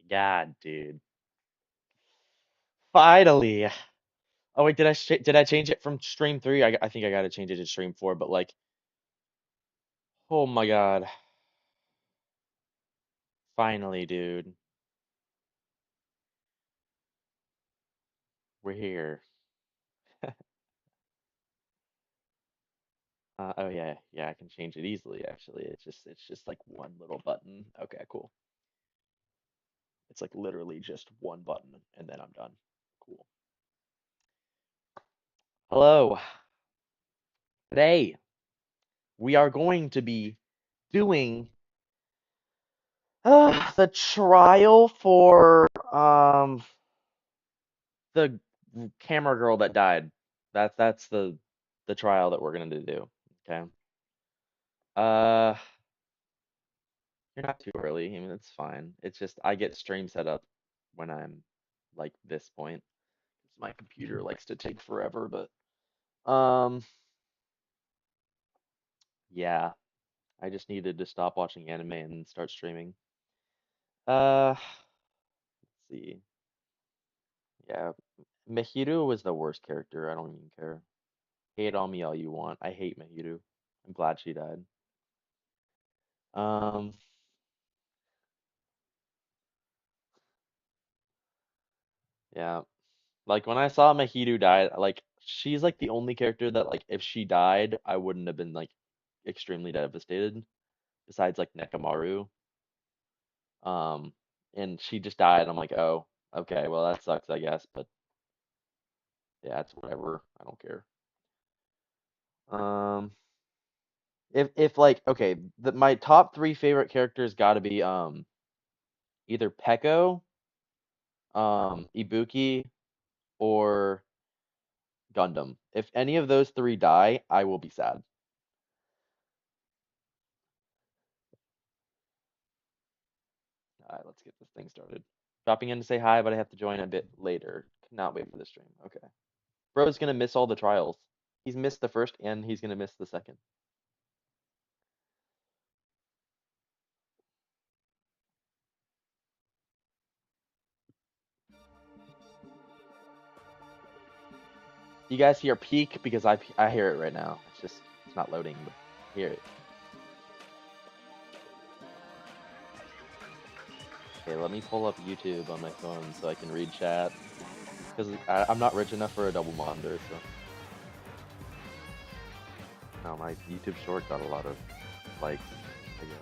God, dude. Finally. Oh wait, did I change it from stream 3? I think I gotta change it to stream 4, but like, oh my God. Finally, dude. We're here. Oh yeah, yeah, I can change it easily actually. It's just like one little button. Okay, cool. It's like literally just one button and then I'm done. Cool. Hello. Today we are going to be doing the trial for the camera girl that died. That's the trial that we're gonna do. Okay. Uh, you're not too early. I mean, it's fine. It's just I get stream set up when I'm like this point. My computer likes to take forever, but yeah, I just needed to stop watching anime and start streaming. Let's see. Yeah, Mihiru was the worst character. I don't even care. Hate on me all you want. I hate Mihiru. I'm glad she died. Um, yeah. Like when I saw Mahiru die, like she's like the only character that like if she died, I wouldn't have been like extremely devastated. Besides like Nekamaru. Um, and she just died. I'm like, oh, okay, well that sucks, I guess. But yeah, it's whatever. I don't care. Um, if like okay, my top three favorite characters got to be either Peko, Ibuki, or Gundam. If any of those three die, I will be sad. All right, let's get this thing started. Dropping in to say hi, but I have to join a bit later. Cannot wait for the stream. Okay. Bro's gonna miss all the trials. He's missed the first and he's gonna miss the second. You guys hear peak because I hear it right now. It's not loading, but I hear it. Okay, let me pull up YouTube on my phone so I can read chat because I'm not rich enough for a double monitor. So, no, my YouTube short got a lot of likes, I guess.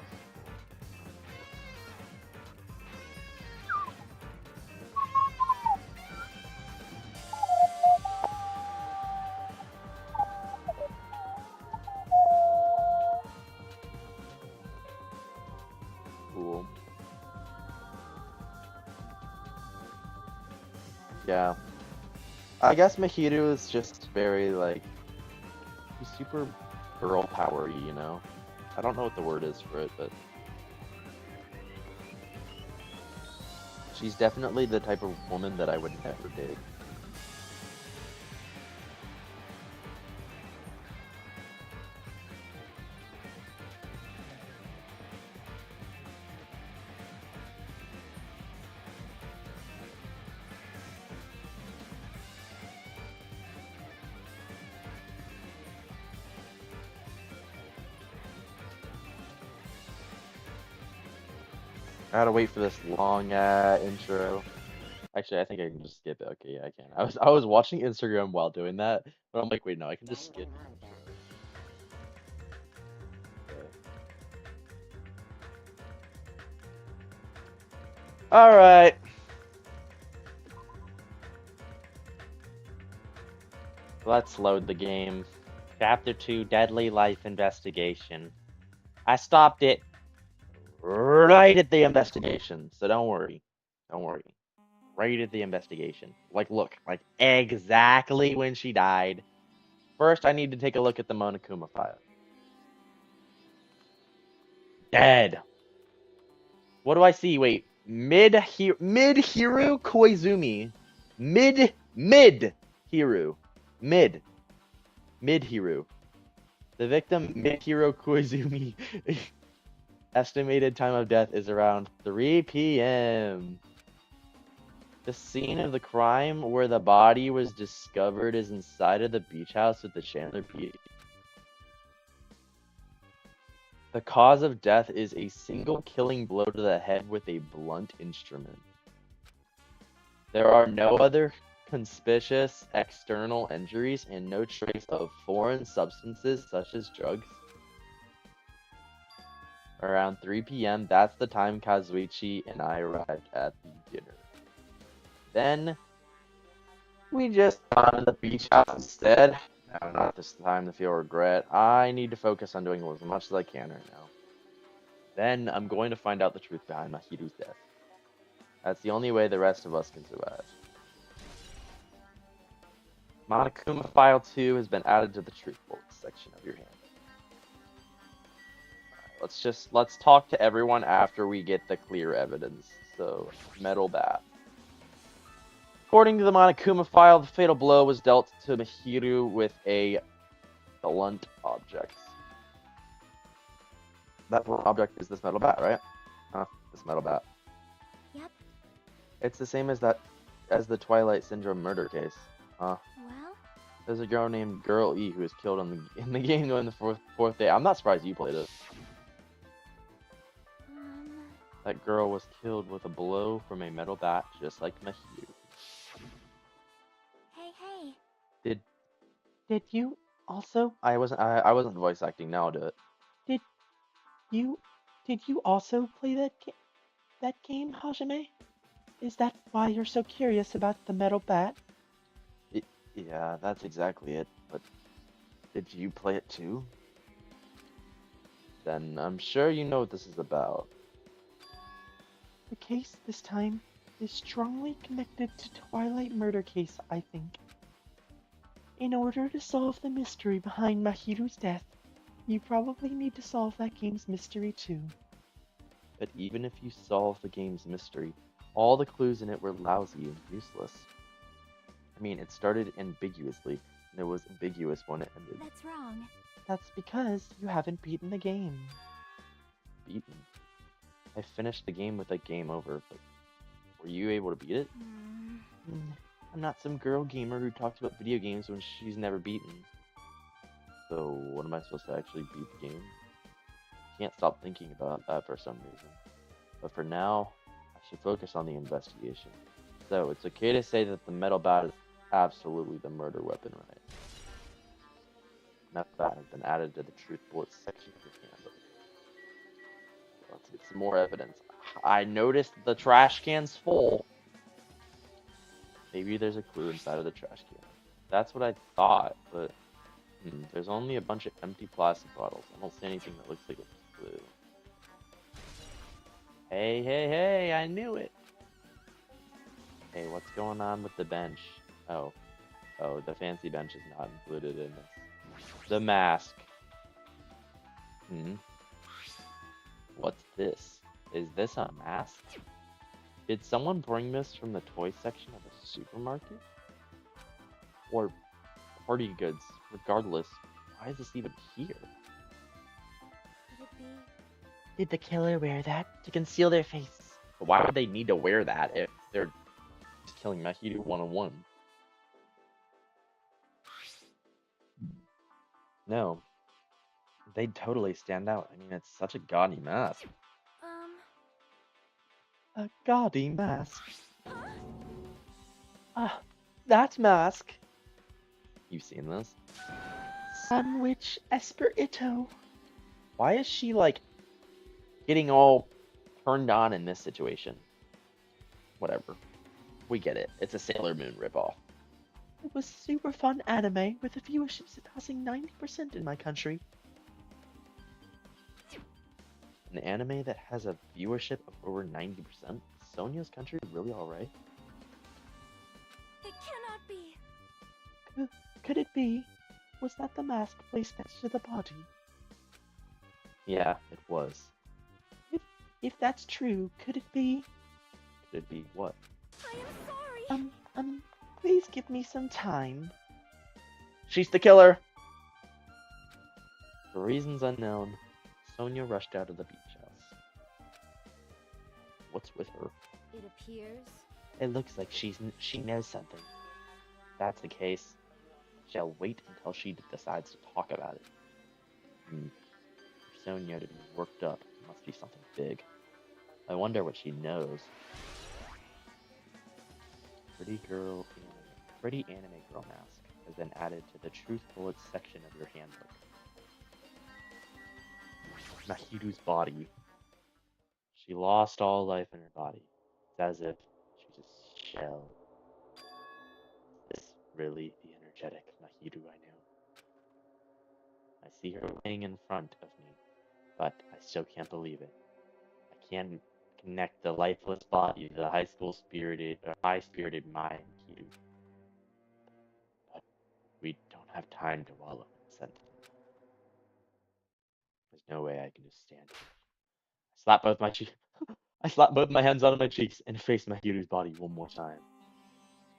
Cool. Yeah. I guess Mahiru is just very like he's super girl powery, you know. I don't know what the word is for it, but she's definitely the type of woman that I would never date. I gotta wait for this long intro. Actually, I think I can just skip it. Okay, yeah, I can. I was watching Instagram while doing that, but I'm like, wait, no, I can just skip. Okay. All right. Let's load the game. Chapter 2, Deadly Life Investigation. I stopped it right at the investigation, so don't worry. Don't worry. Right at the investigation. Like, look, like exactly when she died. First, I need to take a look at the Monokuma file. Dead. What do I see? Wait, mid-Hiru Koizumi. Mid-Hiru. Mid-Hiru. The victim, mid-Hiru Koizumi. Estimated time of death is around 3 p.m. The scene of the crime where the body was discovered is inside of the beach house with the Chandler P. The cause of death is a single killing blow to the head with a blunt instrument. There are no other conspicuous external injuries and no trace of foreign substances such as drugs. Around 3 p.m., that's the time Kazuichi and I arrived at the dinner. Then, we just gone to the beach house instead. No, not this time to feel regret. I need to focus on doing as much as I can right now. Then, I'm going to find out the truth behind Mahiru's death. That's the only way the rest of us can survive. Monokuma File 2 has been added to the truth bullets section of your hand. Let's talk to everyone after we get the clear evidence. So, metal bat. According to the Monokuma file, the fatal blow was dealt to Mahiru with a blunt object. That blunt object is this metal bat, right? This metal bat. Yep. It's the same as the Twilight Syndrome murder case. Well? There's a girl named Girl E who was killed in the game on the fourth day. I'm not surprised you played it. That girl was killed with a blow from a metal bat, just like Mahiru. Hey. Did you also? I wasn't voice acting. Now I'll do it. Did you also play that game, Hajime? Is that why you're so curious about the metal bat? Yeah, that's exactly it. But did you play it too? Then I'm sure you know what this is about. The case this time is strongly connected to Twilight murder case, I think. In order to solve the mystery behind Mahiru's death, you probably need to solve that game's mystery too. But even if you solve the game's mystery, all the clues in it were lousy and useless. I mean, it started ambiguously, and it was ambiguous when it ended. That's wrong. That's because you haven't beaten the game. Beaten? I finished the game with a game over, but were you able to beat it? I'm not some girl gamer who talks about video games when she's never beaten. So, what am I supposed to actually beat the game? Can't stop thinking about that for some reason. But for now, I should focus on the investigation. So, it's okay to say that the metal bat is absolutely the murder weapon, right? Metal bat has been added to the truth bullets section of your handbook. Let's get some more evidence. I noticed the trash can's full. Maybe there's a clue inside of the trash can. That's what I thought, but there's only a bunch of empty plastic bottles. I don't see anything that looks like a clue. Hey, I knew it! Hey, what's going on with the bench? Oh, the fancy bench is not included in this. The mask. What's this? Is this a mask? Did someone bring this from the toy section of a supermarket? Or party goods? Regardless, why is this even here? Could it be? Did the killer wear that to conceal their face? But why would they need to wear that if they're just killing Mahiru one-on-one? No. They'd totally stand out. I mean, it's such a gaudy mask. A gaudy mask? That mask! You've seen this? Sun Witch Esperito. Why is she, like, getting all turned on in this situation? Whatever. We get it. It's a Sailor Moon ripoff. It was super fun anime with a viewership surpassing 90% in my country. An anime that has a viewership of over 90%? Is Sonia's country really alright? It cannot be. Could it be? Was that the mask placed next to the body? Yeah, it was. If that's true, could it be? Could it be what? I am sorry. Please give me some time. She's the killer! For reasons unknown, Sonia rushed out of the beach house. What's with her? It appears It looks like she knows something. If that's the case, shall wait until she decides to talk about it. For Sonia to be worked up, it must be something big. I wonder what she knows. Pretty anime girl mask has been added to the truth bullets section of your handbook. Mahiru's body. She lost all life in her body. It's as if she's a shell. Is this really the energetic Mahiru I know? I see her laying in front of me, but I still can't believe it. I can't connect the lifeless body to the high-spirited mind Mahiru. But we don't have time to wallow in sentiment. There's no way I can just stand here. I slap both my hands onto my cheeks and face Mahiru's body one more time.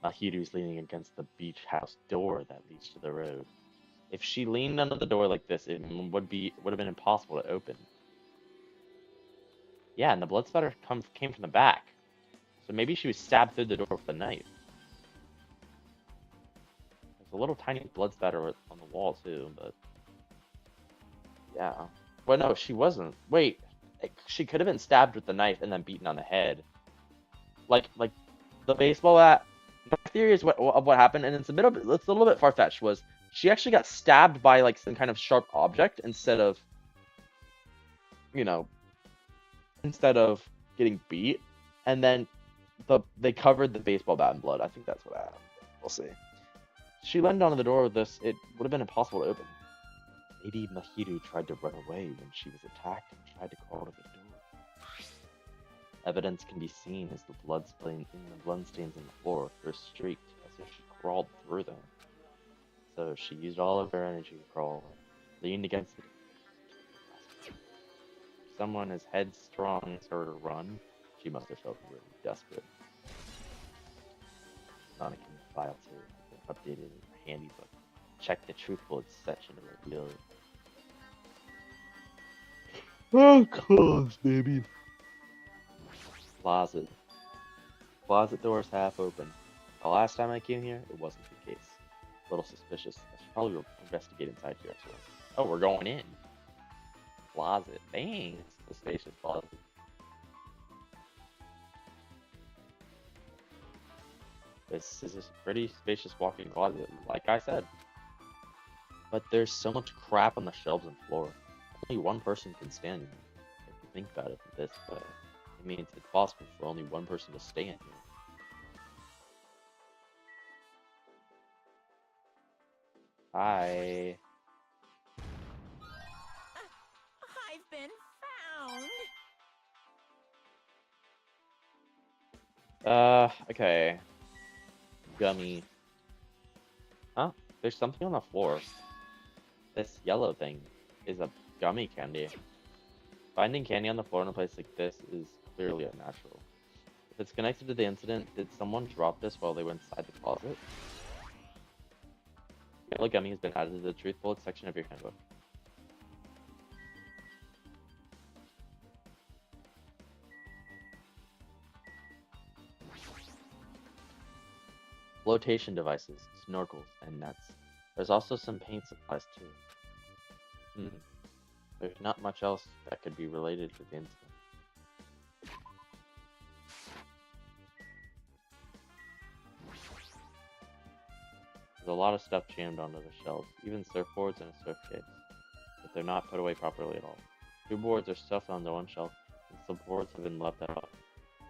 Mahiru's leaning against the beach house door that leads to the road. If she leaned under the door like this, it would have been impossible to open. Yeah, and the blood spatter came from the back. So maybe she was stabbed through the door with a knife. There's a little tiny blood spatter on the wall too, but yeah. Well, no, she wasn't. Wait, she could have been stabbed with the knife and then beaten on the head. Like the baseball bat. My theory is what happened, and it's a little bit far fetched. Was she actually got stabbed by like some kind of sharp object instead of, you know, instead of getting beat, and then they covered the baseball bat in blood. I think that's what happened. We'll see. She landed on the door with this. It would have been impossible to open. Maybe Mahiru tried to run away when she was attacked and tried to crawl to the door. Evidence can be seen as the bloodstains in the floor. They're streaked as if she crawled through them. So she used all of her energy to crawl, leaned against it. Someone as headstrong as her to run, she must have felt really desperate. Sonic in the file too, updated in her handy book. Check the truth bullets section to reveal it. Oh, close, baby. Closet. Closet doors half open. The last time I came here, it wasn't the case. A little suspicious. I should probably investigate inside here as well. Oh, we're going in. Closet. Dang, it's the spacious closet. This is a pretty spacious walk-in closet, like I said. But there's so much crap on the shelves and floor. Only one person can stand here. If you think about it this way, it means it's possible for only one person to stay in here. Hi. I've been found. Okay. Gummy. Huh? There's something on the floor. This yellow thing is a gummy candy. Finding candy on the floor in a place like this is clearly unnatural. If it's connected to the incident, did someone drop this while they were inside the closet? Yellow gummy has been added to the truth bullets section of your handbook. Flotation devices, snorkels, and nets. There's also some paint supplies too. There's not much else that could be related to the incident. There's a lot of stuff jammed onto the shelves, even surfboards and a surf case, but they're not put away properly at all. Two boards are stuffed onto one shelf, and some boards have been left out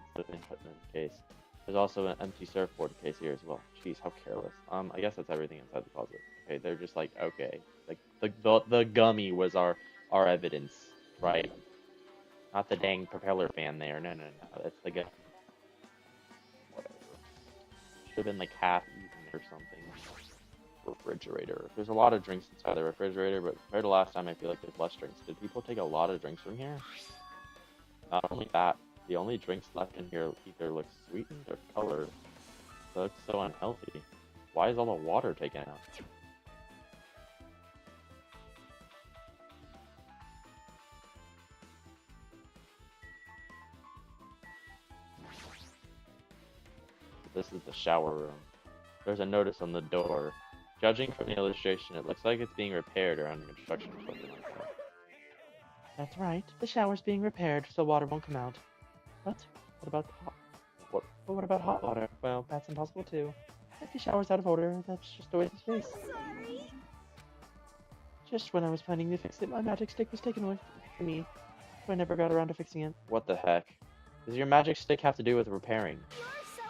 instead of being put in the case. There's also an empty surfboard case here as well. Jeez, how careless. I guess that's everything inside the closet. Okay, they're just like, okay, like the gummy was our evidence, right? Not the dang propeller fan there. No, that's the gummy. Whatever. Should have been like half even or something. Refrigerator. There's a lot of drinks inside the refrigerator, but compared to last time, I feel like there's less drinks. Did people take a lot of drinks from here? Not only that, the only drinks left in here either look sweetened or colored. They look so unhealthy. Why is all the water taken out? This is the shower room. There's a notice on the door. Judging from the illustration, it looks like it's being repaired or under construction or something like that. That's right. The shower's being repaired, so water won't come out. What? What about what about hot water? Well, that's impossible too. If the shower's out of order, that's just a waste of space. Sorry. Just when I was planning to fix it, my magic stick was taken away from me, so I never got around to fixing it. What the heck? Does your magic stick have to do with repairing? You're so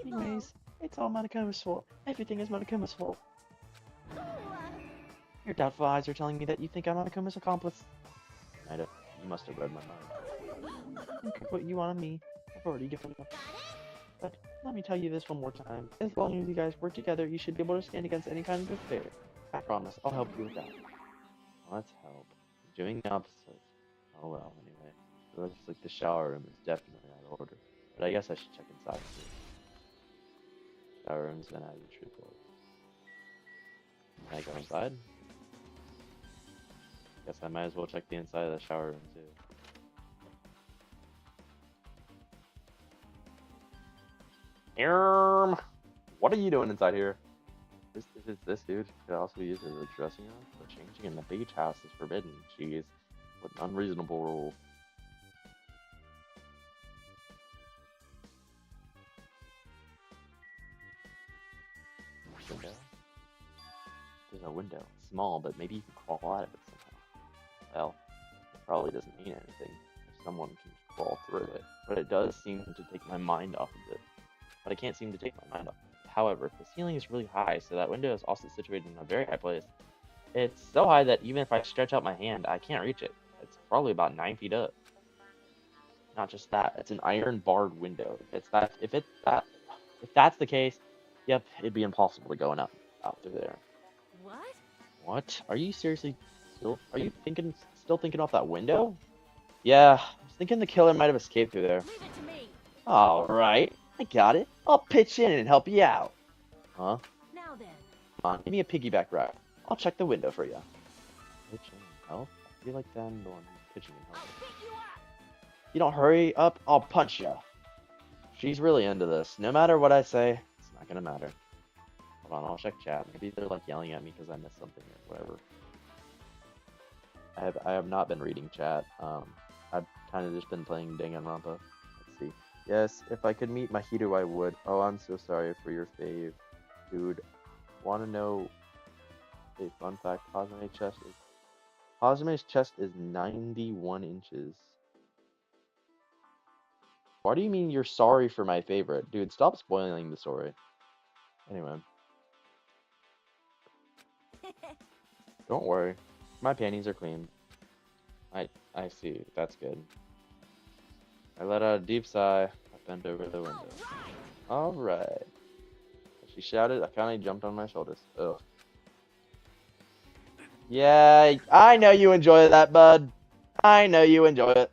evil. Anyways, it's all Monokuma's fault. Everything is Monokuma's fault. Ooh, Your doubtful eyes are telling me that you think I'm Monokuma's accomplice. Might have. You must have read my mind. You can put you on me. I've already given up. But let me tell you this one more time. As long as you guys work together, you should be able to stand against any kind of despair. I promise, I'll help you with that. Let's help. I'm doing the opposite. Oh well, anyway. It looks like the shower room is definitely out of order. But I guess I should check inside too. Shower room's been out of the report. Can I go inside? Guess I might as well check the inside of the shower room too. What are you doing inside here? This dude could also be used as a dressing room, but changing in the beach house is forbidden. Jeez, what an unreasonable rule. Window? There's a window. Small, but maybe you can crawl out of it somehow. Well, it probably doesn't mean anything if someone can crawl through it, but it does seem to take my mind off of it. But I can't seem to take my mind off of it. However, the ceiling is really high, so that window is also situated in a very high place. It's so high that even if I stretch out my hand, I can't reach it. It's probably about 9 feet up. Not just that, it's an iron barred window. If that's the case, yep, it'd be impossible to go out through there. what? What? Are you seriously still thinking off that window? Yeah, I was thinking the killer might have escaped through there. Leave it to me. Alright, I got it. I'll pitch in and help you out. Huh? Now then. Come on, give me a piggyback ride. I'll check the window for you. Pitch in and help? I feel like I'm the one who's pitching and I'll helping. pick you up. You don't hurry up, I'll punch you. She's really into this. No matter what I say, it's not gonna matter. Hold on, I'll check chat. Maybe they're like yelling at me because I missed something or whatever. I have not been reading chat. I've kind of just been playing Danganronpa. Let's see. Yes, if I could meet Mahiru, I would. Oh, I'm so sorry for your fave, dude. Want to know a fun fact? Hazume's chest is 91 inches. Why do you mean you're sorry for my favorite? Dude, stop spoiling the story. Anyway. Don't worry. My panties are clean. I see. That's good. I let out a deep sigh. I bent over the window. Alright. She shouted. I kind of jumped on my shoulders. Ugh. Yeah, I know you enjoy that, bud. I know you enjoy it.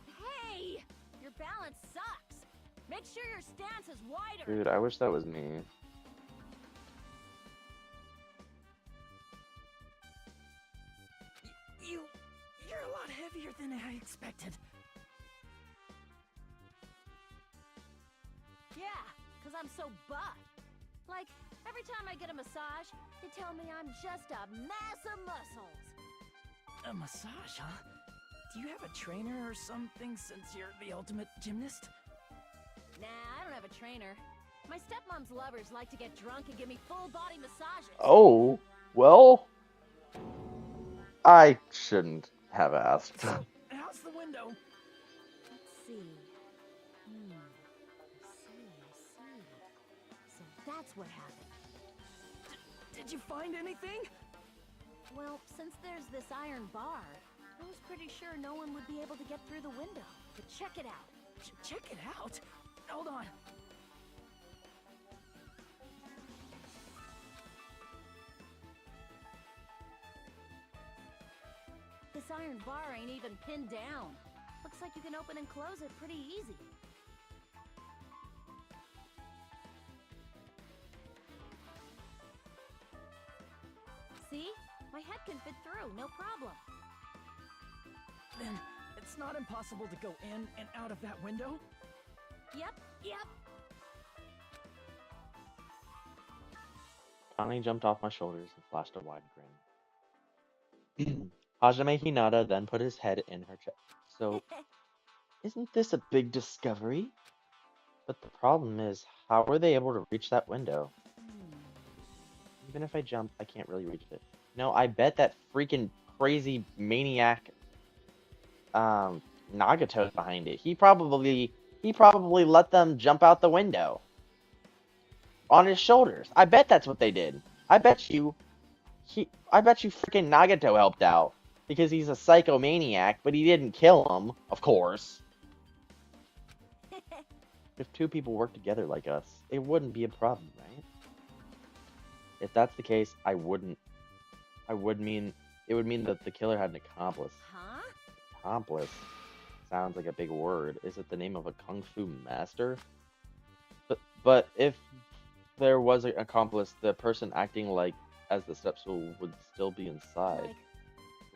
Hey! Your balance sucks. Make sure your stance is wider. Dude, I wish that was me. You're a lot heavier than I expected. Yeah, because I'm so buff. Like, every time I get a massage, they tell me I'm just a mass of muscles. A massage, huh? Do you have a trainer or something since you're the ultimate gymnast? Nah, I don't have a trainer. My stepmom's lovers like to get drunk and give me full body massages. Oh, well, I shouldn't have asked. How's the window? Let's see. I see. So that's what happened. Did you find anything? Well, since there's this iron bar, I was pretty sure no one would be able to get through the window. But check it out. Check it out. Hold on. This iron bar ain't even pinned down. Looks like you can open and close it pretty easy. See? My head can fit through, no problem. Then It's not impossible to go in and out of that window? Yep. Connie jumped off my shoulders and flashed a wide grin. Hajime Hinata then put his head in her chest. So, isn't this a big discovery? But the problem is, how were they able to reach that window? Even if I jump, I can't really reach it. No, I bet that freaking crazy maniac Nagato's behind it. He probably let them jump out the window on his shoulders. I bet that's what they did. I bet you freaking Nagato helped out because he's a psychomaniac, but he didn't kill him, of course. If two people work together like us, it wouldn't be a problem, right? If that's the case, it would mean that the killer had an accomplice. Huh? Accomplice sounds like a big word. Is it the name of a kung fu master? But if there was an accomplice, the person acting like as the step stool would still be inside.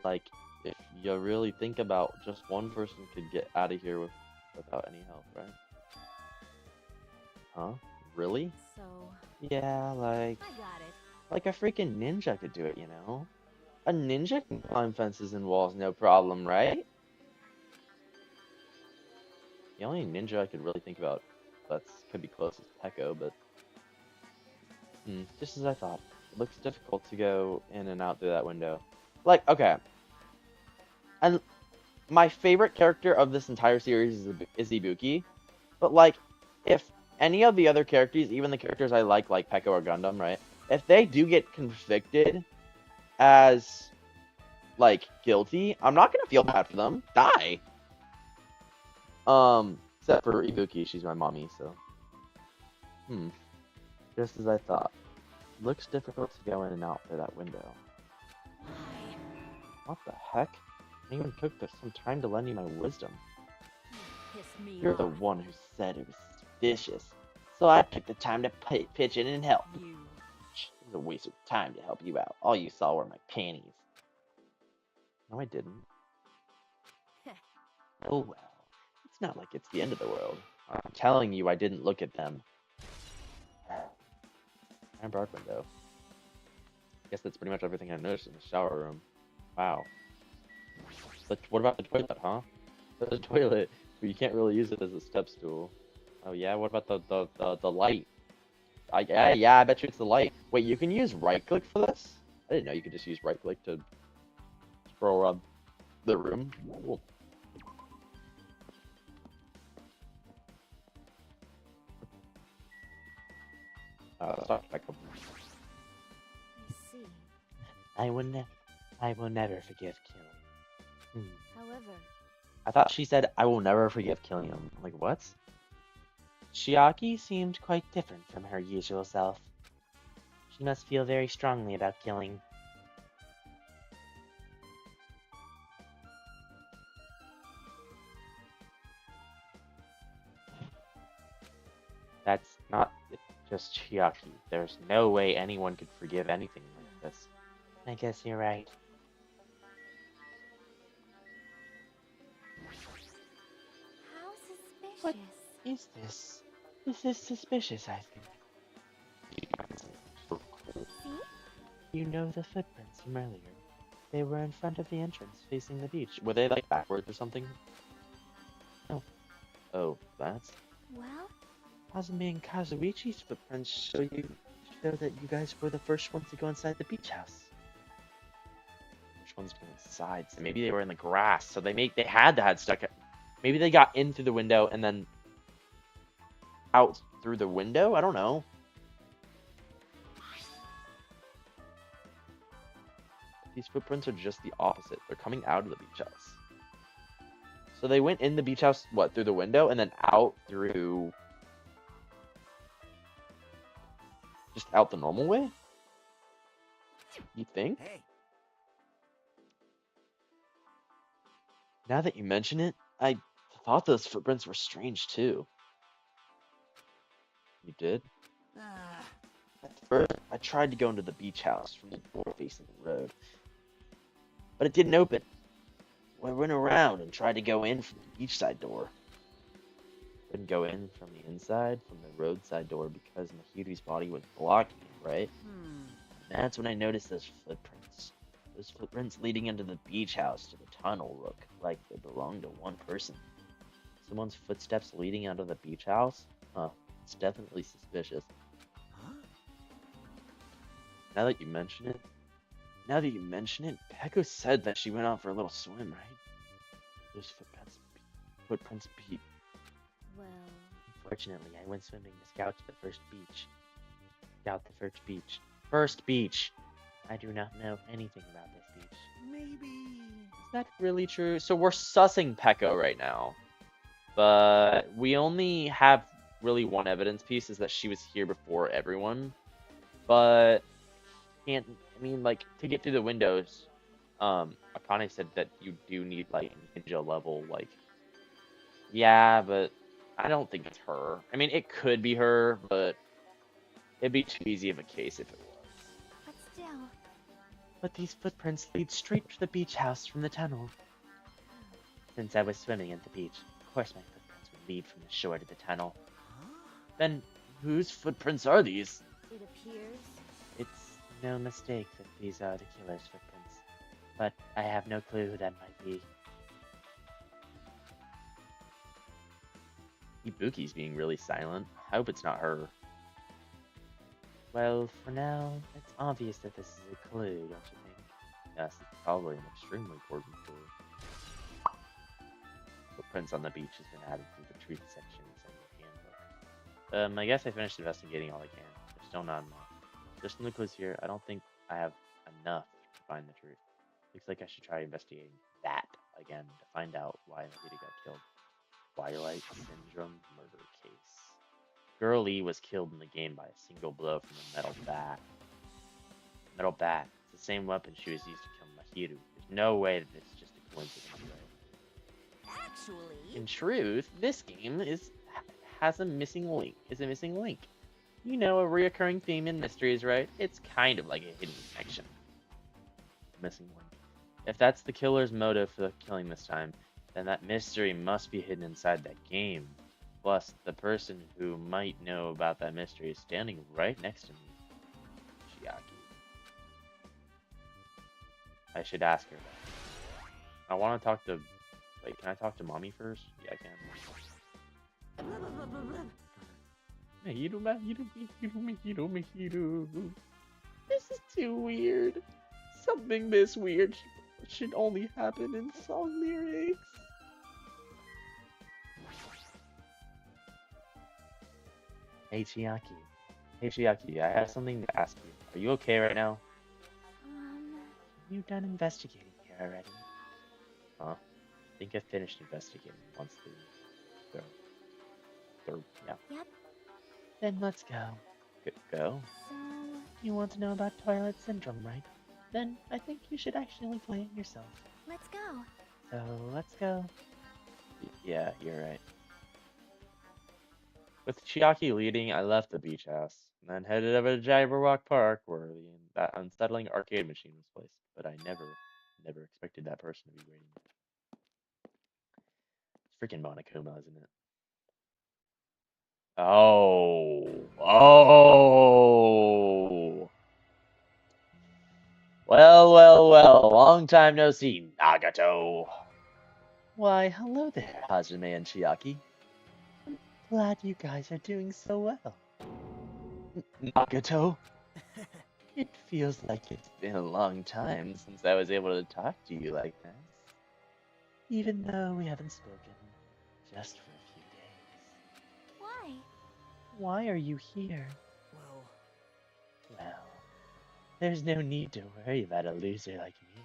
Like if you really think about, just one person could get out of here without any help, right? Huh? Really? So... Yeah, like... I got it. Like a freaking ninja could do it, you know? A ninja can climb fences and walls, no problem, right? The only ninja I could really think about could be close is Peko, but... just as I thought. It looks difficult to go in and out through that window. Like, okay. And my favorite character of this entire series is Ibuki. But, like, if any of the other characters, even the characters I like Peko or Gundam, right? If they do get convicted as, like, guilty, I'm not gonna feel bad for them. Die! Except for Ibuki, she's my mommy, so... Just as I thought. Looks difficult to go in and out through that window. What the heck? I even took some time to lend you my wisdom. You're the one who said it was suspicious. So I took the time to pitch in and help. It was a waste of time to help you out. All you saw were my panties. No, I didn't. Oh well. It's not like it's the end of the world. I'm telling you, I didn't look at them. And dark window. Guess that's pretty much everything I noticed in the shower room. Wow. But what about the toilet, huh? The toilet, but you can't really use it as a step stool. Oh yeah, what about the light? Yeah, I bet you it's the light. Wait, you can use right click for this? I didn't know you could just use right click to scroll around the room. Cool. Let's talk back up. I see. I will never forgive killing. However... I thought she said, I will never forgive killing him. Like, what? Chiaki seemed quite different from her usual self. She must feel very strongly about killing. That's not just Chiaki. There's no way anyone could forgive anything like this. I guess you're right. How suspicious. What is this? This is suspicious, I think. See? You know the footprints from earlier. They were in front of the entrance, facing the beach. Were they, like, backwards or something? Oh. Oh, that's... Well? Hazumi and Kazuichi's footprints show that you guys were the first ones to go inside the beach house. Which ones go inside? So maybe they were in the grass, so they had to have stuck it. Maybe they got in through the window and then out through the window? I don't know. These footprints are just the opposite. They're coming out of the beach house. So they went in the beach house, what, through the window, and then out through... just out the normal way? You think? Hey. Now that you mention it, I thought those footprints were strange too. You did? At first, I tried to go into the beach house from the door facing the road. But it didn't open. So I went around and tried to go in from the beachside door. Couldn't go in from the inside, from the roadside door, because Mahiru's body was blocking it, right? And that's when I noticed those footprints. Those footprints leading into the beach house to the tunnel look like they belong to one person. Someone's footsteps leading out of the beach house? Huh, it's definitely suspicious. Huh? Now that you mention it, Peko said that she went out for a little swim, right? Those footprints beat. Well, Fortunately, I went swimming to scout the first beach. Scout the first beach. First beach! I do not know anything about this beach. Maybe. Is that really true? So we're sussing Peko right now. But we only have really one evidence piece, is that she was here before everyone. But can't, I mean, like, to get through the windows, Akane said that you do need, like, ninja level, like, yeah, but I don't think it's her. I mean, it could be her, but it'd be too easy of a case if it was. but still. But these footprints lead straight to the beach house from the tunnel. Since I was swimming at the beach, of course my footprints would lead from the shore to the tunnel. Huh? Then, whose footprints are these? It appears. It's no mistake that these are the killer's footprints, but I have no clue who that might be. Ibuki's being really silent. I hope it's not her. Well, for now, it's obvious that this is a clue, don't you think? Yes, it's probably an extremely important clue. Footprints on the beach has been added to the truth section of the handbook. I guess I finished investigating all I can. There's still not enough. There's some new clues here. I don't think I have enough to find the truth. Looks like I should try investigating that again to find out why Nahida got killed. Twilight Syndrome murder case. Girl E was killed in the game by a single blow from a metal bat. Metal bat. It's the same weapon she was used to kill Mahiru. There's no way that it's just a coincidence, right? Actually. In truth, this game has a missing link. You know, a reoccurring theme in mysteries, right? It's kind of like a hidden connection. Missing link. If that's the killer's motive for the killing this time, then that mystery must be hidden inside that game. Plus, the person who might know about that mystery is standing right next to me. Chiaki. I should ask her that. I want to talk to... Wait, can I talk to Mommy first? Yeah, I can. Mahiru. This is too weird. Something this weird should only happen in song lyrics. Hey Chiaki, I have something to ask you. Are you okay right now? You done investigating here already? Huh? I think I finished investigating once the yeah. Yep. Then let's go. Go? So. You want to know about Twilight Syndrome, right? Then I think you should actually play it yourself. Let's go. So let's go. Yeah, you're right. With Chiaki leading, I left the beach house, and then headed over to Jabberwock Park, where that unsettling arcade machine was placed. But I never expected that person to be waiting. It's freaking Monokuma, isn't it? Oh. Well. Long time no see, Nagato. Why, hello there, Hajime and Chiaki. I'm glad you guys are doing so well. Nagato? It feels like it's been a long time since I was able to talk to you like this. Even though we haven't spoken just for a few days. Why? Why are you here? Well, there's no need to worry about a loser like me.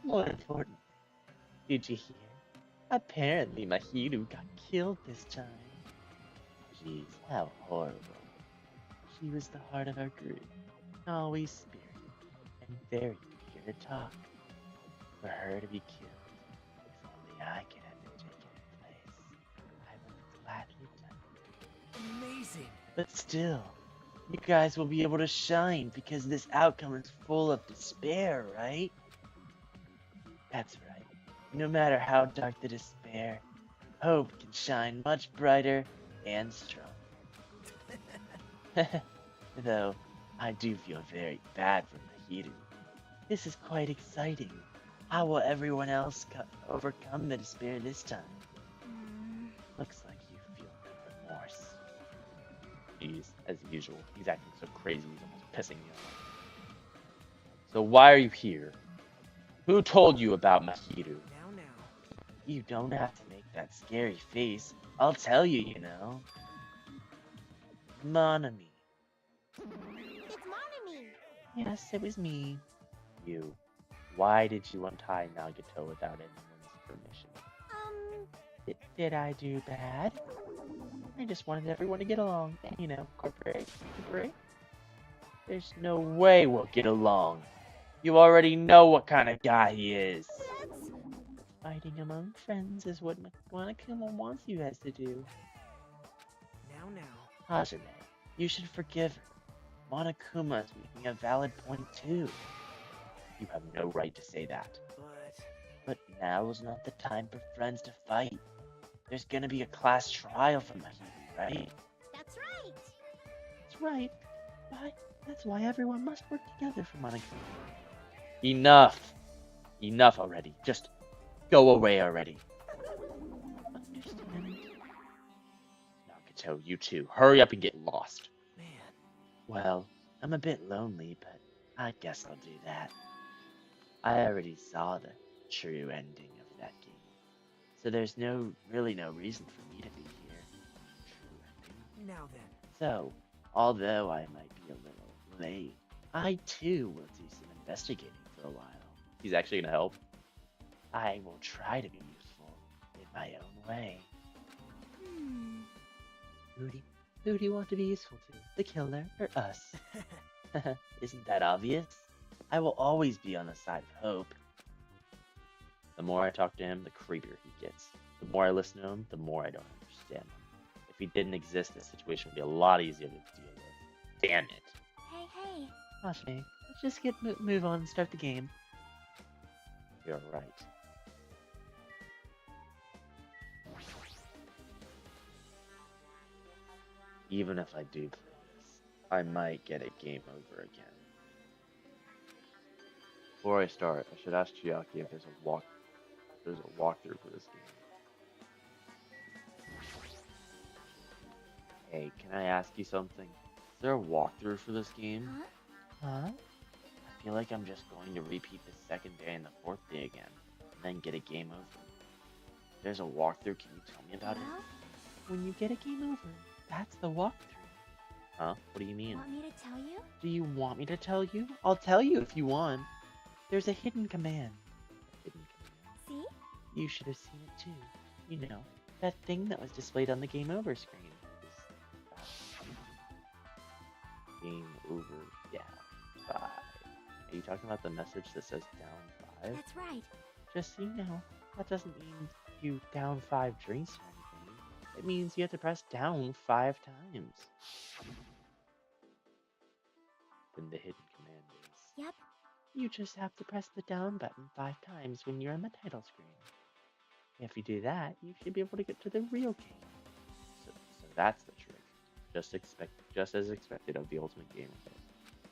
More important, did you hear? Apparently Mahiru got killed this time. Jeez, how horrible. She was the heart of our group, always spirited, and very eager to talk. For her to be killed, if only I could have been taken her place, I would have gladly done it. Amazing. But still, you guys will be able to shine because this outcome is full of despair, right? That's right. No matter how dark the despair, hope can shine much brighter and stronger. Though, I do feel very bad for Mahiru. This is quite exciting. How will everyone else overcome the despair this time? Mm, Looks like you feel no remorse. He's, as usual, he's acting so crazy, he's almost pissing me off. So why are you here? Who told you about Mahiru? Now. You don't have to make that scary face. I'll tell you, you know. Monami. it's Monami. Yes, it was me. You. Why did you untie Nagato without anyone's permission? Did I do bad? I just wanted everyone to get along and, you know, cooperate. There's no way we'll get along. You already know what kind of guy he is. That's... Fighting among friends is what Monokuma wants you guys to do. Now. Hajime, you should forgive her. Monokuma is making a valid point too. You have no right to say that. But now is not the time for friends to fight. There's gonna be a class trial for Mahiru, right? That's right. That's right. That's why everyone must work together for Monokuma. Enough! Enough already. Just go away already. Understand? Nagato, you too. Hurry up and get lost. Man. Well, I'm a bit lonely, but I guess I'll do that. I already saw the true ending of that game. So there's really no reason for me to be here. True ending. Now then. So, although I might be a little late, I too will do some investigating for a while. He's actually gonna help. I will try to be useful in my own way. Hmm. Who do you want to be useful to? The killer or us? Isn't that obvious? I will always be on the side of hope. The more I talk to him, the creepier he gets. The more I listen to him, the more I don't understand him. If he didn't exist, the situation would be a lot easier to deal with. Damn it. Hey. Hajime, let's just move on and start the game. You're right. Even if I do play this, I might get a game over again. Before I start, I should ask Chiaki if there's a walkthrough for this game. Hey, can I ask you something? Is there a walkthrough for this game? Huh? Huh? I feel like I'm just going to repeat the second day and the fourth day again, and then get a game over. If there's a walkthrough, can you tell me about it? Well, When you get a game over, that's the walkthrough. Huh? What do you mean? want me to tell you? Do you want me to tell you? I'll tell you if you want. There's a hidden command. Hidden command? See? You should have seen it too. You know, that thing that was displayed on the game over screen. Game over down 5. Are you talking about the message that says down 5? That's right. Just so you know, that doesn't mean you down 5 drinks or anything. It means you have to press down 5 times. Then the hidden command is. Yep. You just have to press the down button 5 times when you're on the title screen. If you do that, you should be able to get to the real game. So that's the trick. Just as expected of the Ultimate Gamer.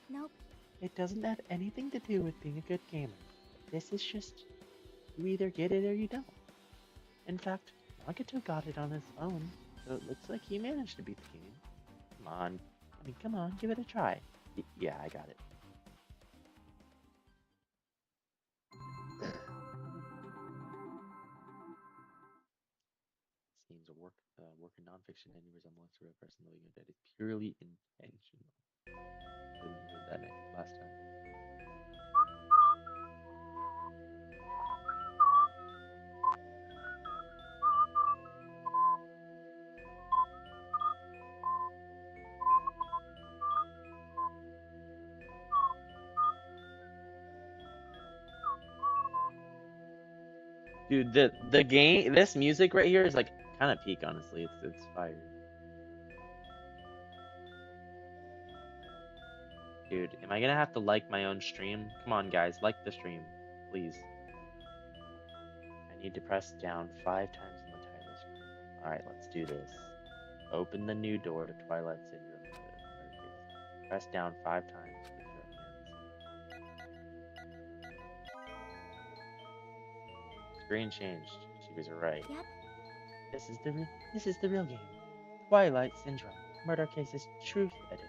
Nope. It doesn't have anything to do with being a good gamer. This is just, you either get it or you don't. In fact, Nagato got it on his own, so it looks like he managed to beat the game. Come on. I mean, come on, give it a try. Yeah, I got it. This game's a work in nonfiction. Any resemblance to a person living or dead is purely intentional. Didn't hear that last time. Dude, the game, this music right here is like kind of peak, honestly. It's fire. Dude, am I gonna have to like my own stream? Come on, guys, like the stream, please. I I need to press down 5 times on the title screen. Alright, let's do this. Open the new door to Twilight Syndrome murder case. Press down 5 times with your hands. Screen changed. She was right. Yep. This is the real game. Twilight Syndrome Murder Cases Truth Edition.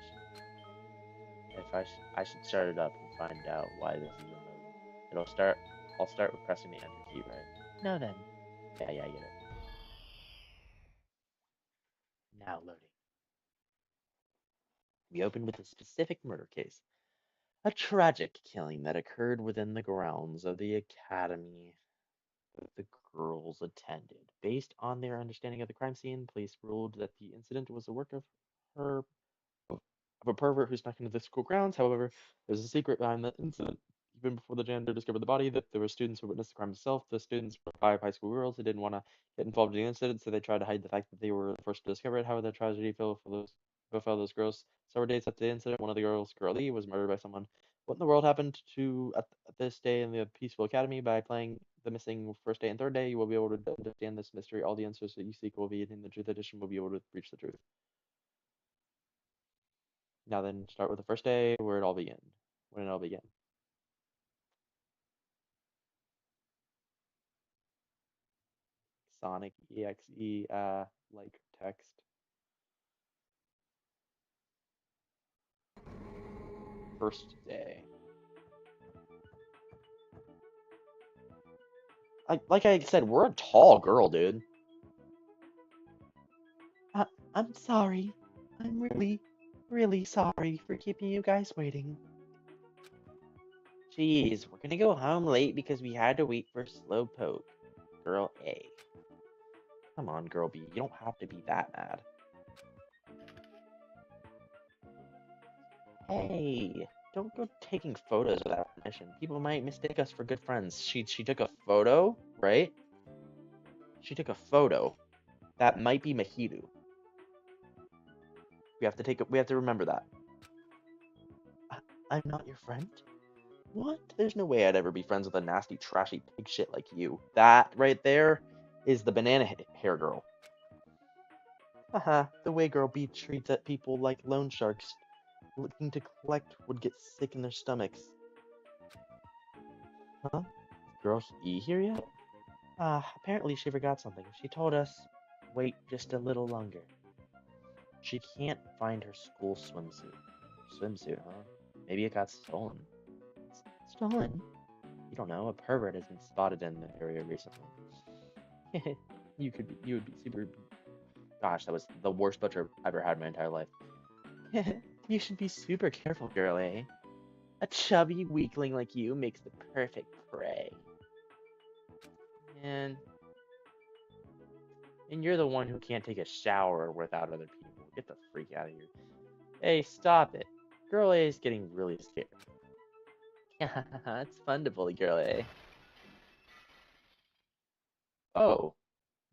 I should start it up and find out why this is remote. I'll start with pressing the enter key, right? No then. Yeah, I get it. Now loading. We open with a specific murder case. A tragic killing that occurred within the grounds of the academy that the girls attended. Based on their understanding of the crime scene, police ruled that the incident was the work of her of a pervert who snuck into the school grounds. However, there's a secret behind the incident. Even before the janitor discovered the body, that there were students who witnessed the crime itself. The students were 5 high school girls who didn't want to get involved in the incident, so they tried to hide the fact that they were the first to discover it. However, the tragedy befell those girls. Several days after the incident, one of the girls, Girl E, was murdered by someone. What in the world happened to at this day in the peaceful academy? By playing the missing first day and third day, you will be able to understand this mystery. All the answers that you seek will be in the Truth Edition. Will be able to reach the truth. Now then, start with the first day, where it all began. When it all began. Sonic EXE, like text. First day. Like I said, we're a tall girl, dude. I'm sorry. I'm really sorry for keeping you guys waiting. Jeez, we're gonna go home late because we had to wait for Slowpoke. Girl A. Come on, Girl B. You don't have to be that mad. Hey, don't go taking photos without permission. People might mistake us for good friends. She took a photo, right? She took a photo. That might be Mahiru. We have to remember that. I'm not your friend? What? There's no way I'd ever be friends with a nasty, trashy pig shit like you. That right there is the banana hair girl. Haha, the way Girl B treats people like loan sharks looking to collect would get sick in their stomachs. Huh? Girl E here yet? Apparently she forgot something. She told us, wait just a little longer. She can't find her school swimsuit. Swimsuit, huh? Maybe it got stolen. Stolen? You don't know, a pervert has been spotted in the area recently. you would be super... Gosh, that was the worst butcher I've ever had in my entire life. You should be super careful, girl, eh? A chubby weakling like you makes the perfect prey. And you're the one who can't take a shower without other people. Get the freak out of here. Hey, stop it. Girl A is getting really scared. It's fun to bully Girl A. Oh,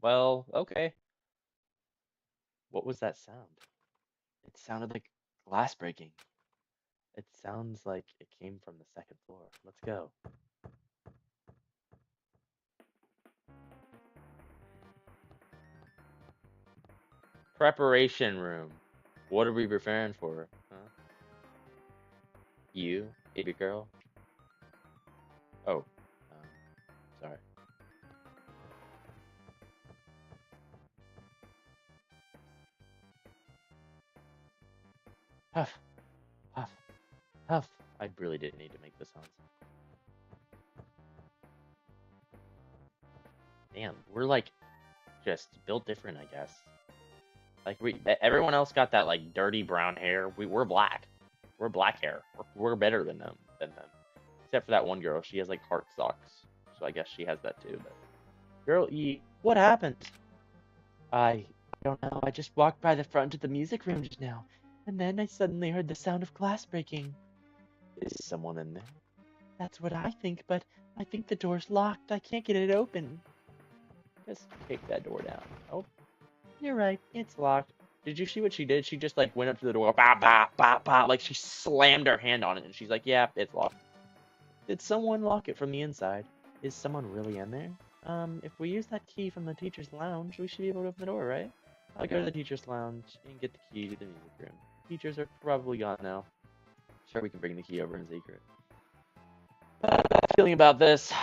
well, okay. What was that sound? It sounded like glass breaking. It sounds like it came from the second floor. Let's go. Preparation room. What are we preparing for? Huh? You, baby girl? Oh, sorry. Huff, huff, huff. I really didn't need to make the sounds. Damn, we're like just built different, I guess. Like everyone else got that like dirty brown hair. We're black. We're black hair. We're better than them. Except for that one girl, she has like heart socks, so I guess she has that too. But Girl E, what happened? I don't know. I just walked by the front of the music room just now, and then I suddenly heard the sound of glass breaking. Is someone in there? That's what I think, but I think the door's locked. I can't get it open. Just kick that door down. Oh, you're right. It's locked. Did you see what she did? She just like went up to the door, bah, bah, bah, bah, like she slammed her hand on it, and she's like, yeah, it's locked. Did someone lock it from the inside? Is someone really in there? If we use that key from the teacher's lounge, we should be able to open the door, right? I'll go to the teacher's lounge and get the key to the music room. Teachers are probably gone now. Sure, we can bring the key over in secret. Feeling about this.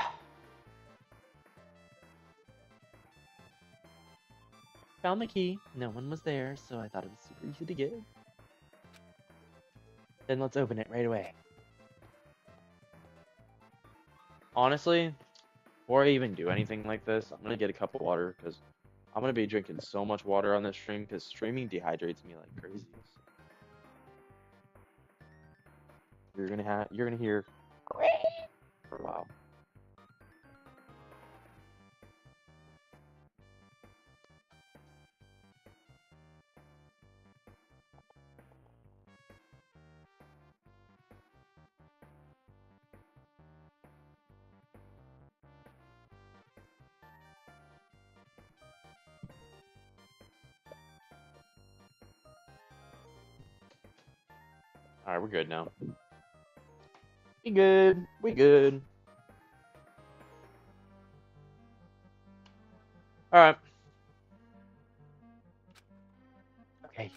Found the key. No one was there, so I thought it was super easy to get. Then let's open it right away. Honestly, before I even do anything like this, I'm gonna get a cup of water because I'm gonna be drinking so much water on this stream because streaming dehydrates me like crazy. You're gonna hear for a while. All right, we're good now. We good. We good. All right. Okay.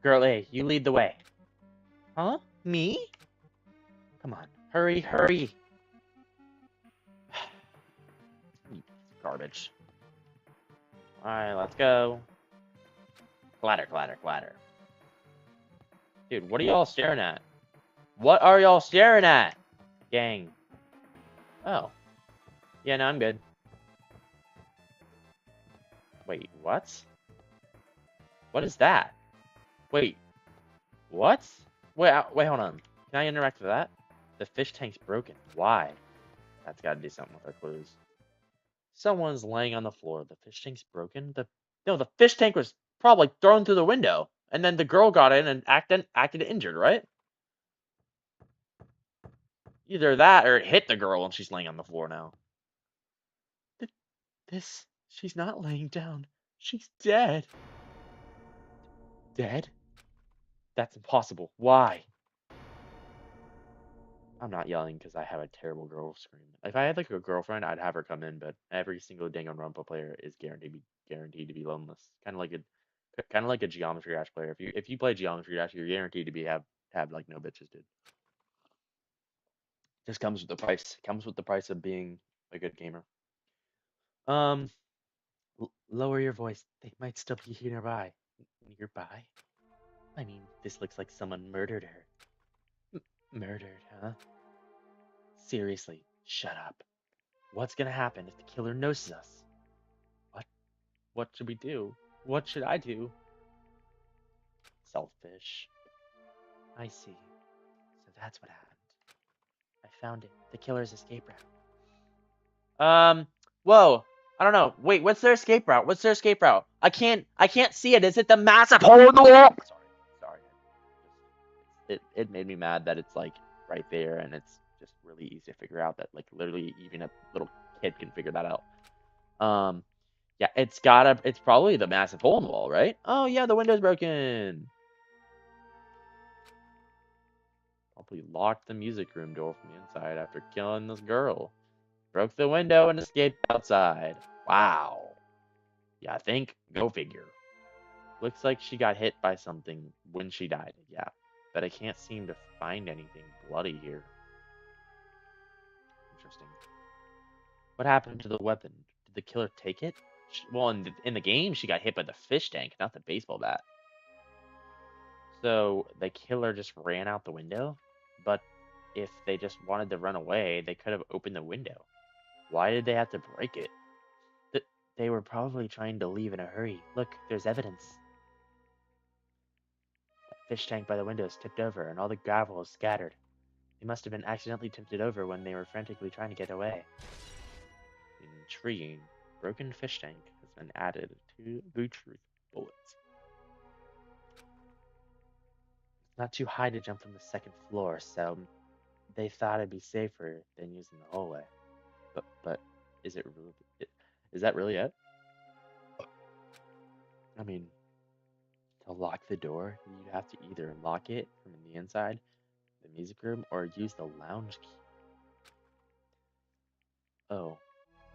Girl A, you lead the way. Huh? Me? Come on. Hurry, hurry. Garbage. Alright, let's go. Clatter, clatter, clatter. Dude, what are y'all staring at? What are y'all staring at? Gang. Oh. Yeah, no, I'm good. Wait, what? What is that? Wait. What? Wait, hold on. Can I interact with that? The fish tank's broken. Why? That's gotta do something with our clues. Someone's laying on the floor. The fish tank's broken? No, the fish tank was probably thrown through the window. And then the girl got in and acted injured, right? Either that or it hit the girl and she's laying on the floor now. She's not laying down. She's dead. Dead? That's impossible. Why? I'm not yelling because I have a terrible girl scream. If I had like a girlfriend, I'd have her come in, but every single Danganronpa player is guaranteed to be loneless. Kind of like a Geometry Dash player. If you play Geometry Dash, you're guaranteed to have like no bitches, dude. Just comes with the price. Comes with the price of being a good gamer. Um, lower your voice. They might still be nearby. Nearby? I mean, this looks like someone murdered her. Murdered, huh? Seriously, shut up. What's gonna happen if the killer notices us? What? What should we do? What should I do? Selfish. I see. So that's what happened. I found it. The killer's escape route. Whoa. I don't know. Wait, what's their escape route? What's their escape route? I can't see it. Is it the massive hole in the wall? Sorry. It made me mad that it's like right there and it's just really easy to figure out that like literally even a little kid can figure that out. Yeah, it's probably the massive hole in the wall, right? Oh yeah, the window's broken. Probably locked the music room door from the inside after killing this girl. Broke the window and escaped outside. Wow. Yeah, I think. Go figure. Looks like she got hit by something when she died. Yeah. But I can't seem to find anything bloody here. Interesting. What happened to the weapon? Did the killer take it? Well, in the game, she got hit by the fish tank, not the baseball bat. So the killer just ran out the window? But if they just wanted to run away, they could have opened the window. Why did they have to break it? They were probably trying to leave in a hurry. Look, there's evidence. That fish tank by the window is tipped over, and all the gravel is scattered. They must have been accidentally tipped it over when they were frantically trying to get away. Intriguing. Broken fish tank has been added to the truth bullet. It's not too high to jump from the second floor, so they thought it'd be safer than using the hallway. But is it really? Is that really it? I mean, to lock the door, you'd have to either lock it from the inside, the music room, or use the lounge key. Oh,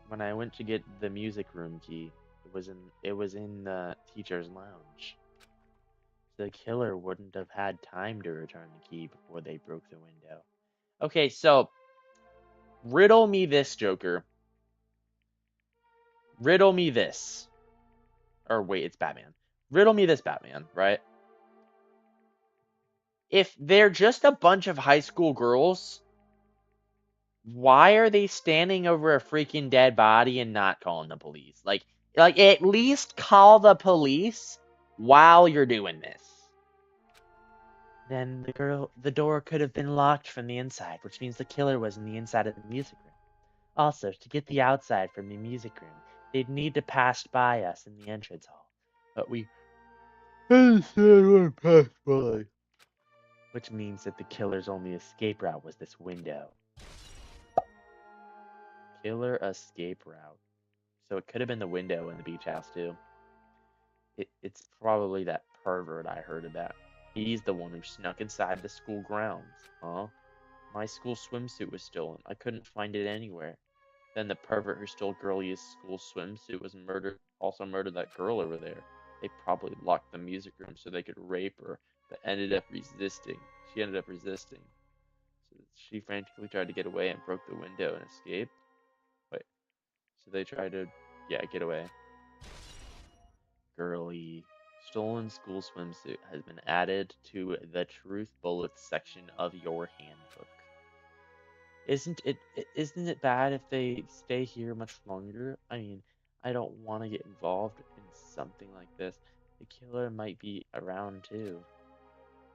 when I went to get the music room key, it was in the teacher's lounge. The killer wouldn't have had time to return the key before they broke the window. Okay, so riddle me this, Joker. Riddle me this. Or wait, it's Batman. Riddle me this, Batman, right? If they're just a bunch of high school girls, why are they standing over a freaking dead body and not calling the police? Like at least call the police while you're doing this. Then the door could have been locked from the inside, which means the killer was in the inside of the music room. Also, to get the outside from the music room, they'd need to pass by us in the entrance hall. But we passed by. Which means that the killer's only escape route was this window. Killer escape route. So it could have been the window in the beach house too. It's probably that pervert I heard about. He's the one who snuck inside the school grounds. Huh? My school swimsuit was stolen. I couldn't find it anywhere. Then the pervert who stole Girlie's school swimsuit was murdered. Also murdered that girl over there. They probably locked the music room so they could rape her, but ended up resisting. She ended up resisting. So she frantically tried to get away and broke the window and escaped. Wait. So they tried to, yeah, get away. Girly. Stolen school swimsuit has been added to the truth bullets section of your handbook. Isn't it bad if they stay here much longer? I mean, I don't want to get involved in something like this. The killer might be around too.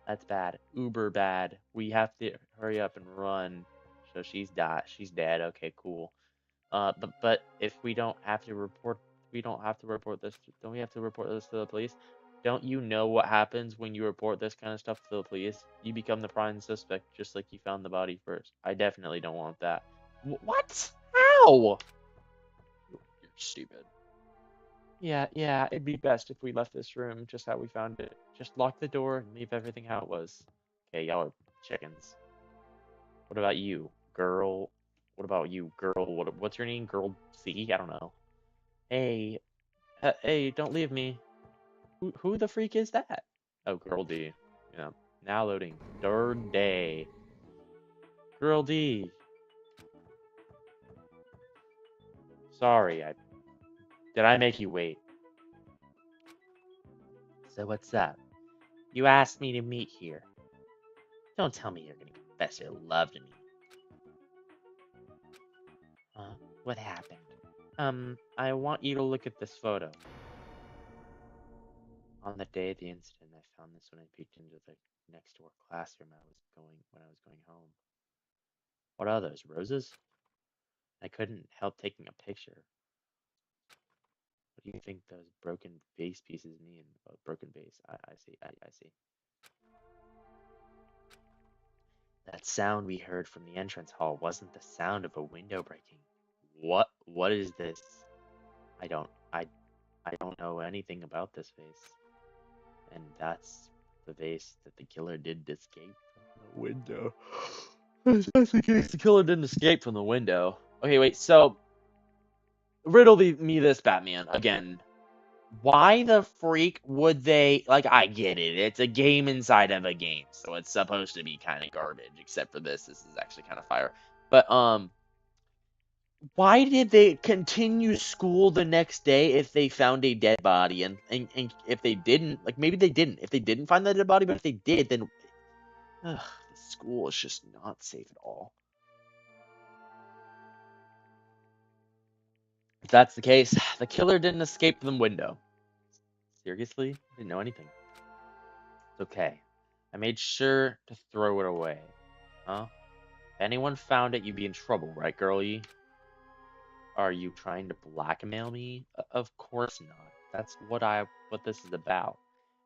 That's bad. Uber bad. We have to hurry up and run. So she's died. She's dead. Okay, cool. But if we don't have to report this. Don't we have to report this to the police? Don't you know what happens when you report this kind of stuff to the police? You become the prime suspect, just like you found the body first. I definitely don't want that. What? How? You're stupid. Yeah, it'd be best if we left this room just how we found it. Just lock the door and leave everything how it was. Okay, y'all are chickens. What about you, girl? What about you, girl? What's your name, girl C? I don't know. Hey, hey, don't leave me. Who the freak is that? Oh, girl D. Yeah. Now loading. Third day. Girl D. Sorry, did I make you wait? So what's up? You asked me to meet here. Don't tell me you're gonna confess your love to me. What happened? I want you to look at this photo. On the day of the incident, I found this when I peeked into the next door classroom when I was going home. What are those, roses? I couldn't help taking a picture. What do you think those broken vase pieces mean? Oh, broken vase. I see. I see. That sound we heard from the entrance hall wasn't the sound of a window breaking. What is this? I don't I I don't know anything about this vase. And that's the vase that the killer did escape from the window. That's the case. The killer didn't escape from the window. Okay, wait. So riddle me this, Batman. Again, why the freak would they? Like, I get it. It's a game inside of a game, so it's supposed to be kind of garbage. Except for this. This is actually kind of fire. But why did they continue school the next day if they found a dead body? And if they didn't, like maybe they didn't. If they didn't find the dead body, but if they did, then the school is just not safe at all. If that's the case, the killer didn't escape from the window. Seriously? Didn't know anything. It's okay. I made sure to throw it away. Huh? If anyone found it, you'd be in trouble, right, girlie? Are you trying to blackmail me? Of course not. That's what this is about.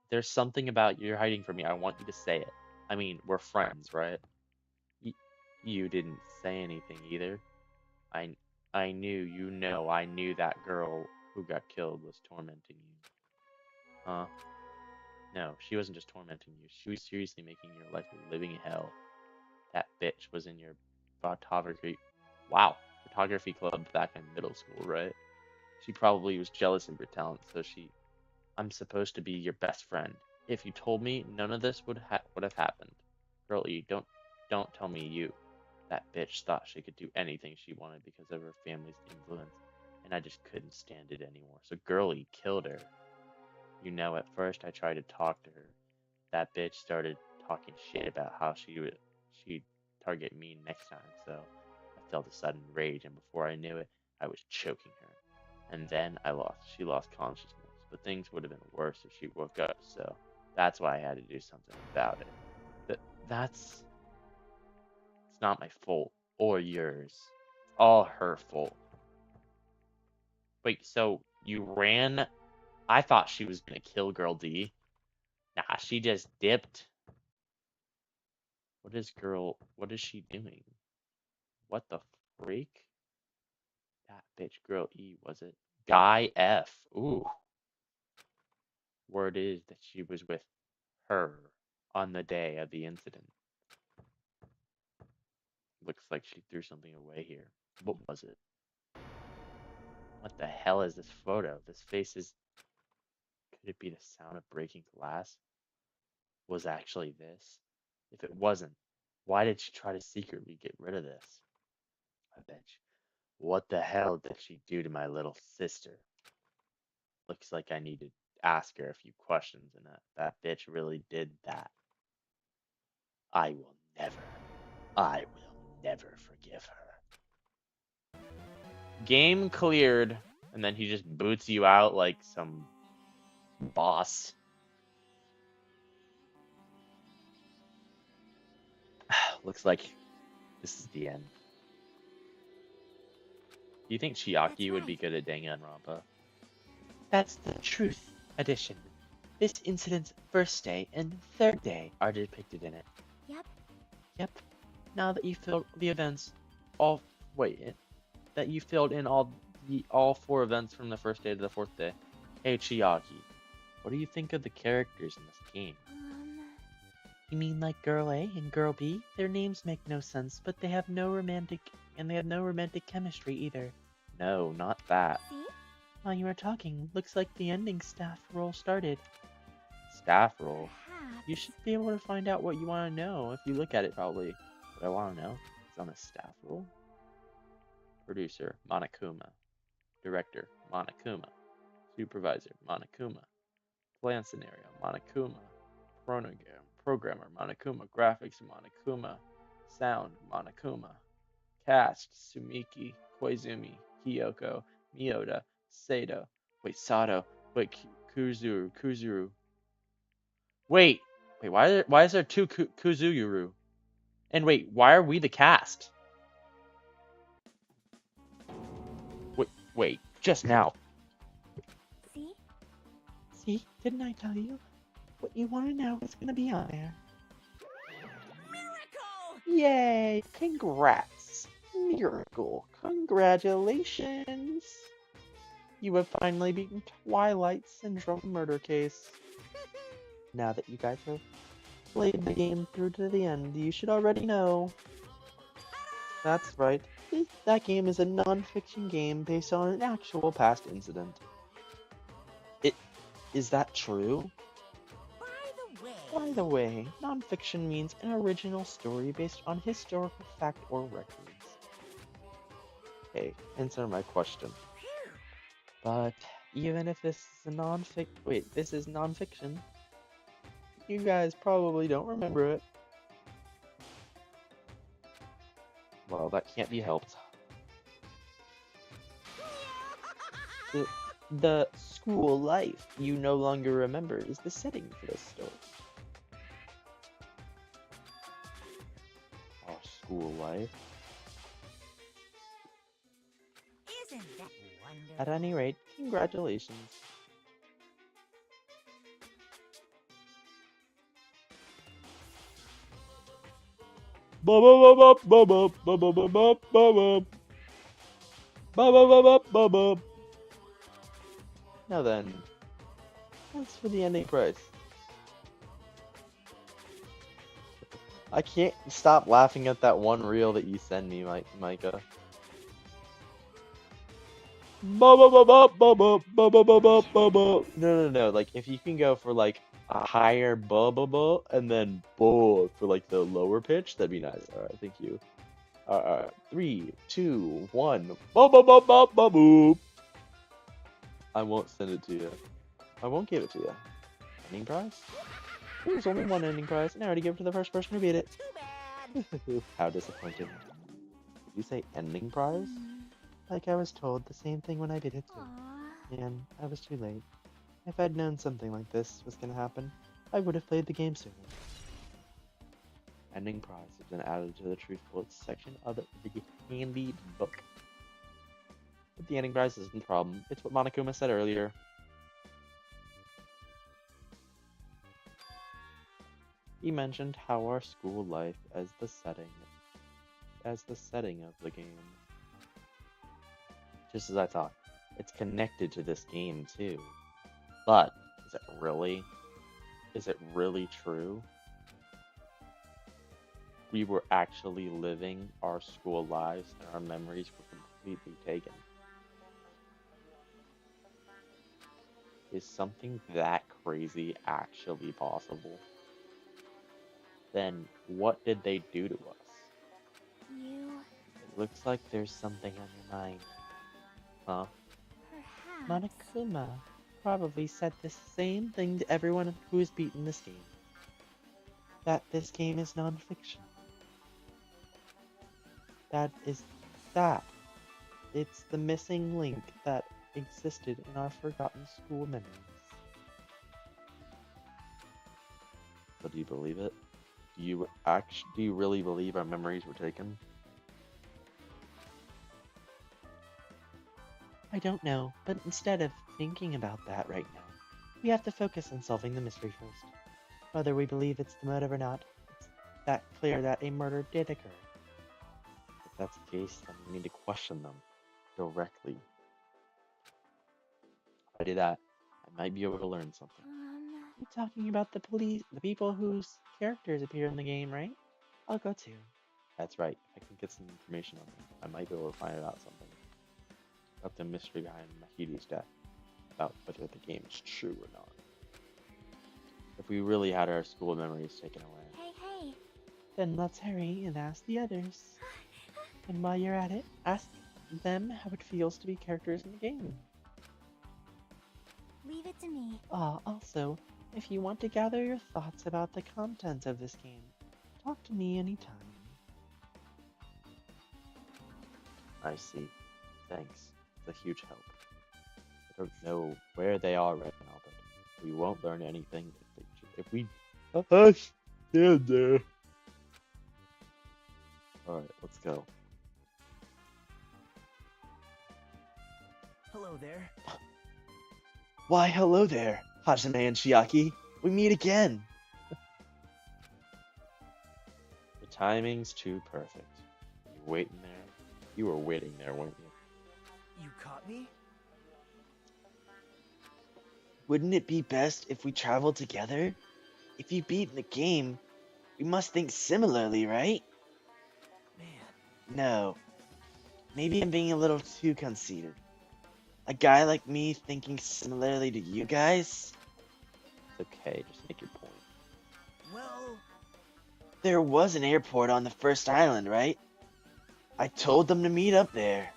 If there's something about you're hiding from me, I want you to say it. I mean, we're friends, right? You didn't say anything either. I I knew, I knew that girl who got killed was tormenting you. Huh? No, she wasn't just tormenting you. She was seriously making your life a living hell. That bitch was in your photography. Wow, photography club back in middle school, right? She probably was jealous of your talent, so I'm supposed to be your best friend. If you told me, none of this would have happened. Girlie, don't tell me you. That bitch thought she could do anything she wanted because of her family's influence, and I just couldn't stand it anymore. So Girlie killed her. You know, at first I tried to talk to her. That bitch started talking shit about how she'd target me next time, so I felt a sudden rage, and before I knew it, I was choking her. And then she lost consciousness. But things would have been worse if she woke up, so that's why I had to do something about it. It's not my fault, or yours. It's all her fault. Wait, so you ran? I thought she was gonna kill Girl D. Nah, she just dipped. What is she doing? What the freak? That bitch Girl E, was it? Guy F. Ooh. Word is that she was with her on the day of the incident. Looks like she threw something away here. What was it? What the hell is this photo? This face is... Could it be the sound of breaking glass? Was actually this? If it wasn't, why did she try to secretly get rid of this? I bet you. What the hell did she do to my little sister? Looks like I need to ask her a few questions, and that bitch really did that. I will never forgive her. Game cleared, and then he just boots you out like some boss. Looks like this is the end. Do you think Chiaki would be good at Danganronpa? That's the truth edition. This incident's first day and third day are depicted in it. Yep. Now that you filled the events, That you filled in all 4 events from the first day to the 4th day. Hey Chiaki, what do you think of the characters in this game? you mean like Girl A and Girl B? Their names make no sense, but they have no romantic chemistry either. No, not that. See? While you were talking, looks like the ending staff roll started. Staff role. Perhaps. You should be able to find out what you want to know if you look at it probably. What I want to know is on the staff role. Producer, Monokuma. Director, Monokuma. Supervisor, Monokuma. Plan scenario, Monokuma. Programmer, Monokuma. Graphics, Monokuma. Sound, Monokuma. Cast, Sumiki, Koizumi, Kyoko, Miyoda, Sato. Wait, Sato. Wait, Kuzuru. Wait, why is there 2 Kuzuru? And wait, why are we the cast? Wait, just now. See? See, didn't I tell you? What you want to know is going to be on there. Miracle! Yay! Congrats! Miracle! Congratulations! You have finally beaten Twilight Syndrome murder case. Now that you guys have played the game through to the end, you should already know. That's right. That game is a non-fiction game based on an actual past incident. Is that true? By the way, non-fiction means an original story based on historical fact or records. Hey, answer my question. But even if this is non-fiction, you guys probably don't remember it. Well, that can't be helped. The school life you no longer remember is the setting for this story. Our school life. Isn't that wonderful? At any rate, congratulations. Now then, as for the ending price. I can't stop laughing at that one reel that you send me, Micah. No. Like if you can go for like a higher and then for like the lower pitch, that'd be nice. All right, thank you. All right, 3, 2, 1. I won't send it to you. I won't give it to you. Ending prize? There's only one ending prize, and I already gave it to the first person who beat it. Too bad. How disappointing. Did you say ending prize? Like I was told the same thing when I did it too. Aw. And I was too late. If I'd known something like this was gonna happen, I would have played the game sooner. Ending prize has been added to the Truth Bullets section of the handy book. But the ending prize isn't the problem. It's what Monokuma said earlier. He mentioned how our school life as the setting of the game. Just as I thought, it's connected to this game too. But is it really? Is it really true? We were actually living our school lives and our memories were completely taken. Is something that crazy actually possible? Then what did they do to us? You, It looks like there's something on your mind. Huh? perhaps. Monokuma probably said the same thing to everyone who has beaten this game. That this game is non-fiction. That is that. It's the missing link that existed in our forgotten school memories. But do you believe it? Do you really believe our memories were taken? I don't know, but instead of thinking about that right now, we have to focus on solving the mystery first. Whether we believe it's the motive or not, it's that clear that a murder did occur. If that's the case, then we need to question them directly. If I do that, I might be able to learn something. You're talking about the people whose characters appear in the game, right? I'll go too. That's right. If I can get some information on them, I might be able to find out something about the mystery behind Mahiru's death, about whether the game is true or not. If we really had our school memories taken away, Hey. then let's hurry and ask the others. And while you're at it, ask them how it feels to be characters in the game. Leave it to me. Also, if you want to gather your thoughts about the content of this game, talk to me anytime. I see. Thanks. It's a huge help. I don't know where they are right now, but we won't learn anything if we stand there. Alright, let's go. Hello there. Why, hello there, Hajime and Chiaki. We meet again. The timing's too perfect. You were waiting there, weren't you? You caught me? Wouldn't it be best if we traveled together? If you beat the game, we must think similarly, right? Man, No. Maybe I'm being a little too conceited. A guy like me thinking similarly to you guys? It's okay, just make your point. well, There was an airport on the first island, right? I told them to meet up there.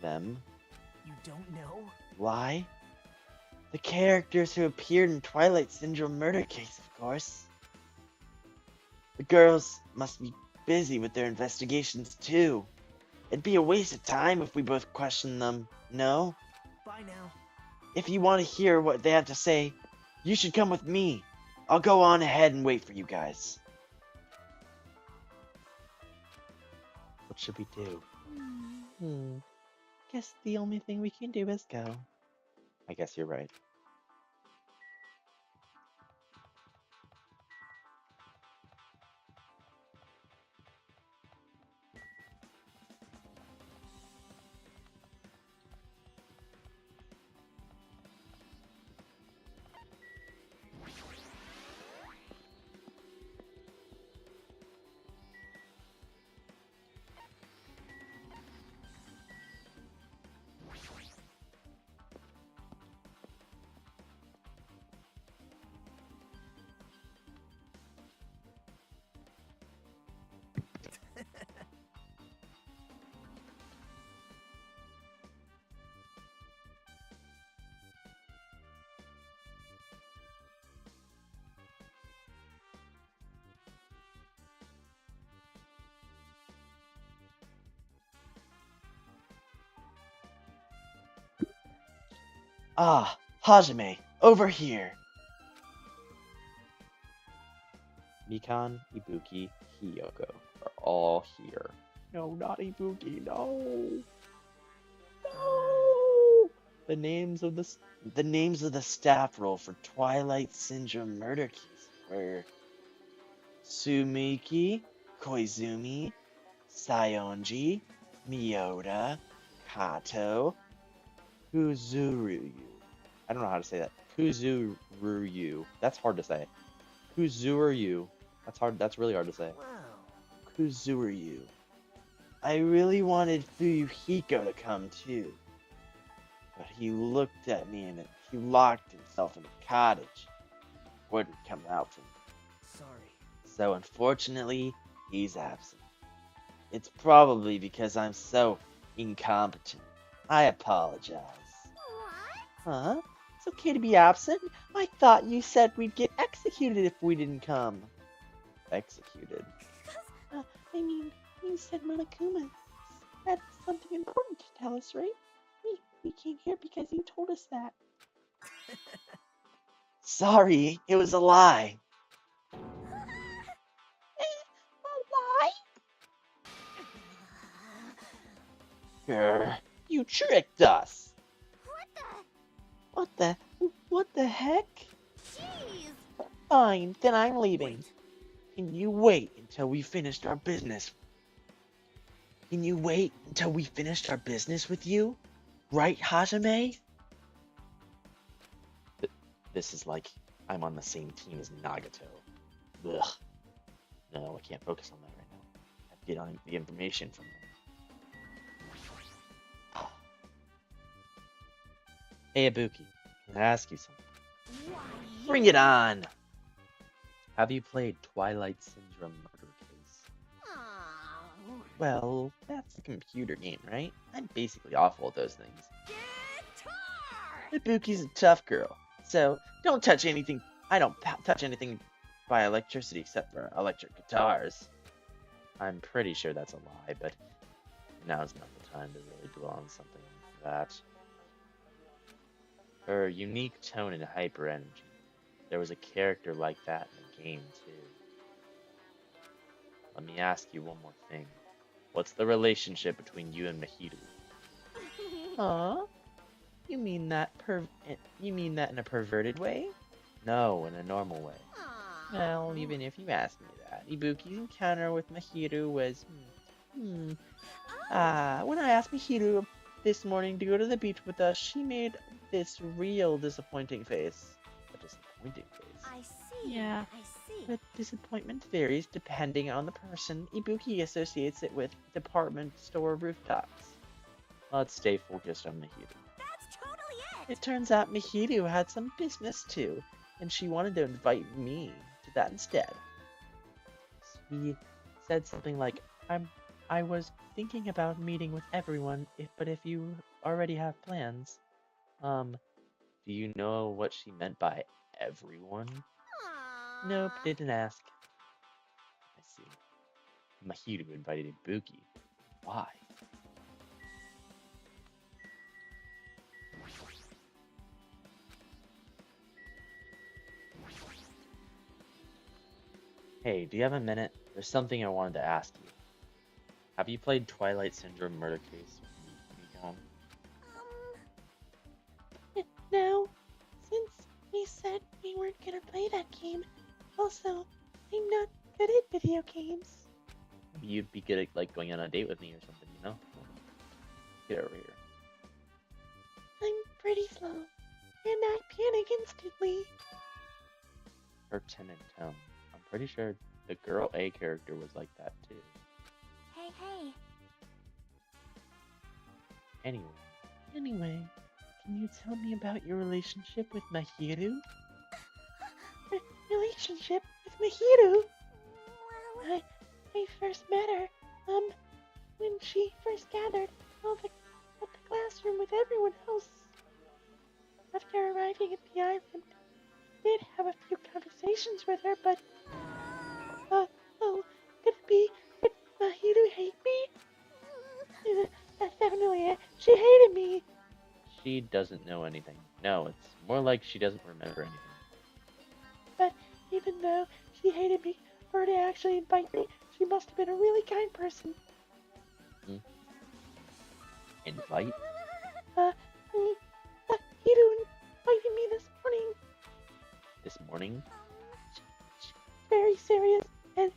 Them? you don't know? Why? The characters who appeared in Twilight Syndrome murder case, of course. The girls must be busy with their investigations too. It'd be a waste of time if we both questioned them, no? Bye now. If you want to hear what they have to say, you should come with me. I'll go on ahead and wait for you guys. What should we do? Hmm. Guess the only thing we can do is go. I guess you're right. Ah, Hajime, over here. Mikan, Ibuki, Hiyoko are all here. No, not Ibuki, no! No! The names of The staff roll for Twilight Syndrome murder case were Sumiki, Koizumi, Sayonji, Miyota, Kato, Kuzuryu. I don't know how to say that. Kuzuryu. That's hard to say. Kuzuryu. That's hard. That's really hard to say. Kuzuryu. I really wanted Fuyuhiko to come too, but he looked at me and he locked himself in a cottage. Wouldn't come out from me. Sorry. So unfortunately, he's absent. It's probably because I'm so incompetent. I apologize. What? Huh? It's okay to be absent? I thought you said we'd get executed if we didn't come. Executed. I mean, you said Monokuma had something important to tell us, right? We came here because you told us that. Sorry, it was a lie. A lie? Grr, you tricked us. What the? What the heck? Jeez! Fine, then I'm leaving. Wait. Can you wait until we finished our business? Can you wait until we finished our business with you? Right, Hajime? This is like I'm on the same team as Nagato. Ugh. No, I can't focus on that right now. I have to get on the information from them. Hey, Ibuki, can I ask you something? Why, Bring it on! Have you played Twilight Syndrome Murder Case? Oh. Well, that's a computer game, right? I'm basically awful at those things. Guitar! Ibuki's a tough girl, so don't touch anything. I don't touch anything by electricity except for electric guitars. I'm pretty sure that's a lie, but now's not the time to really dwell on something like that. Her unique tone and hyper energy. There was a character like that in the game, too. Let me ask you one more thing. What's the relationship between you and Mahiru? Huh? You mean that in a perverted way? No, in a normal way. Aw. Well, even if you ask me that, Ibuki's encounter with Mahiru was when I asked Mahiru this morning to go to the beach with us, she made this real disappointing face. A disappointing face. I see. Yeah. I see. But disappointment varies depending on the person. Ibuki associates it with department store rooftops. Let's stay focused on Mahiru. That's totally it! It turns out Mahiru had some business too, and she wanted to invite me to that instead. She said something like, I was thinking about meeting with everyone, but if you already have plans. Do you know what she meant by everyone? Aw. Nope, didn't ask. I see. Mahiru invited Ibuki. Why? Hey, do you have a minute? There's something I wanted to ask you. Have you played Twilight Syndrome Murder Case with Mikan? No, since we said we weren't gonna play that game, also, I'm not good at video games. Maybe you'd be good at like going on a date with me or something, you know? Get over here. I'm pretty slow, and I panic instantly. Her timid tone. I'm pretty sure the girl A character was like that too. Hey, hey. Anyway, Can you tell me about your relationship with Mahiru? Relationship with Mahiru? Well, I first met her, when she first gathered at the classroom with everyone else. After arriving at the island, I did have a few conversations with her, but, did Mahiru hate me? Definitely, she hated me. she doesn't know anything. No, it's more like she doesn't remember anything. But even though she hated me, for her to actually invite me, she must have been a really kind person. Hmm? Invite? Uh, mm, Hiru invited me this morning. This morning? She's very serious, and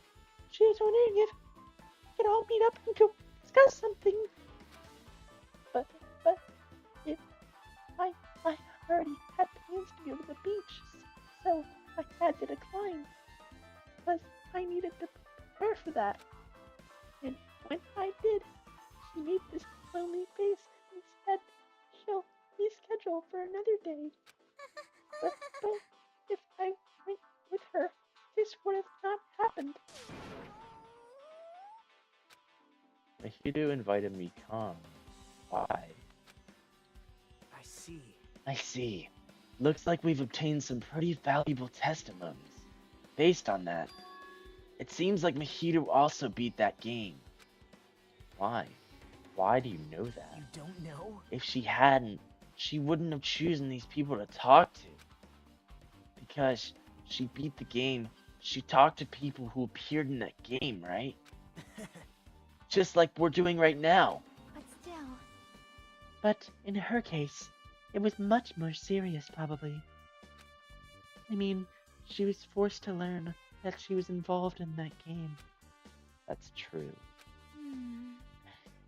she was wondering if we could all meet up and go discuss something. But if I already had plans to go to the beach, so I had to decline because I needed to prepare for that. And when I did, she made this lonely face and said she'll reschedule for another day. But if I went with her, this would have not happened. Mahiru invited me come. Why? I see. I see. Looks like we've obtained some pretty valuable testimonies. Based on that, it seems like Mahiru also beat that game. Why? Why do you know that? You don't know? If she hadn't, she wouldn't have chosen these people to talk to. Because she beat the game, she talked to people who appeared in that game, right? Just like we're doing right now. But still, But in her case, it was much more serious, probably. I mean, she was forced to learn that she was involved in that game. That's true.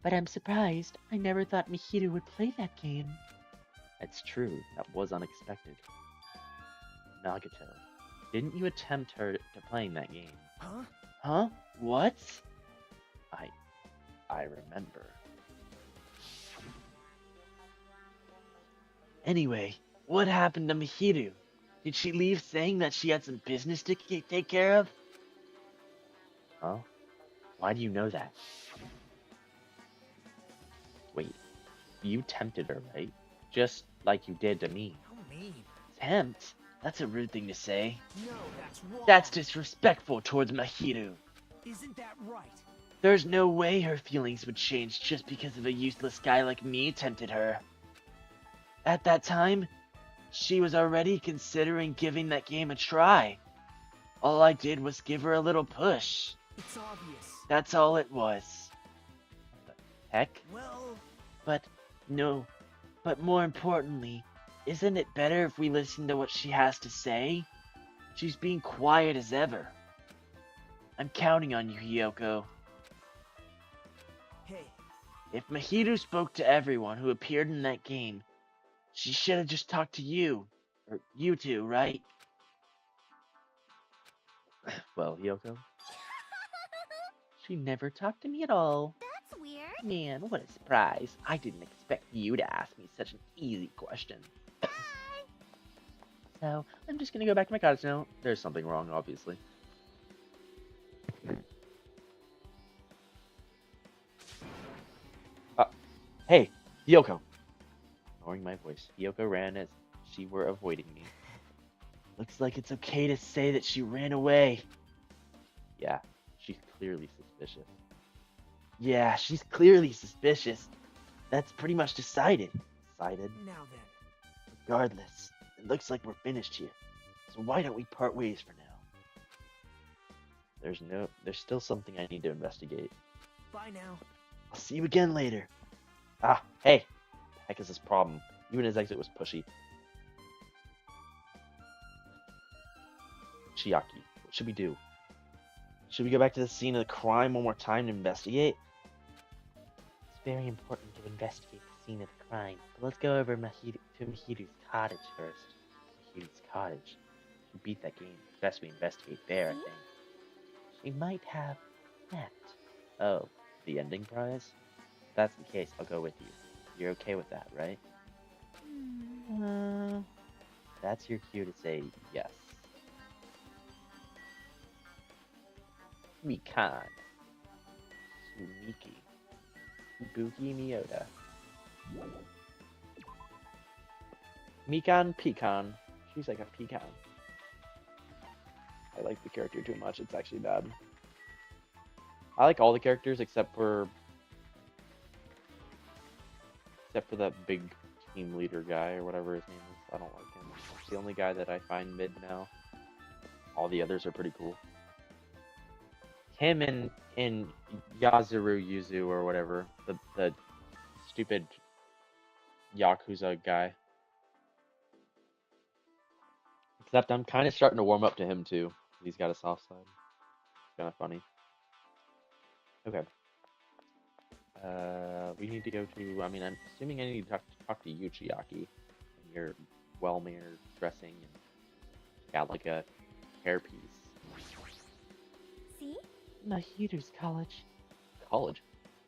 But I'm surprised. I never thought Mihiru would play that game. It's true. That was unexpected. Nagato, didn't you tempt her to playing that game? Huh? Huh? What? I remember. Anyway, what happened to Mihiru? Did she leave saying that she had some business to take care of? Huh? Why do you know that? Wait, you tempted her, right? Just like you did to me. How mean. Tempt? That's a rude thing to say. No, that's wrong. That's disrespectful towards Mahiru. Isn't that right? There's no way her feelings would change just because of a useless guy like me tempted her. At that time, she was already considering giving that game a try. All I did was give her a little push. It's obvious. That's all it was. Heck? Well, But more importantly, isn't it better if we listen to what she has to say? She's being quiet as ever. I'm counting on you, Hiyoko. hey, If Mahiru spoke to everyone who appeared in that game, she should have just talked to you. Or you two, right? Well, Hiyoko? She never talked to me at all. that's weird. Man, what a surprise. I didn't expect you to ask me such an easy question. So, I'm just gonna go back to my cottage now. There's something wrong, obviously. Hey, Hiyoko! Ignoring my voice, Hiyoko ran as she were avoiding me. Looks like it's okay to say that she ran away. Yeah, she's clearly suspicious. Yeah, she's clearly suspicious. That's pretty much decided. Decided? now then. Regardless, it looks like we're finished here. So why don't we part ways for now? There's still something I need to investigate. Bye now. I'll see you again later. Ah, hey! The heck is this problem? Even his exit was pushy. Chiaki, what should we do? Should we go back to the scene of the crime one more time to investigate? It's very important to investigate the scene of the crime, but let's go over to Mahiru's cottage first. Mahiru's cottage. She beat that game. Best we investigate there, I think. She might have that. Oh, the ending prize? If that's the case, I'll go with you. You're okay with that, right? That's your cue to say yes. Mikan. Sumiki. Ibuki Miyota. Mikan Pecan. She's like a pecan. I like the character too much, it's actually bad. I like all the characters except for that big team leader guy or whatever his name is. I don't like him. He's the only guy that I find mid now. All the others are pretty cool. Him and Yazuru Yuzu or whatever, the stupid Yakuza guy. Except I'm kind of starting to warm up to him too. He's got a soft side. Kind of funny. Okay. We need to go to. I mean, I'm assuming I need to talk to Yuchiaki. Your well-mannered dressing and got like a hairpiece. See? Mahiru's college. College.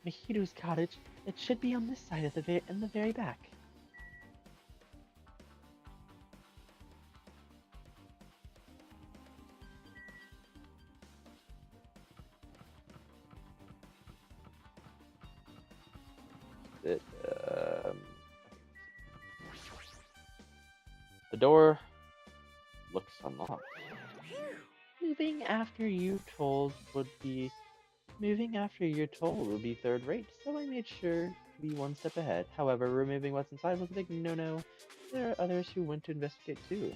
Mahiru's cottage. It should be on this side of in the very back. It, the door looks unlocked. Moving after you're told would be third rate, so I made sure to be one step ahead. However, removing what's inside was a big no-no. There are others who went to investigate too.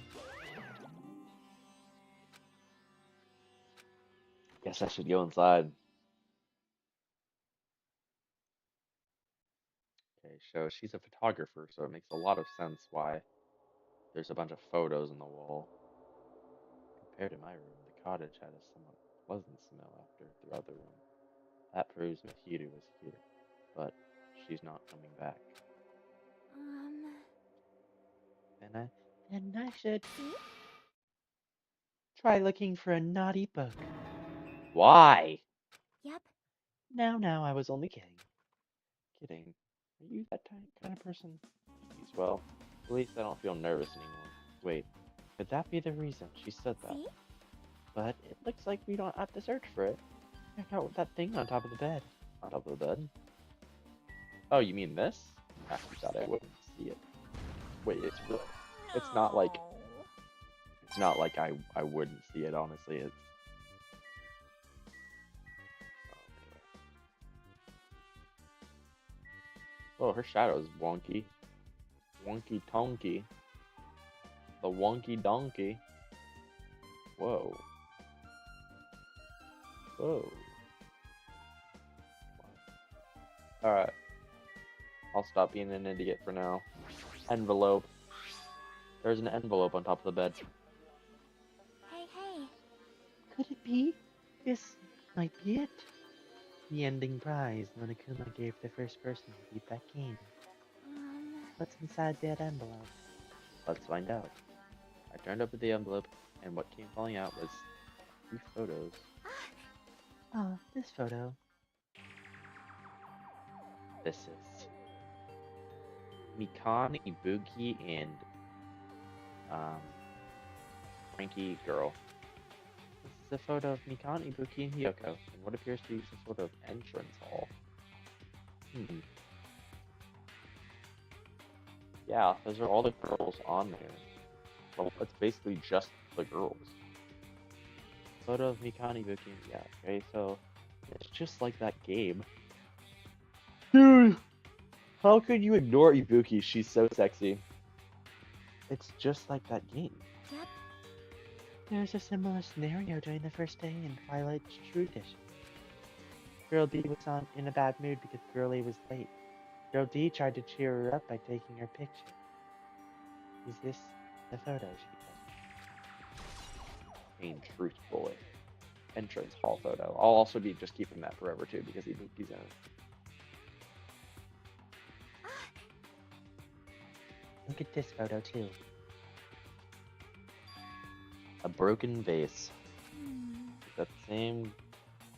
Guess I should go inside. Okay, so she's a photographer, so it makes a lot of sense why there's a bunch of photos on the wall. Compared to my room, the cottage had a somewhat pleasant smell after throughout the room. That proves Mahiru was here, but she's not coming back. Then I should See? try looking for a naughty book. Why? Yep. Now, I was only kidding. Kidding. Are you that kind of person? Jeez, well, at least I don't feel nervous anymore. Wait, could that be the reason she said that? See? But it looks like we don't have to search for it. Check out that thing on top of the bed. On top of the bed? Oh, you mean this? I actually thought I wouldn't see it. Wait, it's really, it's not like I wouldn't see it, honestly. It's oh, her shadow's wonky. Wonky tonky. The wonky donkey. Whoa. Whoa. Alright. I'll stop being an idiot for now. Envelope. There's an envelope on top of the bed. Hey. Could it be? This might be it. The ending prize Monokuma gave the first person to beat that game. What's inside that envelope? Let's find out. I turned over the envelope, and what came falling out was 3 photos. Oh, this photo. This is Mikan, Ibuki, and Frankie girl. This is a photo of Mikan, Ibuki, and Hiyoko in what appears to be some sort of entrance hall. Yeah, those are all the girls on there. Well, it's basically just the girls. Photo of Mikan, Ibuki, yeah, okay, so it's just like that game. Dude, how could you ignore Ibuki? She's so sexy. It's just like that game. Yep. There's a similar scenario during the first day in Twilight's True Edition. Girl D was in a bad mood because Girl A was late. Girl D tried to cheer her up by taking her picture. Is this the photo she took? Being truthful. Entrance hall photo. I'll also be just keeping that forever too because Ibuki's in it. Look at this photo too. A broken vase. That same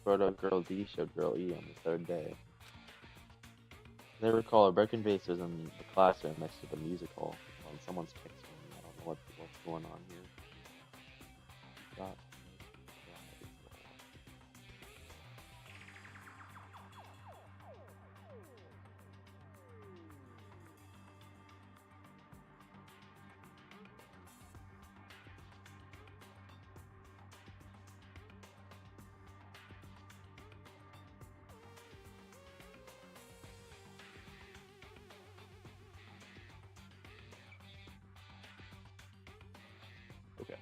photo Girl D showed Girl E on the 3rd day. As I recall, a broken vase was in the classroom next to the music hall. Well, someone's texting me. I don't know what's going on here. Got Okay.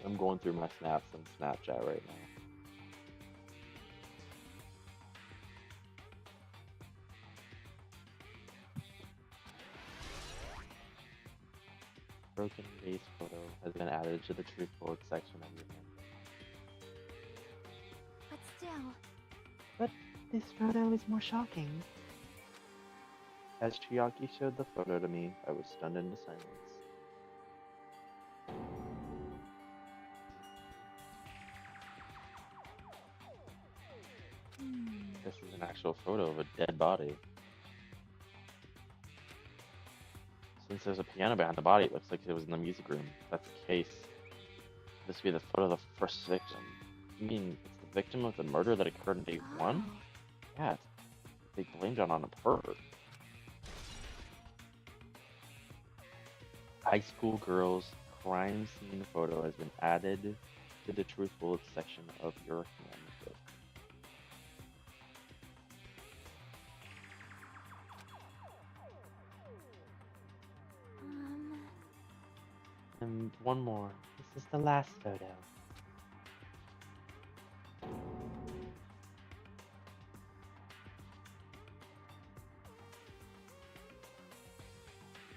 I'm going through my snaps on Snapchat right now. Broken vase photo has been added to the truth bullet section of your handbook. But still, But this photo is more shocking. As Chiaki showed the photo to me, I was stunned into silence. This is an actual photo of a dead body. Since there's a piano behind the body, it looks like it was in the music room. If that's the case, this would be the photo of the first victim. You mean it's the victim of the murder that occurred on day one? Yeah, they blamed it on a pervert. High school girl's crime scene photo has been added to the truth bullets section of your handbook. And one more. This is the last photo.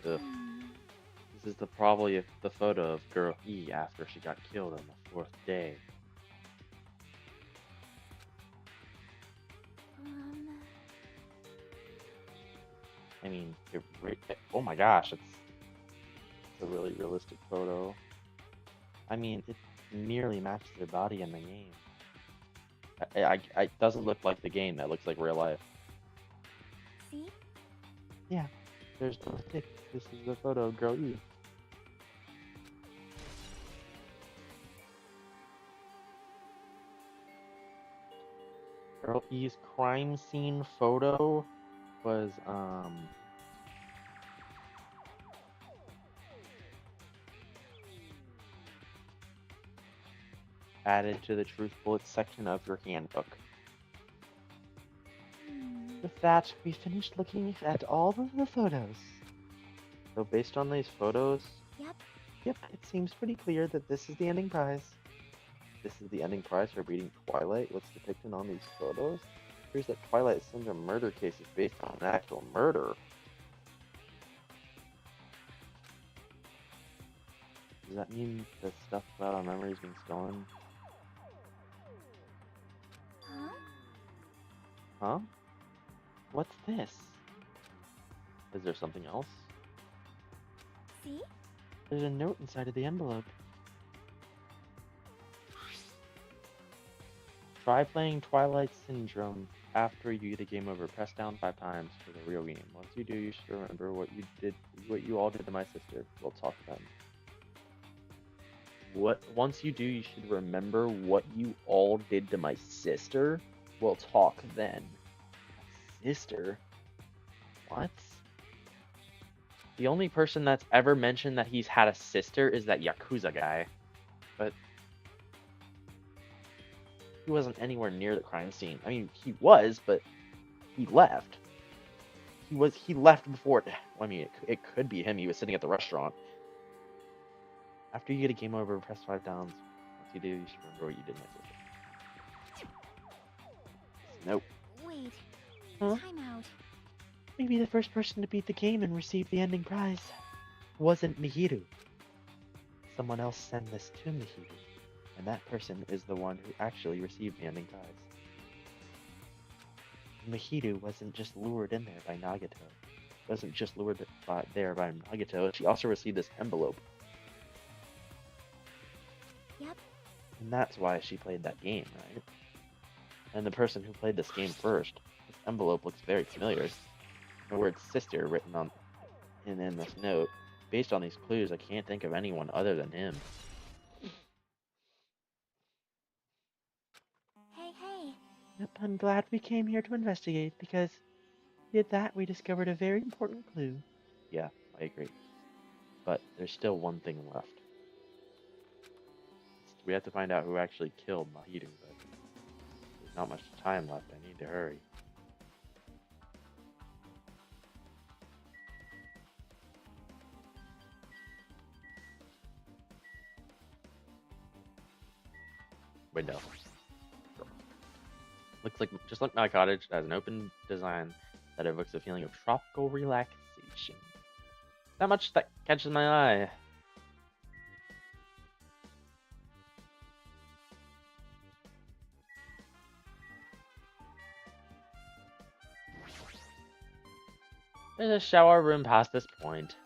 Ugh. This is probably the photo of girl E after she got killed on the fourth day. I mean, oh my gosh, it's a really realistic photo. I mean, it nearly matches their body in the game. It doesn't look like the game. That looks like real life. See? Yeah, there's no stick. This is the photo of girl E. Girl E's crime scene photo was added to the truth bullets section of your handbook. With that, we finished looking at all of the photos. So based on these photos, Yep. it seems pretty clear that this is the ending prize. This is the ending prize for beating Twilight. What's depicted on these photos? Here's that Twilight Syndrome murder case is based on an actual murder. Does that mean the stuff about our memories being stolen? Huh? What's this? Is there something else? See? There's a note inside of the envelope. Try playing Twilight Syndrome after you get a game over. Press down 5 times for the real game. Once you do, you should remember what you all did to my sister. We'll talk then. Once you do, you should remember what you all did to my sister. We'll talk then. Sister? What? The only person that's ever mentioned that he's had a sister is that Yakuza guy. But he wasn't anywhere near the crime scene. I mean, he was, but he left. He left before it. I mean, it could be him. He was sitting at the restaurant. After you get a game over, press 5 downs. Once you do, you should remember what you did, my sister. Nope. Wait. Huh? Time out. Maybe the first person to beat the game and receive the ending prize wasn't Mihiru. Someone else sent this to Mihiru, and that person is the one who actually received the ending prize. Mihiru wasn't just lured in there by Nagato. Wasn't just lured there by Nagato. She also received this envelope. Yep. And that's why she played that game, right? And the person who played this game first, this envelope looks very familiar. The word sister written on in this note. Based on these clues, I can't think of anyone other than him. Hey. Yep, I'm glad we came here to investigate because with that we discovered a very important clue. Yeah, I agree. But there's still one thing left. We have to find out who actually killed Mahiru, but there's not much time left. I need to hurry. window. Looks like just like my cottage, it has an open design that evokes a feeling of tropical relaxation. Not much that catches my eye. There's a shower room past this point.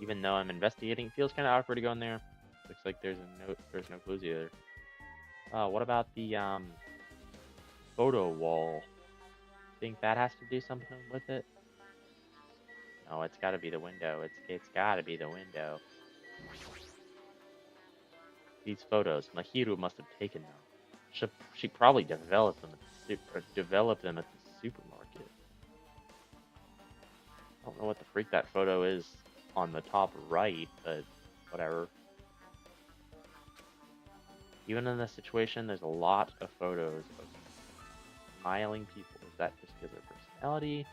Even though I'm investigating, it feels kind of awkward to go in there. Looks like there's no clues either. What about the photo wall? Think that has to do something with it? No, it's got to be the window. It's got to be the window. These photos, Mahiru must have taken them. She probably developed them at the supermarket. I don't know what the freak that photo is on the top right, but whatever. Even in this situation, there's a lot of photos of smiling people. Is that just because of their personality?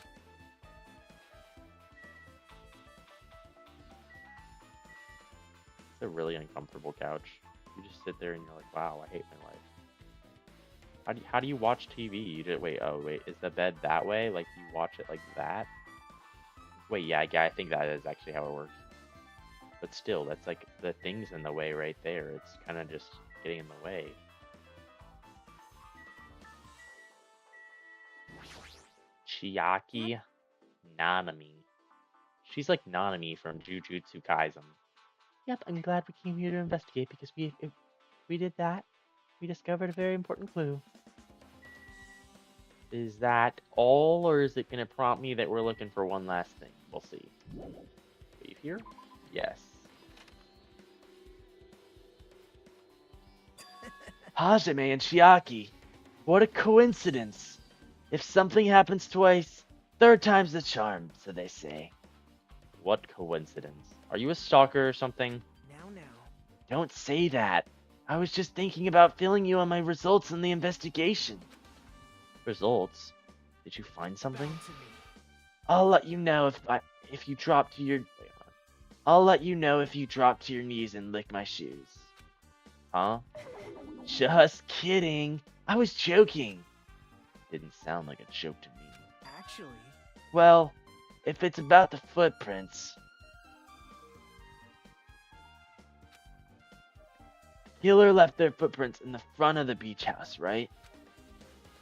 It's a really uncomfortable couch. You just sit there and you're like, wow, I hate my life. How do you watch TV? You just, wait, is the bed that way? Like, you watch it like that? Wait, yeah, I think that is actually how it works. But still, that's like, the thing's in the way right there. It's kind of just getting in the way. Chiaki Nanami. She's like Nanami from Jujutsu Kaisen. Yep, I'm glad we came here to investigate because if we did that, we discovered a very important clue. Is that all, or is it going to prompt me that we're looking for one last thing? We'll see. Leave here? Yes. Hajime and Chiaki. What a coincidence. If something happens twice, third time's the charm, so they say. What coincidence? Are you a stalker or something? Now. Don't say that. I was just thinking about filling you on my results in the investigation. Results? Did you find something? Bow to me. I'll let you know if you drop to your I'll let you know if you drop to your knees and lick my shoes. Huh? Just kidding. I was joking. Didn't sound like a joke to me. Actually, Well, if it's about the footprints, Healer left their footprints in the front of the beach house, right?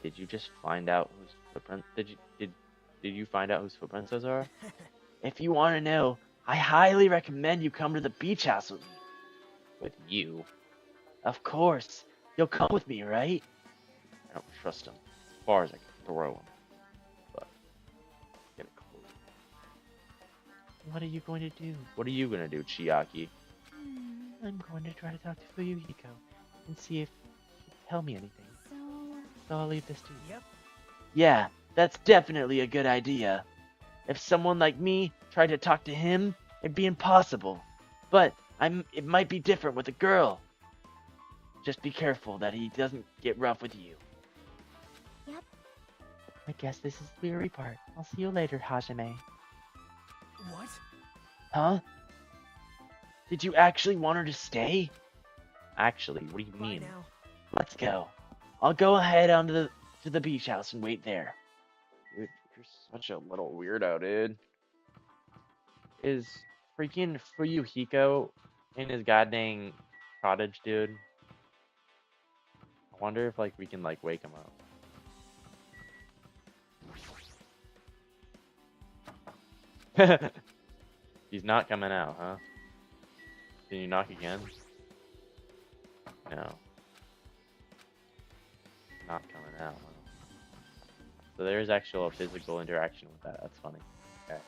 Did you just find out whose footprint? Did you find out whose footprints those are? If you want to know, I highly recommend you come to the beach house with me. With you? Of course. You'll come with me, right? I don't trust him. As far as I can throw him. But get a clue. What are you going to do? What are you gonna do, Chiaki? I'm going to try to talk to Fuyuhiko and see if he'll tell me anything. So I'll leave this to you. yep. Yeah, that's definitely a good idea. If someone like me tried to talk to him, it'd be impossible. But it might be different with a girl. Just be careful that he doesn't get rough with you. Yep. I guess this is the weary part. I'll see you later, Hajime. What? Huh? Did you actually want her to stay? Actually, what do you Bye mean? now. Let's go. I'll go ahead to the beach house and wait there. You're such a little weirdo, dude. Is freaking Fuyuhiko in his goddamn cottage, dude? I wonder if like we can like wake him up. He's not coming out, huh? Can you knock again? No. Not coming out, huh? So there's actual physical interaction with that. That's funny. Okay.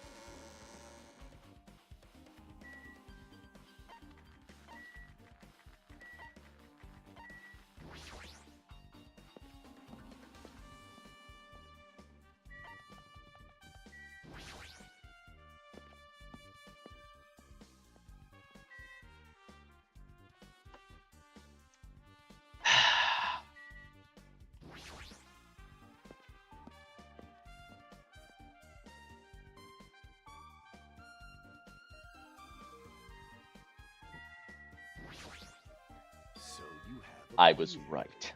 So you have. I was right.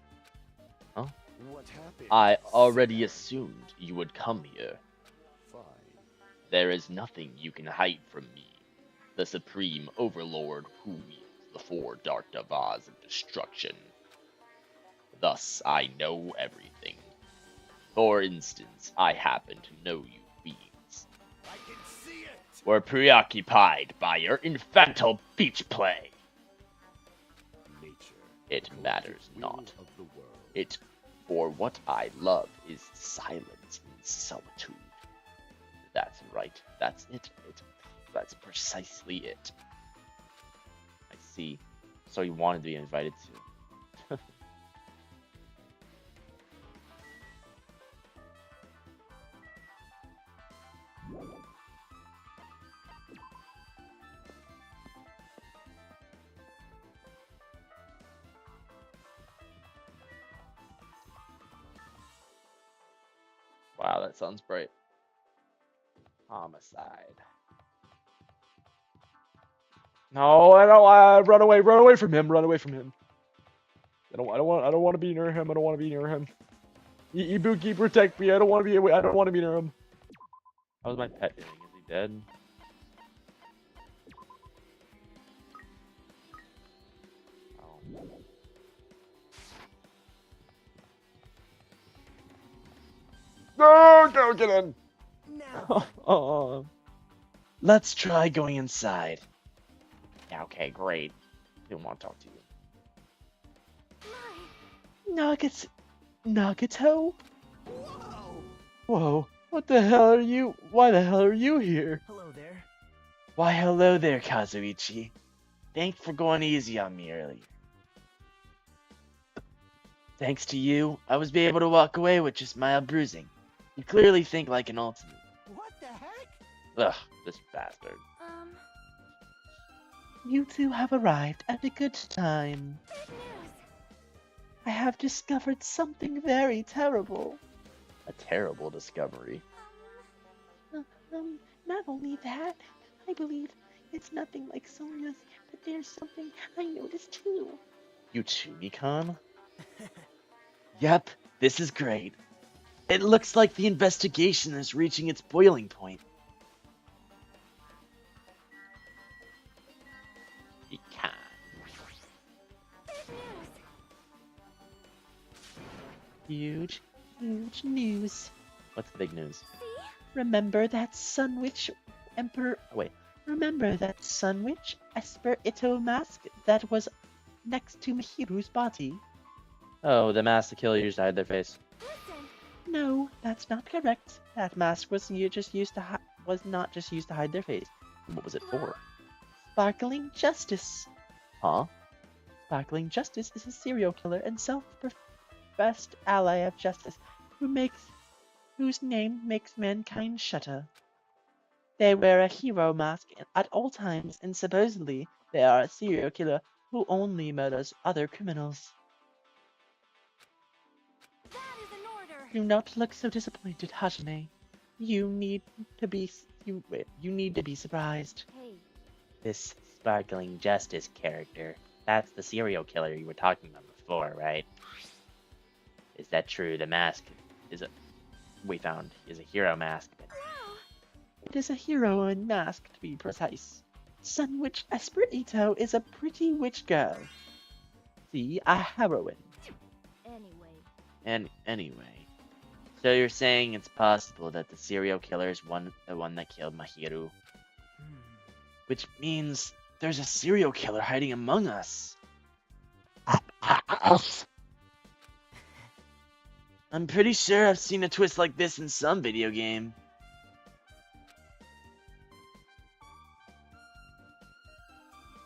What happened? I already assumed you would come here. Fine. There is nothing you can hide from me, the Supreme Overlord who wields the four Dark Davas of destruction. Thus, I know everything. For instance, I happen to know you beings. I can see it. Were preoccupied by your infantile beach play. Nature. It the matters will not. Of the world. It, for what I love is silence and solitude. That's right. That's it. That's precisely it. I see. So you wanted to be invited to. Wow, that sounds bright. Homicide. No, I don't. Run away! Run away from him! Run away from him! I don't want to be near him. I don't want to be near him. Ibuki, protect me! I don't want to be. I don't want to be near him. How's my pet doing? Is he dead? Oh. No! Don't get in! Now. Oh. Let's try going inside. Yeah, okay, great. I don't want to talk to you. Nuggets. Nuggeto? Whoa! Whoa. What the hell are you? Why the hell are you here? Hello there. Why, hello there, Kazuichi. Thanks for going easy on me earlier. Thanks to you, I was able to walk away with just mild bruising. You clearly think like an ultimate. What the heck? Ugh, this bastard. You two have arrived at a good time. Good news. I have discovered something very terrible. A terrible discovery. Not only that, I believe it's nothing like Sonya's, but there's something I noticed too. You too, Mikan? Yep, this is great. It looks like the investigation is reaching its boiling point. Mikan. Big news. Huge news. What's the big news? See? Remember that Sunwitch Emperor... Wait. Remember that Sunwitch Esper Ito mask that was next to Mahiru's body? Oh, the mask the killer used to hide their face. Listen. No, that's not correct. That mask was not just used to hide their face. What was it for? Sparkling Justice. Huh? Sparkling Justice is a serial killer and self-professed ally of justice whose name makes mankind shudder. They wear a hero mask at all times, and supposedly they are a serial killer who only murders other criminals. That is an order. Do not look so disappointed, Hajime. You need to be surprised. Hey, This Sparkling Justice character, that's the serial killer you were talking about before, right? Is that true? The mask we found is a hero mask. It is a hero and mask, to be precise. Sun Witch Esper Ito is a pretty witch girl. See, a heroine. anyway. Anyway, so you're saying it's possible that the serial killer is the one that killed Mahiru? Which means there's a serial killer hiding among us. I'm pretty sure I've seen a twist like this in some video game.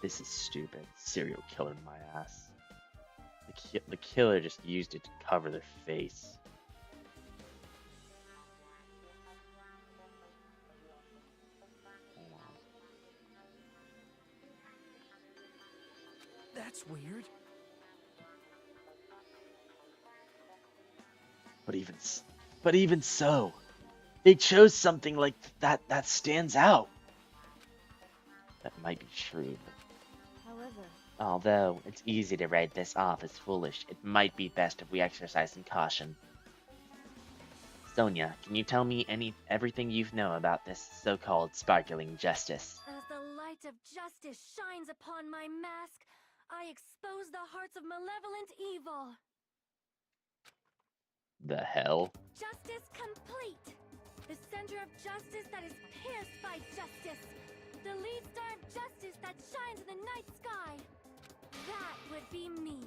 This is stupid. Serial killer my ass. The killer just used it to cover their face. Hold on. That's weird. But even so, they chose something like that stands out. That might be true, but However, Although it's easy to write this off as foolish, it might be best if we exercise some caution. Sonia, can you tell me everything you know about this so-called sparkling justice? As the light of justice shines upon my mask, I expose the hearts of malevolent evil. The hell? Justice complete. The center of justice that is pierced by justice. The lead star of justice that shines in the night sky. That would be me.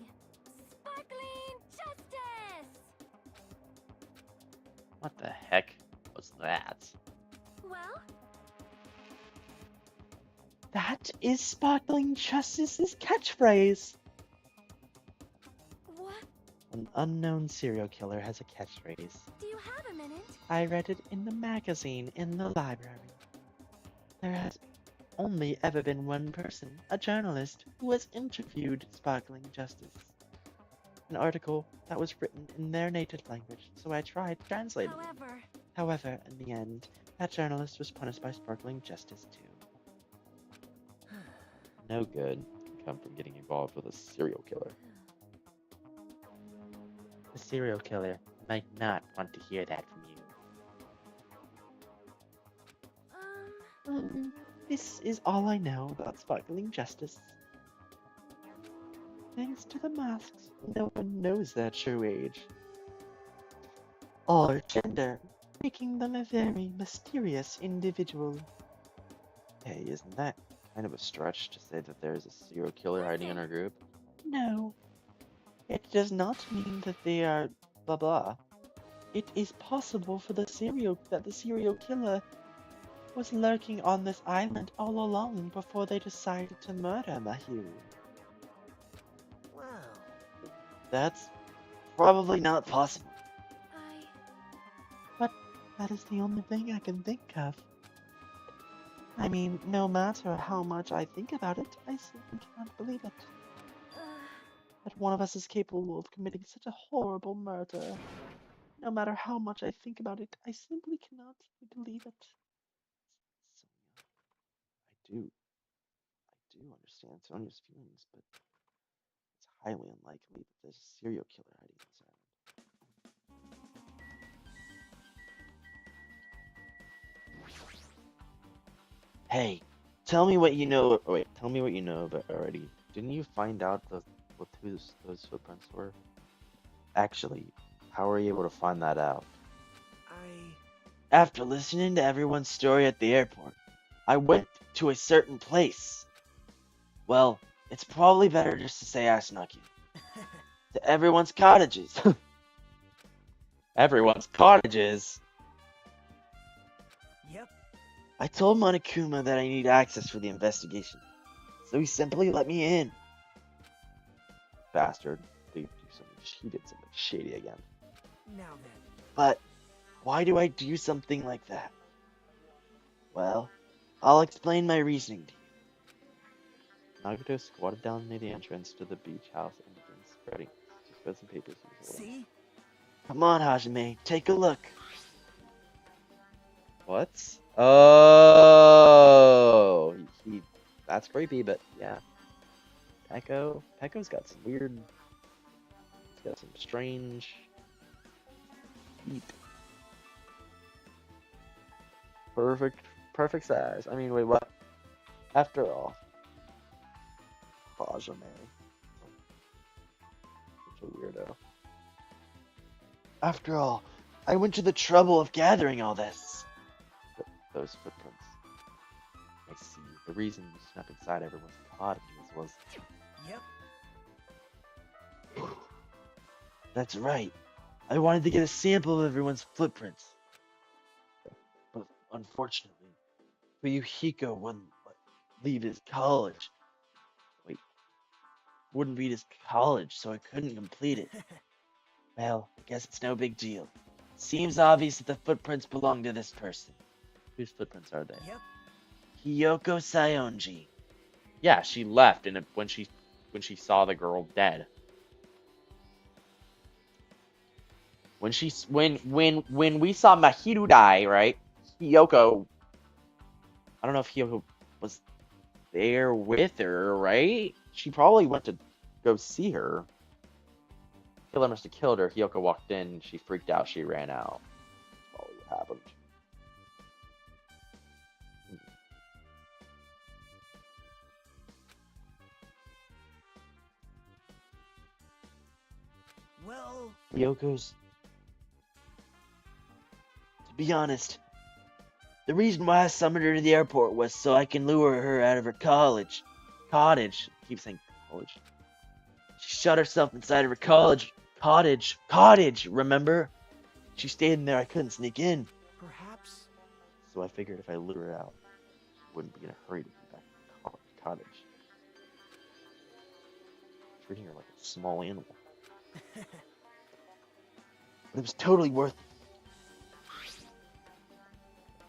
Sparkling justice! What the heck was that? Well, That is Sparkling Justice's catchphrase! what? An unknown serial killer has a catchphrase. Do you have a minute? I read it in the magazine in the library. There has only ever been one person, a journalist, who has interviewed Sparkling Justice. An article that was written in their native language, so I tried translating it. However, in the end, that journalist was punished by Sparkling Justice too. No good can come from getting involved with a serial killer. The serial killer might not want to hear that from you. This is all I know about Sparkling Justice. Thanks to the masks, no one knows their true age or gender, making them a very mysterious individual. Hey, isn't that kind of a stretch to say that there's a serial killer hiding in our group? No, it does not mean that they are blah blah. It is possible for the serial killer was lurking on this island all along before they decided to murder Mahiru. Wow. That's probably not possible. But that is the only thing I can think of. I mean, no matter how much I think about it, I simply cannot believe it. That one of us is capable of committing such a horrible murder. No matter how much I think about it, I simply cannot believe it. Sonia, I do understand Sonia's feelings, but it's highly unlikely that there's a serial killer hiding on this island. Hey, tell me what you know. Oh, wait, tell me what you know about already. Didn't you find out what those footprints were? Actually, how were you able to find that out? After listening to everyone's story at the airport, I went to a certain place. Well, it's probably better just to say I snuck you. To everyone's cottages. Everyone's cottages. Yep. I told Monokuma that I need access for the investigation, so he simply let me in. Bastard. He did something shady again. Now then. But why do I do something like that? Well, I'll explain my reasoning to you. Nagato squatted down near the entrance to the beach house and began spread some papers. See? Come on, Hajime, take a look. What? Oh, that's creepy, but yeah. Pecco's got some weird, he's got some strange feet. Perfect size. I mean, wait, what? After all, Hajime. Such a weirdo. After all, I went to the trouble of gathering all this. Those footprints. I see. The reason you snuck inside everyone's cottages was... Yep. That's right. I wanted to get a sample of everyone's footprints. But unfortunately, Fuyuhiko wouldn't leave his college. Wouldn't leave his college, so I couldn't complete it. Well, I guess it's no big deal. Seems obvious that the footprints belong to this person. Whose footprints are they? Yep. Hiyoko Sayonji. Yeah, she left when she saw the girl dead. When we saw Mahiru die, right? Hiyoko, I don't know if Hiyoko was there with her, right? she probably went to go see her. Killer must have killed her. Hiyoko walked in. She freaked out. She ran out. That's probably what happened. Well, Hiyoko's. To be honest, the reason why I summoned her to the airport was so I can lure her out of her cottage. I keep saying college. She shut herself inside of her cottage, remember? She stayed in there, I couldn't sneak in. perhaps. So I figured if I lure her out, I wouldn't be in a hurry to get back to the cottage. Treating her like a small animal. But it was totally worth it.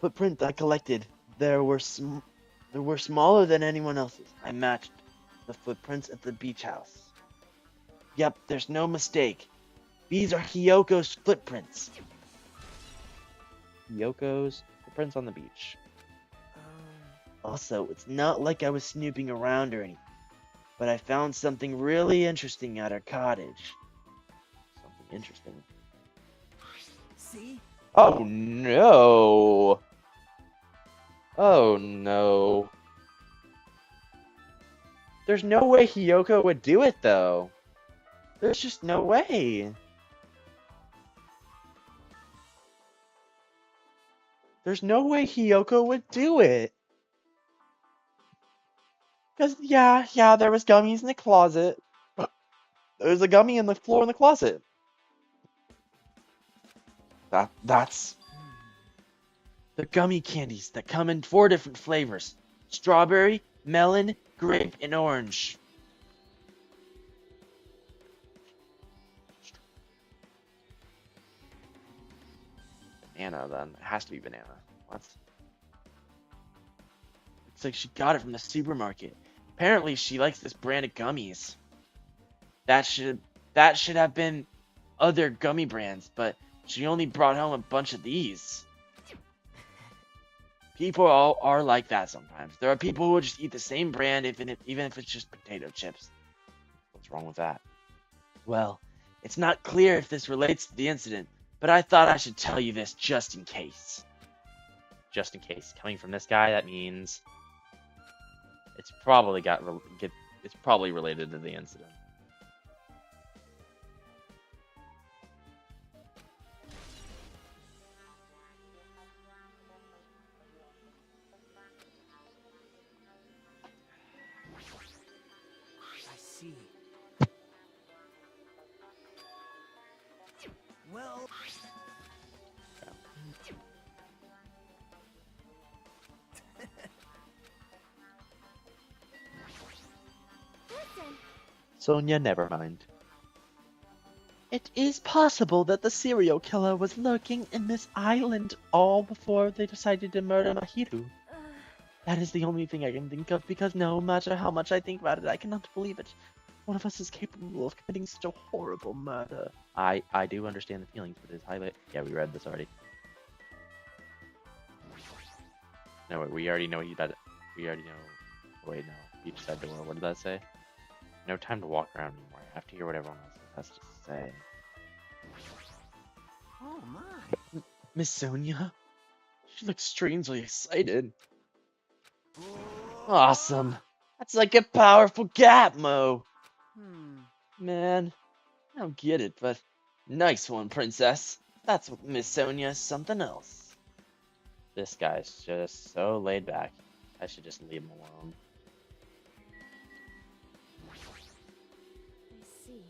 Footprint I collected, they were smaller than anyone else's. I matched the footprints at the beach house. Yep, there's no mistake. These are Hiyoko's footprints. Yoko's footprints on the beach. Also, it's not like I was snooping around or anything, but I found something really interesting at her cottage. Something interesting. See? Oh no! Oh no. There's no way Hiyoko would do it though. There's just no way. There's no way Hiyoko would do it. Because, yeah, there was gummies in the closet. There's a gummy in the floor in the closet. That's... The gummy candies that come in 4 different flavors. Strawberry, melon, grape, and orange. Banana, then. It has to be banana. What? Looks like she got it from the supermarket. Apparently, she likes this brand of gummies. That should have been other gummy brands, but she only brought home a bunch of these. People are like that sometimes. There are people who will just eat the same brand even if it's just potato chips. What's wrong with that? Well, it's not clear if this relates to the incident, but I thought I should tell you this just in case. Just in case. Coming from this guy, that means it's probably it's probably related to the incident. I see. Well, Listen, Sonia, never mind. It is possible that the serial killer was lurking in this island all before they decided to murder Mahiru. That is the only thing I can think of, because no matter how much I think about it, I cannot believe it. One of us is capable of committing such a horrible murder. I do understand the feelings, but it's highlight. Yeah, we read this already. No, wait, we already know that. We already know. Wait, no. Beach side door. What did that say? No time to walk around anymore. I have to hear what everyone else has to say. oh my. Miss Sonia? She looks strangely excited. Oh. Awesome. That's like a powerful Gapmo. Man, I don't get it, but nice one, princess. That's what Miss Sonia is something else. This guy's just so laid back. I should just leave him alone. I see.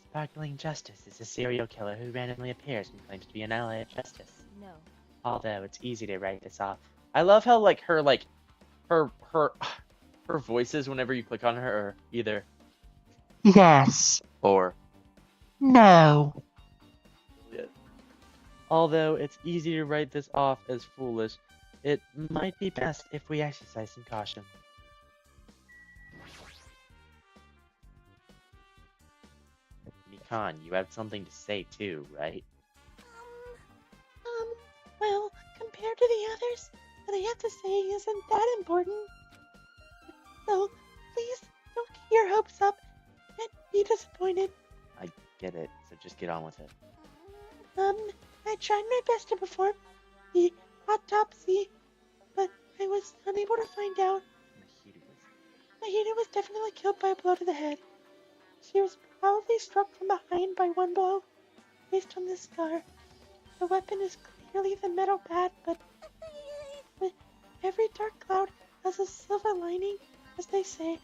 Sparkling Justice is a serial killer who randomly appears and claims to be an ally of justice. No. Although it's easy to write this off. I love how her voices whenever you click on her are either Yes. or No. although it's easy to write this off as foolish, it might be best if we exercise some caution. Mikan, you have something to say too, right? Well, compared to the others, what I have to say isn't that important. So, please your hopes up and be disappointed. I get it, so just get on with it. I tried my best to perform the autopsy, but I was unable to find out. Mahito was definitely killed by a blow to the head. She was probably struck from behind by one blow. Based on this scar, the weapon is clearly the metal bat, but every dark cloud has a silver lining, as they say.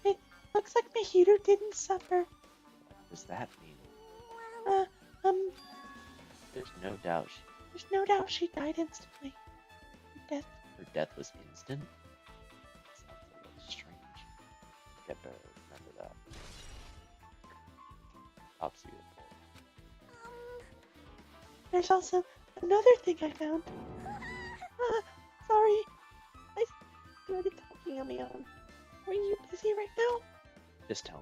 It looks like Mahito didn't suffer. What does that mean? Um, There's no doubt she died instantly. her death was instant. Sounds a little strange. I better remember that. Autopsy report. There's also another thing I found. Sorry. I started talking on my own. Are you busy right now? Just tell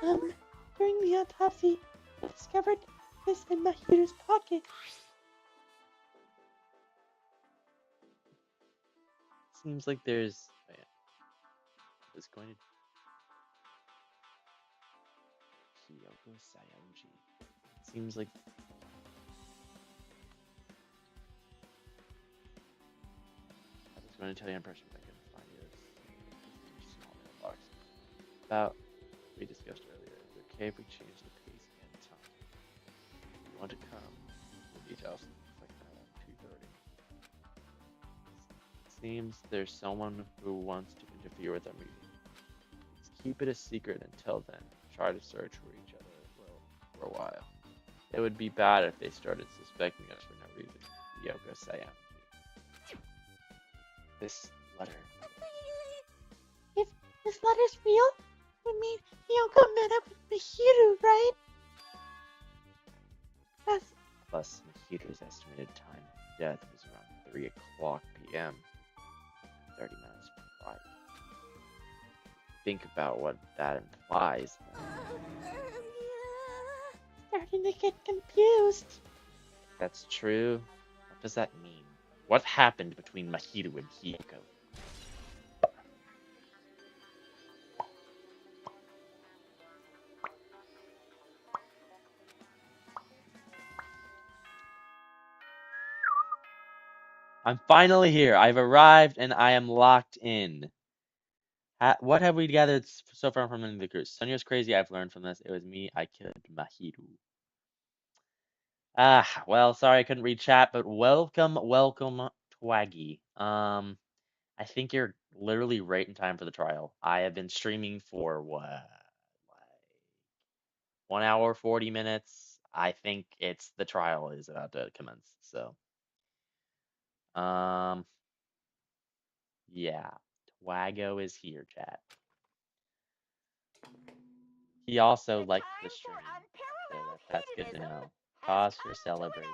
me. During the autopsy, I discovered this in Mahito's pocket. Seems like there's. Wait, it's going to. Kyoko Sayonji. Seems like. I was going to tell you in person, but I couldn't find it. It's a small mailbox. About we discussed earlier. Is it okay if we change the pace and time? If you want to come, the details like that at 2:30. Seems there's someone who wants to interfere with our meeting. Let's keep it a secret until then. Try to search for each other for a while. It would be bad if they started suspecting us for no reason. Yoko Sayonji. This letter. If this letter's real, it would mean Yoko met up with Mahito, right? Plus, Mahito's estimated time of death was around 3 o'clock p.m. 30 minutes prior. Think about what that implies. Starting to get confused. That's true. What does that mean? What happened between Mahito and Hiyoko? I'm finally here. I've arrived and I am locked in. What have we gathered so far from the cruise? Sonya's crazy. I've learned from this. It was me. I killed Mahito. Well, sorry I couldn't read chat, but welcome, Twaggy. I think you're literally right in time for the trial. I have been streaming for what, like 1 hour, 40 minutes. I think the trial is about to commence. So, yeah, Twago is here, chat. He also liked the stream, so that's good to know. Cause for celebration.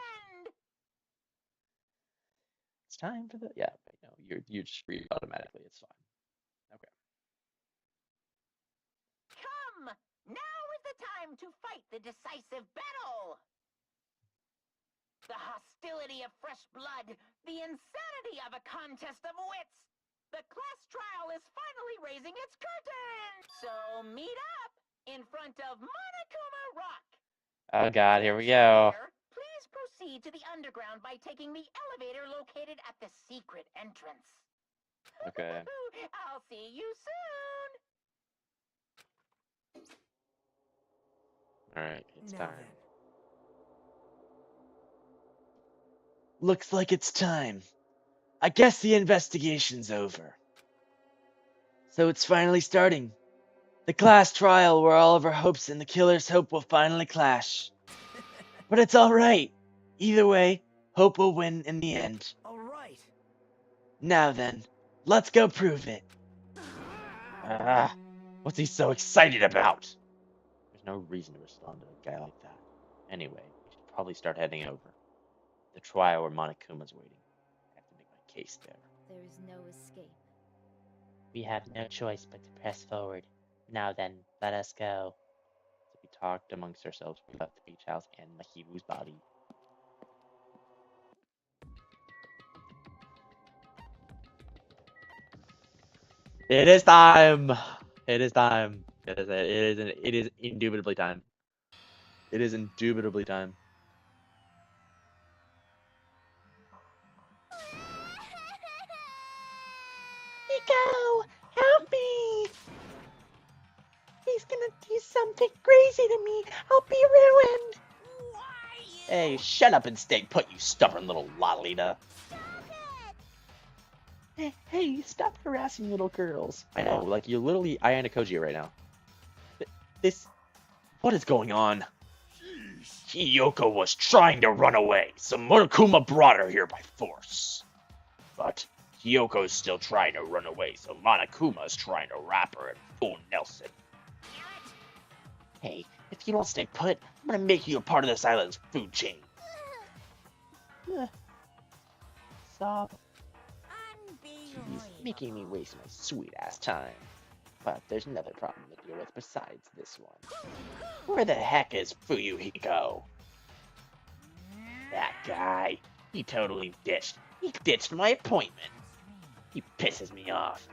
It's time for the no, you just read automatically. It's fine. Okay. Come! Now is the time to fight the decisive battle! The hostility of fresh blood, the insanity of a contest of wits! The class trial is finally raising its curtain! So meet up in front of Monokuma Rock! Oh god, here we go. Please proceed to the underground by taking the elevator located at the secret entrance. Okay. I'll see you soon! Alright, it's Now time. then. Looks like it's time. I guess the investigation's over. So it's finally starting. The class trial where all of our hopes and the killer's hope will finally clash. But it's alright. Either way, hope will win in the end. All right. Now then, let's go prove it. What's he so excited about? There's no reason to respond to a guy like that. Anyway, we should probably start heading over. The trial where Monokuma's waiting. I have to make my case there. There is no escape. We have no choice but to press forward. Now then, let us go. So we talked amongst ourselves. We left the beach house and Mahito's body. It is time! It is time. It is indubitably time. It is indubitably time. Nico, help me! He's gonna do something crazy to me. I'll be ruined. Hey, shut up and stay put, you stubborn little Lolita. Hey, stop harassing little girls. I know, like you're literally Ayana Koji right now. This... What is going on? Hiyoko was trying to run away, so Monokuma brought her here by force. But Hiyoko's still trying to run away, so Monokuma's trying to wrap her in full Nelson. Hey, if you don't stay put, I'm gonna make you a part of this island's food chain. Stop. He's making me waste my sweet-ass time. But there's another problem to deal with besides this one. Where the heck is Fuyuhiko? That guy. He totally ditched. He ditched my appointment. He pisses me off.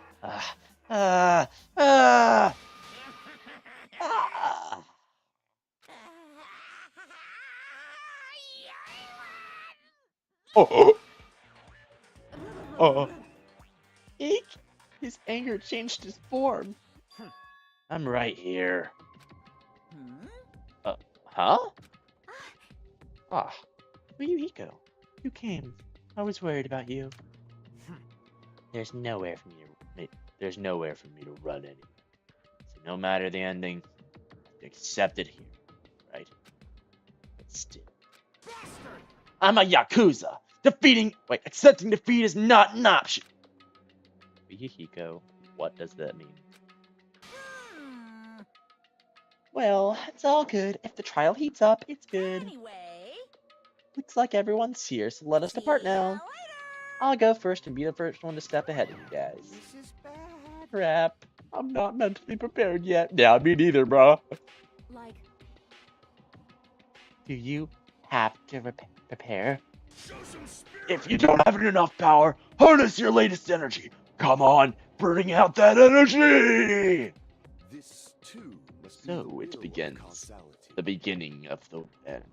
Oh, oh. Eek! His anger changed his form. I'm right here. Huh? Ah, Fuyuhiko, you came. I was worried about you. There's nowhere for me to run anywhere. So no matter the ending, I have to accept it here, right? But still, I'm a Yakuza. Accepting defeat is not an option. Fuyuhiko, what does that mean? Well, it's all good. If the trial heats up, it's good. Anyway, Looks like everyone's here, so let us depart now. I'll go first and be the first one to step ahead of you guys. This is bad. Crap. I'm not mentally prepared yet. Yeah, me neither, bro. Like, Do you have to prepare? Show some spirit. If you don't have enough power, harness your latest energy. Come on, bring out that energy! This too must be So the it will of begins. causality. The beginning of the end.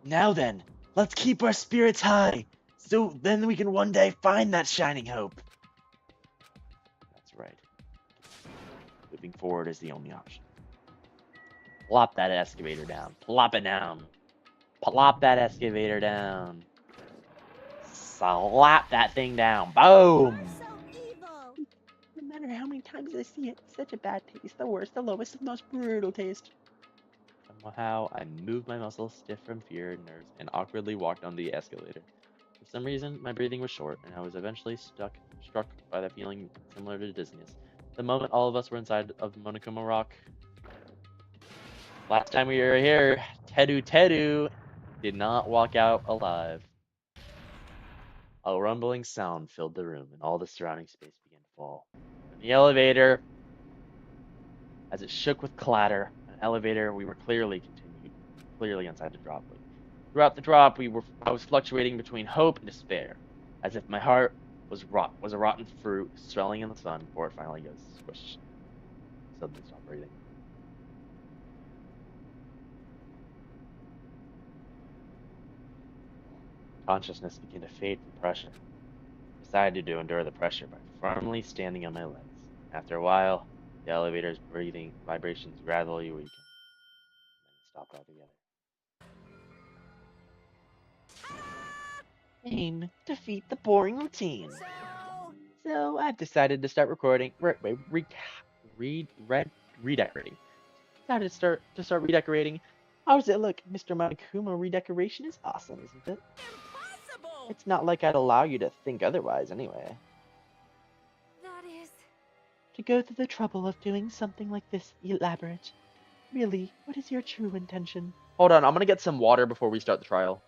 Now then, let's keep our spirits high, so then we can one day find that shining hope. That's right. Moving forward is the only option. Plop that excavator down. Plop it down. Plop that excavator down. Slap that thing down. Boom! so evil. No matter how many times I see it, such a bad taste. The worst, the lowest, the most brutal taste. Somehow, I moved my muscles stiff from fear and nerves and awkwardly walked on the escalator. For some reason, my breathing was short, and I was eventually struck by that feeling similar to dizziness. The moment all of us were inside of Monokuma Rock. Last time we were here, Tedu did not walk out alive. A rumbling sound filled the room, and all the surrounding space began to fall. In the elevator, as it shook with clatter, an elevator, we were clearly inside the drop. Throughout the drop, I was fluctuating between hope and despair, as if my heart was a rotten fruit swelling in the sun before it finally goes squish. Suddenly stopped breathing. Consciousness began to fade from pressure. I decided to endure the pressure by firmly standing on my legs. After a while, the elevator's breathing vibrations gradually weakened, and then it stopped altogether. Aim, defeat the boring routine. So I've decided to start redecorating. Decided to start redecorating. How does it look? Mr. Monokuma redecoration is awesome, isn't it? impossible! It's not like I'd allow you to think otherwise anyway. That is. To go through the trouble of doing something like this elaborate. Really, what is your true intention? Hold on, I'm gonna get some water before we start the trial.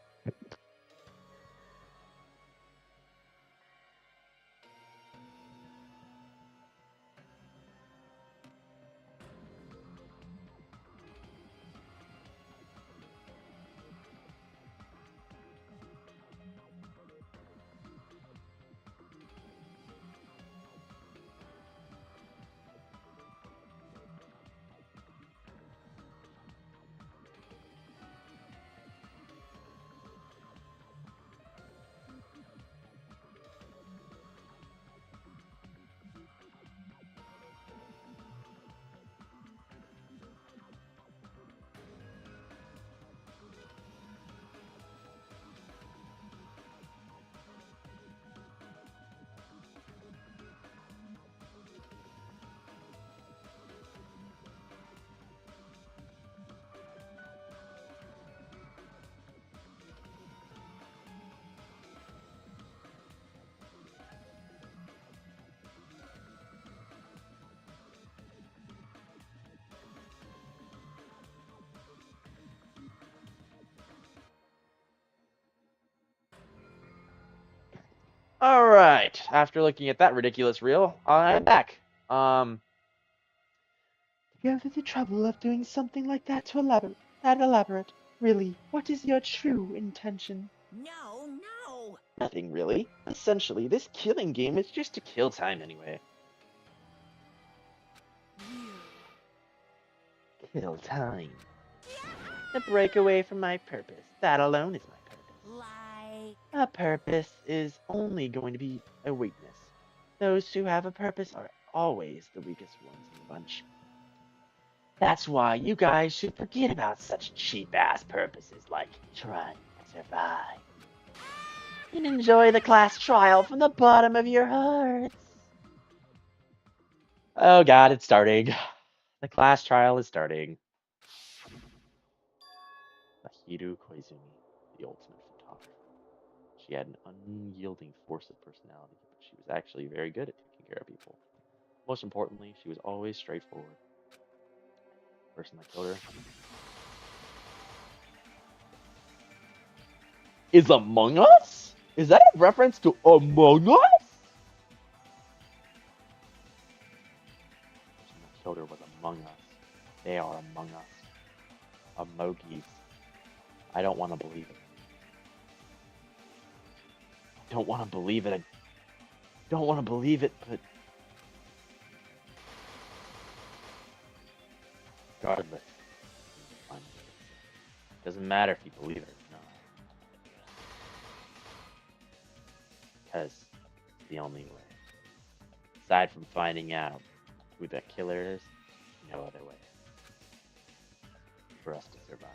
Alright, after looking at that ridiculous reel, I'm back. Go to the trouble of doing something like that to elaborate. Really, what is your true intention? No, no! Nothing really. Essentially, this killing game is just to kill time anyway. Kill time. To break away from my purpose. That alone is my purpose. Like... A purpose is only going to be a weakness. Those who have a purpose are always the weakest ones in the bunch. That's why you guys should forget about such cheap-ass purposes like trying to survive. And enjoy the class trial from the bottom of your hearts. Oh god, it's starting. The class trial is starting. Mahiru Koizumi, the ultimate photographer. She had an unyielding force of personality, but she was actually very good at taking care of people. Most importantly, she was always straightforward. The person that killed her is Among Us? Is that a reference to Among Us? The person that killed her was Among Us. They are Among Us. Emojis. I don't want to believe it. I don't want to believe it. I don't want to believe it, but regardless, doesn't matter if you believe it or not. Because it's the only way. Aside from finding out who the killer is, no other way for us to survive.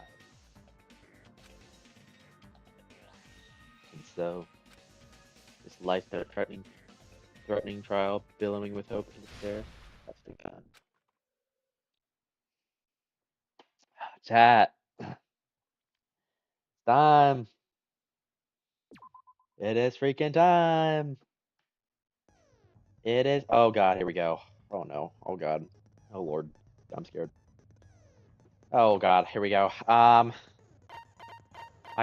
And so, this life-threatening trial, billowing with hope and despair, that's begun. Chat. Time. It is freaking time. It is. Oh god, here we go. Oh no. Oh god. Oh lord. I'm scared. Oh god, here we go. I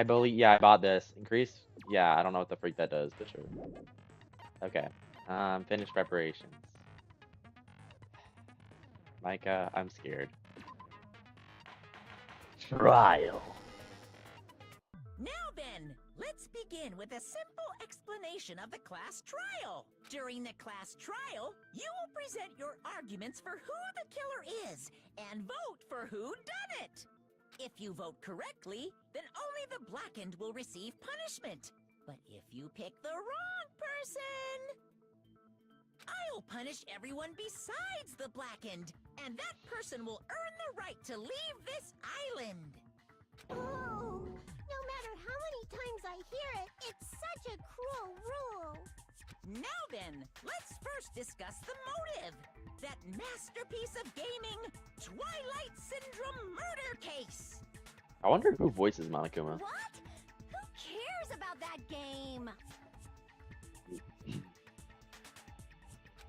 believe. Yeah, I bought this. Increase. Yeah, I don't know what the freak that does, but sure. Okay. Finish preparations. Micah, I'm scared. Trial. Now then, let's begin with a simple explanation of the class trial. During the class trial, you will present your arguments for who the killer is and vote for who done it. If you vote correctly, then only the blackened will receive punishment. But if you pick the wrong person, I'll punish everyone besides the blackened, and that person will earn the right to leave this island. Oh, no matter how many times I hear it, it's such a cruel rule. Now then, let's first discuss the motive. That masterpiece of gaming, Twilight Syndrome murder case. I wonder who voices Monokuma. What? Who cares about that game?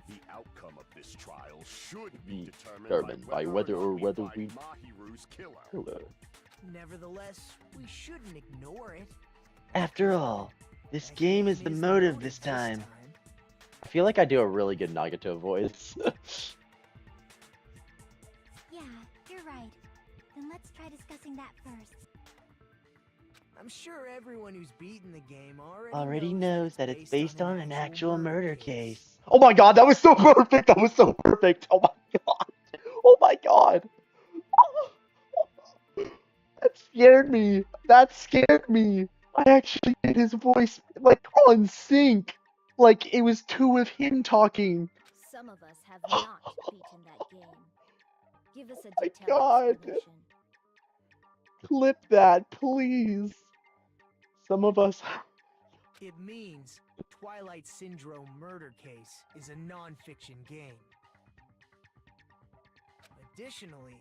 The outcome of this trial should Be be determined by whether we Mahiru's killer. Nevertheless, we shouldn't ignore it. After all, this game is the motive this time. I feel like I do a really good Nagato voice. Yeah, you're right. Then let's try discussing that first. I'm sure everyone who's beaten the game Already knows that it's based on an actual murder case. Oh my god, that was so perfect! That was so perfect! Oh my god! Oh my god! That scared me! That scared me! I actually did his voice, like, on sync! Like, it was two of him talking! Some of us have not beaten that game. Give us a my detailed God. explanation. Clip that, please! Some of us... It means Twilight Syndrome Murder Case is a non-fiction game. Additionally,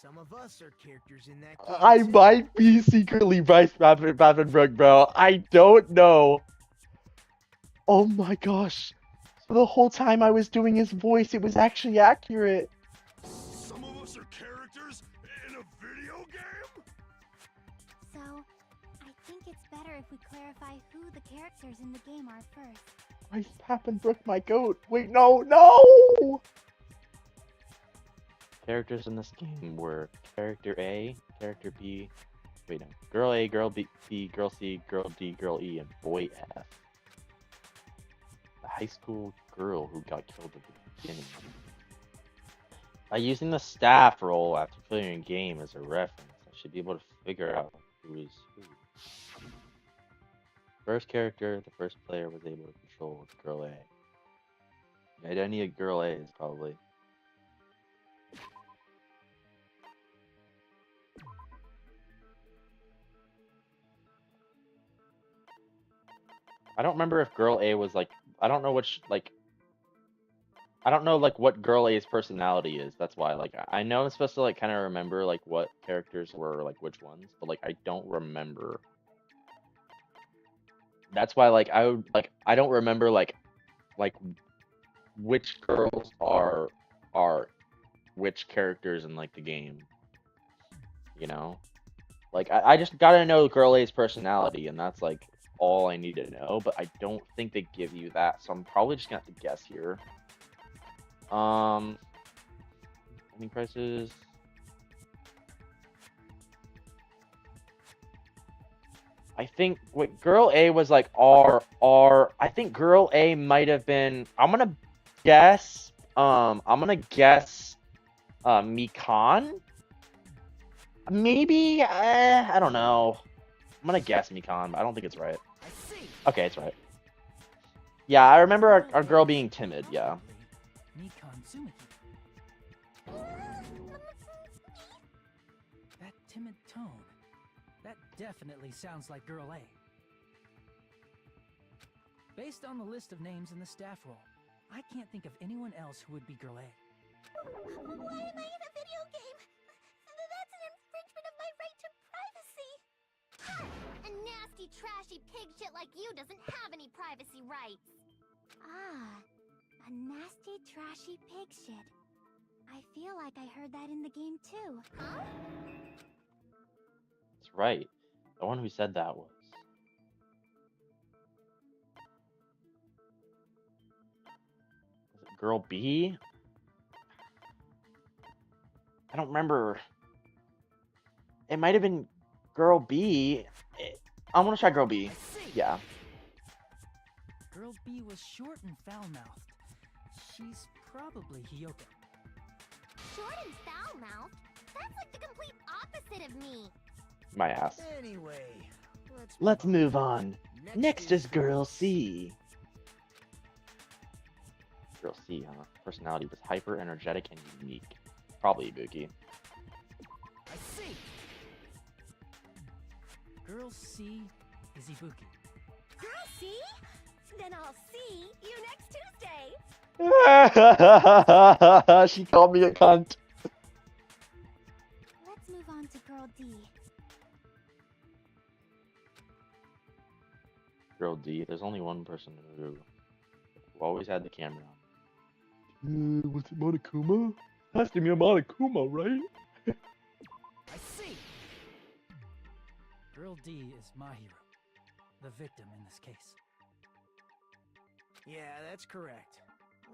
some of us are characters in that game I too. might be secretly Bryce Papenbrook, bro. I don't know. Oh my gosh. So the whole time I was doing his voice, it was actually accurate. Some of us are characters in a video game? So, I think it's better if we clarify who the characters in the game are first. Why Pappenbrook my goat? Wait, no! Characters in this game were character A, character B, wait no, girl A, girl B, girl C, girl D, girl E, and boy F. The high school girl who got killed at the beginning. By using the staff roll after clearing a game as a reference, I should be able to figure out who is who. First character, the first player was able to control was girl A. The identity of girl A is probably I don't remember if girl A was like I don't know which like I don't know like what girl A's personality is. That's why like I know I'm supposed to like kind of remember like what characters were like which ones, but like I don't remember. That's why like I don't remember like which girls are which characters in like the game. You know? Like I just gotta know girl A's personality and that's like all I need to know, but I don't think they give you that, so I'm probably just gonna have to guess here. Any prices? I think wait, girl A was like R. I think girl A might have been. I'm gonna guess. Mikan. Maybe. I don't know. I'm gonna guess Mikan, but I don't think it's right. I see. Okay, it's right. Yeah, I remember our girl being timid. Yeah. Mikan Tsumaki. That timid tone. That definitely sounds like Girl A. Based on the list of names in the staff roll, I can't think of anyone else who would be Girl A. Why am I in a video game? That's an infringement of my right to privacy. A nasty, trashy pig shit like you doesn't have any privacy rights. Ah, a nasty, trashy pig shit. I feel like I heard that in the game too. Huh? That's right. The one who said that was it girl B? I don't remember. It might have been girl B. I'm gonna try girl B. Yeah. Girl B was short and foul-mouthed. She's probably Hyoka. Short and foul-mouthed? That's like the complete opposite of me. My ass. Anyway, Let's move on. Next is Girl C. Girl C, huh? Personality was hyper energetic and unique. Probably Ibuki. I see. Girl C is Ibuki. Girl, see? Then I'll see you next Tuesday. She called me a cunt. Let's move on to Girl D. Girl D. There's only one person who always had the camera on. Was it Monokuma? Has to be a Monokuma, right? I see. Girl D is my hero. The victim in this case. Yeah, that's correct.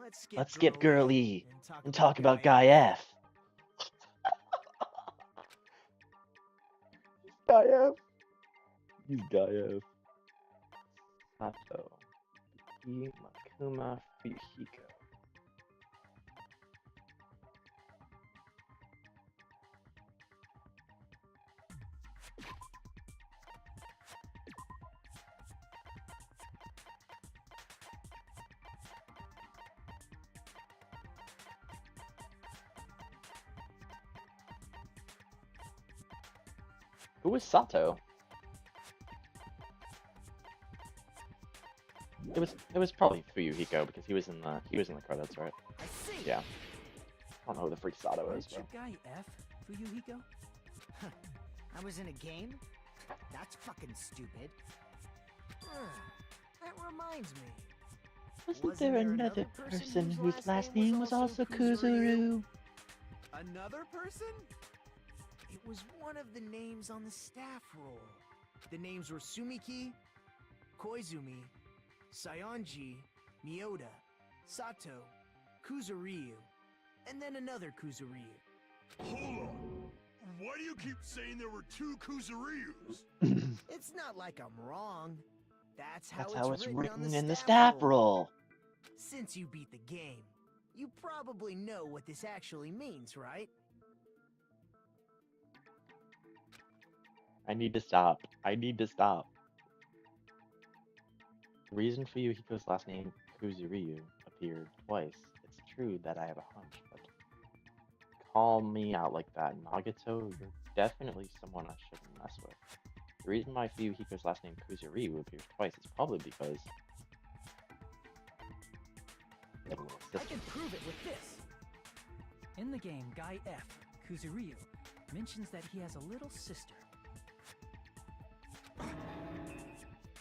Let's skip Girl E and talk about Guy F. Guy F. He's Guy F. Sato. Makuma Fuyuhiko. Who was Sato? It was probably Fuyuhiko because he was in the credits, right? I see. Yeah. I don't know who the freak Sato is, Aren't you bro. Guy F, Fuyuhiko? I was in a game? That's fucking stupid. That reminds me. Wasn't there another person whose last name was also Kuzuru? Another person? It was one of the names on the staff roll. the names were Sumiki, Koizumi, Sayonji, Miyota, Sato, Kuzuryu, and then another Kuzuryu. Hold on. Why do you keep saying there were 2 Kuzuryus? It's not like I'm wrong. That's how, That's how it's written written on the in the staff staff roll. roll. Since you beat the game, you probably know what this actually means, right? I need to stop. I need to stop. The reason Fuyuhiko's last name, Kuzuryu, appeared twice. It's true that I have a hunch, but call me out like that, Nagato. You're definitely someone I shouldn't mess with. The reason why Fuyuhiko's last name, Kuzuryu, appears twice is probably because... I can prove it with this. In the game, Guy F, Kuzuryu, mentions that he has a little sister.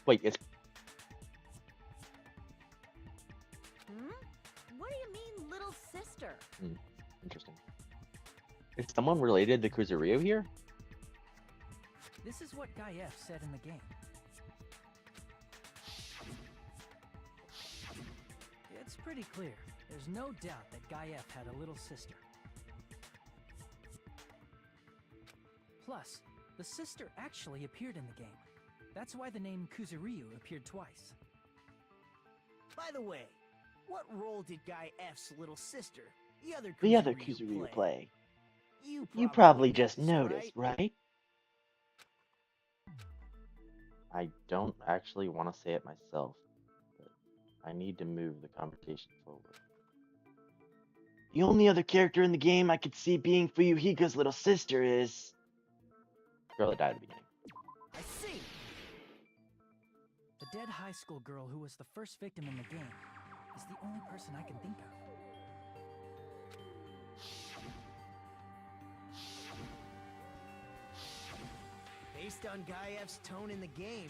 Wait, it's... What do you mean, little sister? Interesting. Is someone related to Kuzuryu here? This is what Guy F said in the game. It's pretty clear. There's no doubt that Guy F had a little sister. Plus, the sister actually appeared in the game. That's why the name Kuzuryu appeared twice. By the way, what role did Guy F's little sister, the other Kuzuryu play. You probably just noticed, right? I don't actually want to say it myself, but I need to move the conversation forward. The only other character in the game I could see being Fuyuhiko's little sister is... The girl that died at the beginning. I see. The dead high school girl who was the first victim in the game is the only person I can think of. Based on Guy F's tone in the game,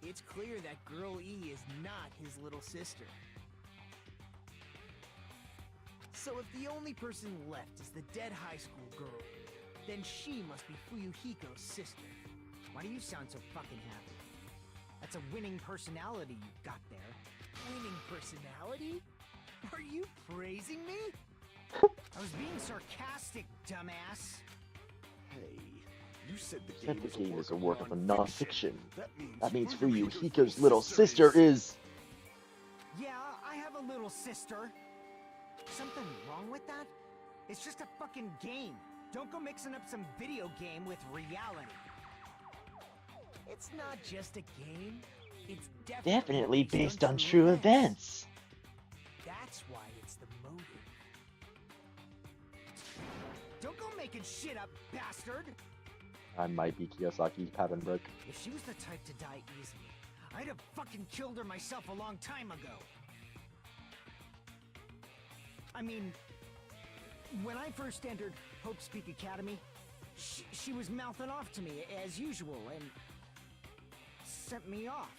it's clear that Girl E is not his little sister. So if the only person left is the dead high school girl, then she must be Fuyuhiko's sister. Why do you sound so fucking happy? That's a winning personality you've got there. Winning personality? Are you praising me? I was being sarcastic, dumbass. Hey, you said the Said game, the game is is a work of non-fiction. That means Fuyuhiko's little sister is... Yeah, I have a little sister. Something wrong with that? It's just a fucking game. Don't go mixing up some video game with reality. It's not just a game. It's Definitely based on true events. That's why it's the motive. Don't go making shit up, bastard! I might be Kiyosaki's Papenbrook. If she was the type to die easily, I'd have fucking killed her myself a long time ago. I mean, when I first entered Hope's Peak Academy, she was mouthing off to me as usual and sent me off.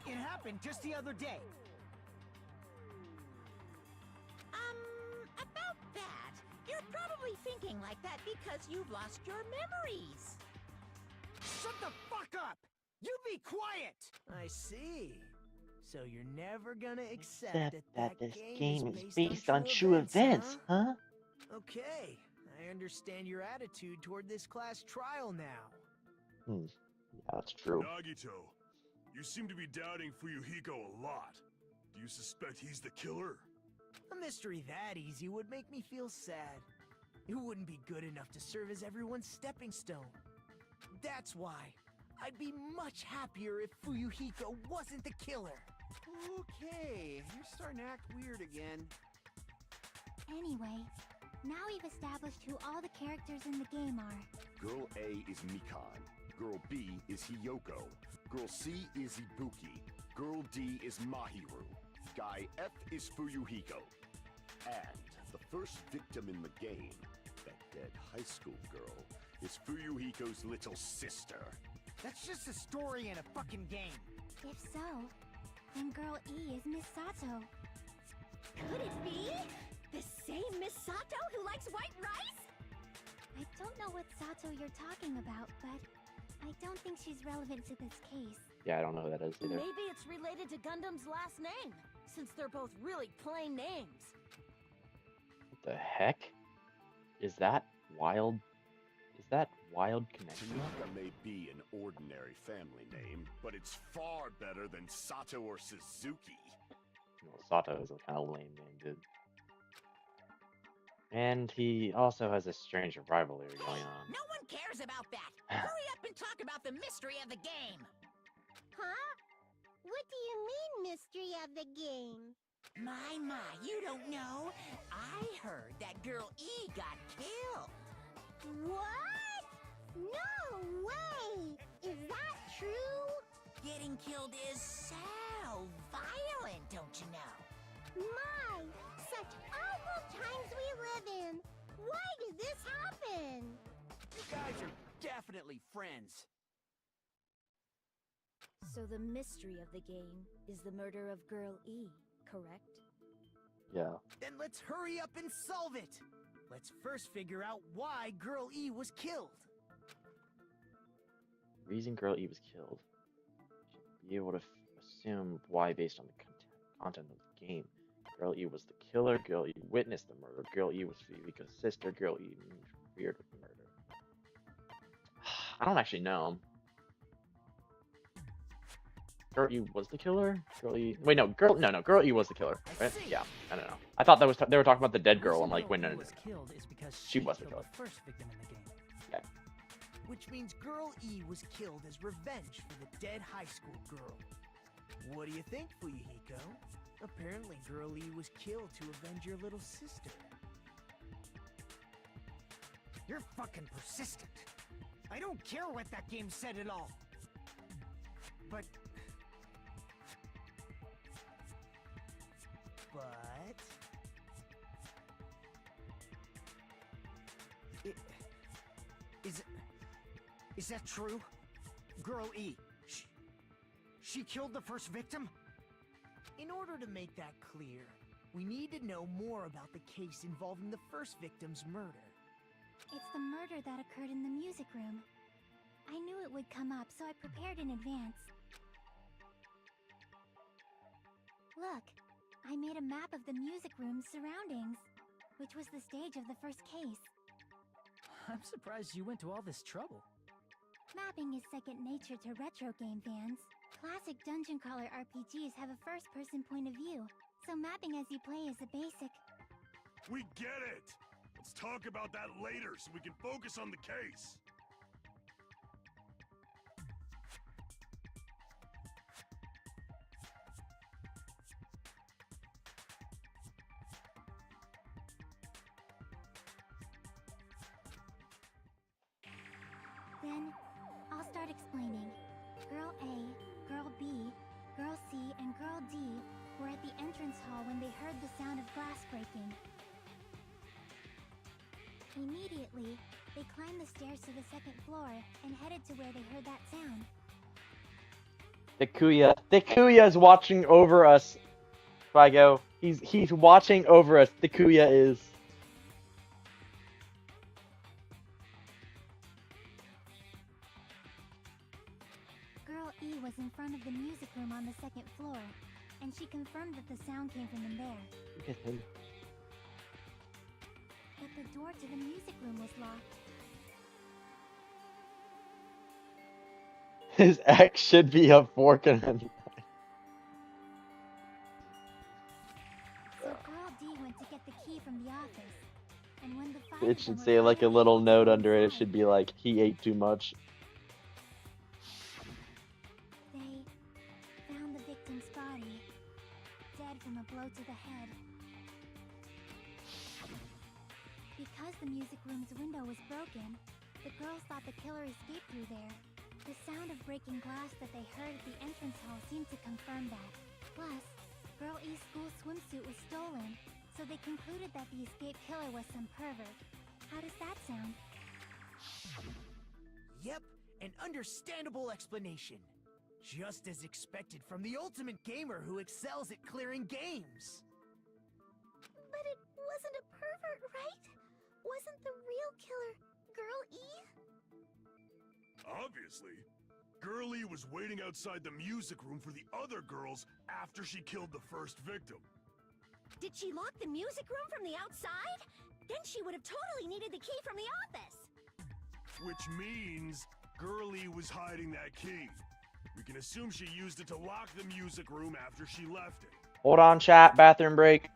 It happened just the other day. About that, you're probably thinking like that because you've lost your memories. Shut the fuck up! You be quiet! I see. So you're never gonna accept That this game is based on true events, huh? Okay, I understand your attitude toward this class trial now. Yeah, that's true. Nagito, you seem to be doubting Fuyuhiko a lot. Do you suspect he's the killer? A mystery that easy would make me feel sad. It wouldn't be good enough to serve as everyone's stepping stone. That's why I'd be much happier if Fuyuhiko wasn't the killer. Okay, you're starting to act weird again. Anyway, now we've established who all the characters in the game are. Girl A is Mikan. Girl B is Hiyoko. Girl C is Ibuki. Girl D is Mahiru. Guy F is Fuyuhiko. And the first victim in the game, that dead high school girl, is Fuyuhiko's little sister. That's just a story in a fucking game. If so, then Girl E is Miss Sato. Could it be? The same Miss Sato who likes white rice? I don't know what Sato you're talking about, but I don't think she's relevant to this case. Yeah, I don't know who that is either. Maybe it's related to Gundam's last name, since they're both really plain names. What the heck? Is that wild? Is that wild connection? Tanaka may be an ordinary family name, but it's far better than Sato or Suzuki. Well, Sato is a kind of lame name, dude. And he also has a strange rivalry going on. No one cares about that. Hurry up and talk about the mystery of the game. Huh? What do you mean, mystery of the game? My, you don't know? I heard that girl E got killed. What? No way! Is that true? Getting killed is so violent, don't you know? My, such awful times we live in. Why did this happen? You guys are definitely friends. So the mystery of the game is the murder of Girl E, correct? Yeah. Then let's hurry up and solve it. Let's first figure out why Girl E was killed. Reason Girl E was killed. Should be able to assume why based on the content of the game. Girl E was the killer. Girl E witnessed the murder. Girl E was Fuyuhiko's sister. Girl E interfered with the murder. I don't actually know. Girl E was the killer. Girl E. Wait, no. Girl E was the killer, right? Yeah. I don't know. I thought that was they were talking about the dead girl. I'm like, wait, no. Was killed is because She was the killed killer. the first victim in the game. Okay. Which means Girl E was killed as revenge for the dead high school girl. What do you think, Fuyuhiko? Apparently Girl E was killed to avenge your little sister. You're fucking persistent. I don't care what that game said at all. But... Is that true? Girl E, she killed the first victim? In order to make that clear, we need to know more about the case involving the first victim's murder. It's the murder that occurred in the music room. I knew it would come up, so I prepared in advance. Look, I made a map of the music room's surroundings, which was the stage of the first case. I'm surprised you went to all this trouble. Mapping is second nature to retro game fans. Classic dungeon crawler RPGs have a first-person point of view, so mapping as you play is a basic. We get it! Let's talk about that later so we can focus on the case. Then, I'll start explaining. Girl A, Girl B, Girl C, and Girl D were at the entrance hall when they heard the sound of glass breaking. Immediately, they climbed the stairs to the second floor and headed to where they heard that sound. Takuya is watching over us. Figo. He's watching over us. Takuya is. Girl E was in front of the music room on the second floor, and she confirmed that the sound came from in there. Look at him. But the door to the music room was locked. His ex should be a fork and a knife. So Girl D went to get the key from the office, and when the five It of should them say were like a finally little able to note get under it. It inside, should be like, he ate too much. they found the victim's body, dead from a blow to the head. Because the music room's window was broken, the girls thought the killer escaped through there. The sound of breaking glass that they heard at the entrance hall seemed to confirm that. Plus, Girl E's school swimsuit was stolen, so they concluded that the escaped killer was some pervert. How does that sound? Yep, an understandable explanation. Just as expected from the ultimate gamer who excels at clearing games. But it wasn't a pervert, right? Wasn't the real killer Girl E? Obviously. Girl E was waiting outside the music room for the other girls after she killed the first victim. Did she lock the music room from the outside? Then she would have totally needed the key from the office. Which means Girl E was hiding that key. We can assume she used it to lock the music room after she left it. Hold on, chat. Bathroom break.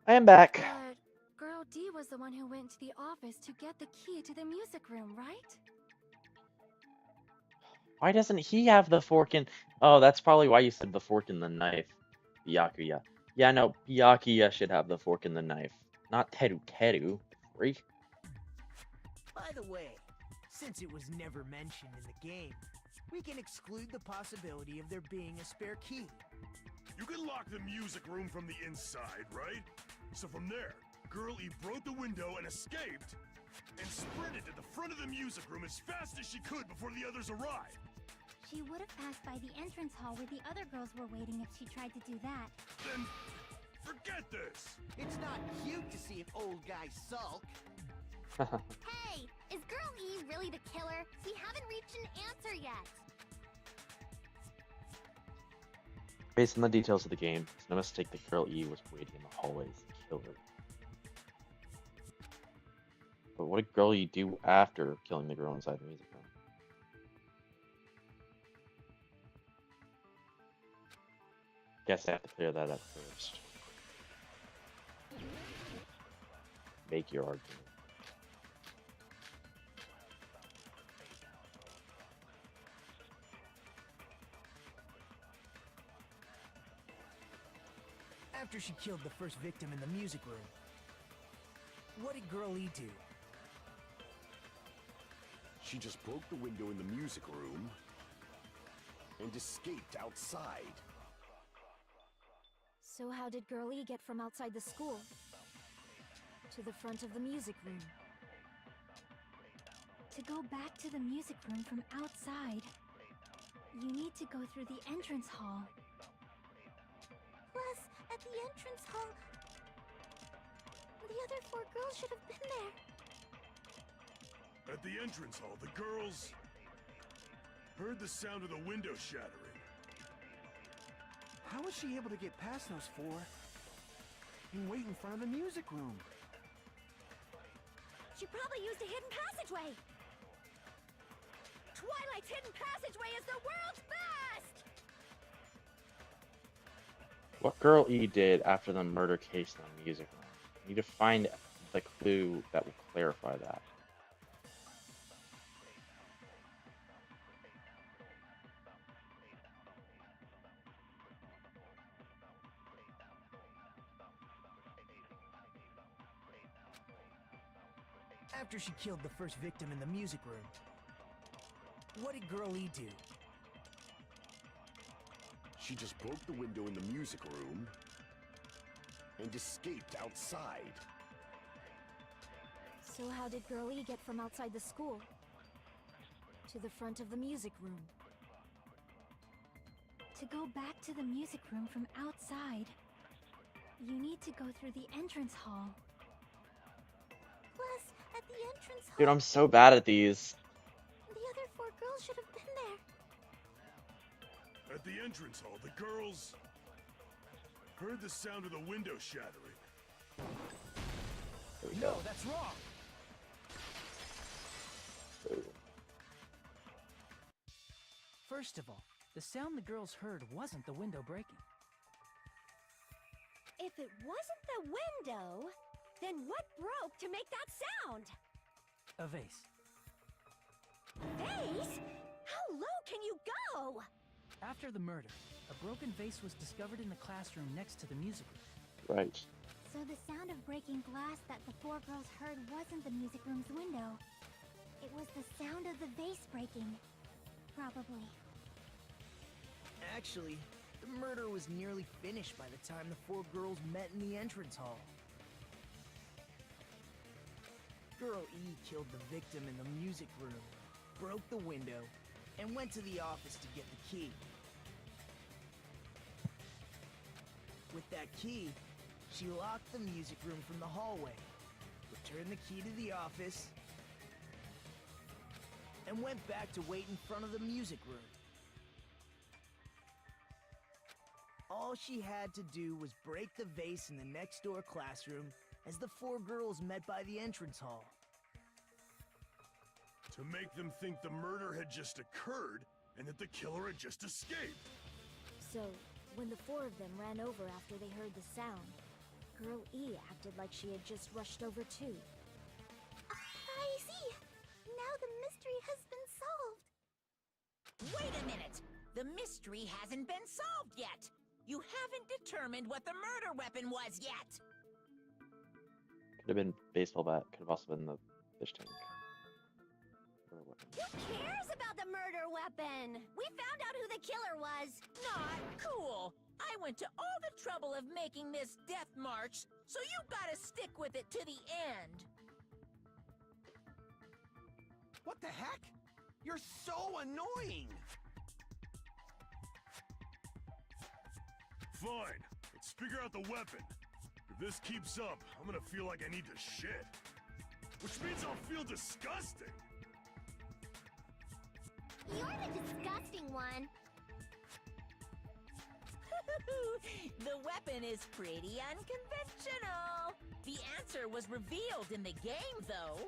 I am back. But Girl D was the one who went to the office to get the key to the music room, right? Why doesn't he have the fork in... Oh, that's probably why you said the fork and the knife. Byakuya. Yeah, no, Byakuya should have the fork and the knife. Not Teru Teru. Freak. By the way, since it was never mentioned in the game, we can exclude the possibility of there being a spare key. You can lock the music room from the inside, right? So from there, Girl E broke the window and escaped, and sprinted to the front of the music room as fast as she could before the others arrived. She would have passed by the entrance hall where the other girls were waiting if she tried to do that. Then, forget this! It's not cute to see an old guy sulk. Hey! Is Girl E really the killer? We haven't reached an answer yet! Based on the details of the game, it's no mistake that Girl E was waiting in the hallways to kill her. But what did Girl E do after killing the girl inside the music room? Guess I have to clear that up first. Make your argument. After she killed the first victim in the music room, what did Girl E do? She just broke the window in the music room and escaped outside. So how did Girl E get from outside the school to the front of the music room? To go back to the music room from outside, you need to go through the entrance hall. Plus, at the entrance hall, the other 4 girls should have been there. At the entrance hall, the girls heard the sound of the window shattering. How was she able to get past those four and wait in front of the music room? She probably used a hidden passageway. Twilight's hidden passageway is the world's best! What Girl E did after the murder case in the music room. I need to find the clue that will clarify that. After she killed the first victim in the music room, what did Girl E do? She just broke the window in the music room and escaped outside. So how did Girl E get from outside the school to the front of the music room? To go back to the music room from outside, you need to go through the entrance hall. Plus, at the entrance hall, Dude, I'm so bad at these. the other four girls should have been there. At the entrance hall, the girls heard the sound of the window shattering. There we No, go. that's wrong. Boom. First of all, the sound the girls heard wasn't the window breaking. If it wasn't the window, then what broke to make that sound? A vase. Vase? How low can you go? After the murder, a broken vase was discovered in the classroom next to the music room. Right. So the sound of breaking glass that the four girls heard wasn't the music room's window. It was the sound of the vase breaking. Probably. Actually, the murder was nearly finished by the time the four girls met in the entrance hall. Girl E killed the victim in the music room, broke the window, and went to the office to get the key. With that key, she locked the music room from the hallway, returned the key to the office, and went back to wait in front of the music room. All she had to do was break the vase in the next door classroom as the four girls met by the entrance hall. To make them think the murder had just occurred and that the killer had just escaped. So, when the four of them ran over after they heard the sound, Girl E acted like she had just rushed over too. I see! Now the mystery has been solved! Wait a minute! The mystery hasn't been solved yet! You haven't determined what the murder weapon was yet! Could have been baseball bat. Could have also been the fish tank. Or weapon. Who cares about the murder weapon? We found out who the killer was! Not cool! I went to all the trouble of making this death march, so you gotta stick with it to the end! What the heck? You're so annoying! Fine, let's figure out the weapon. If this keeps up, I'm gonna feel like I need to shit. Which means I'll feel disgusting. You're the disgusting one! The weapon is pretty unconventional. The answer was revealed in the game, though.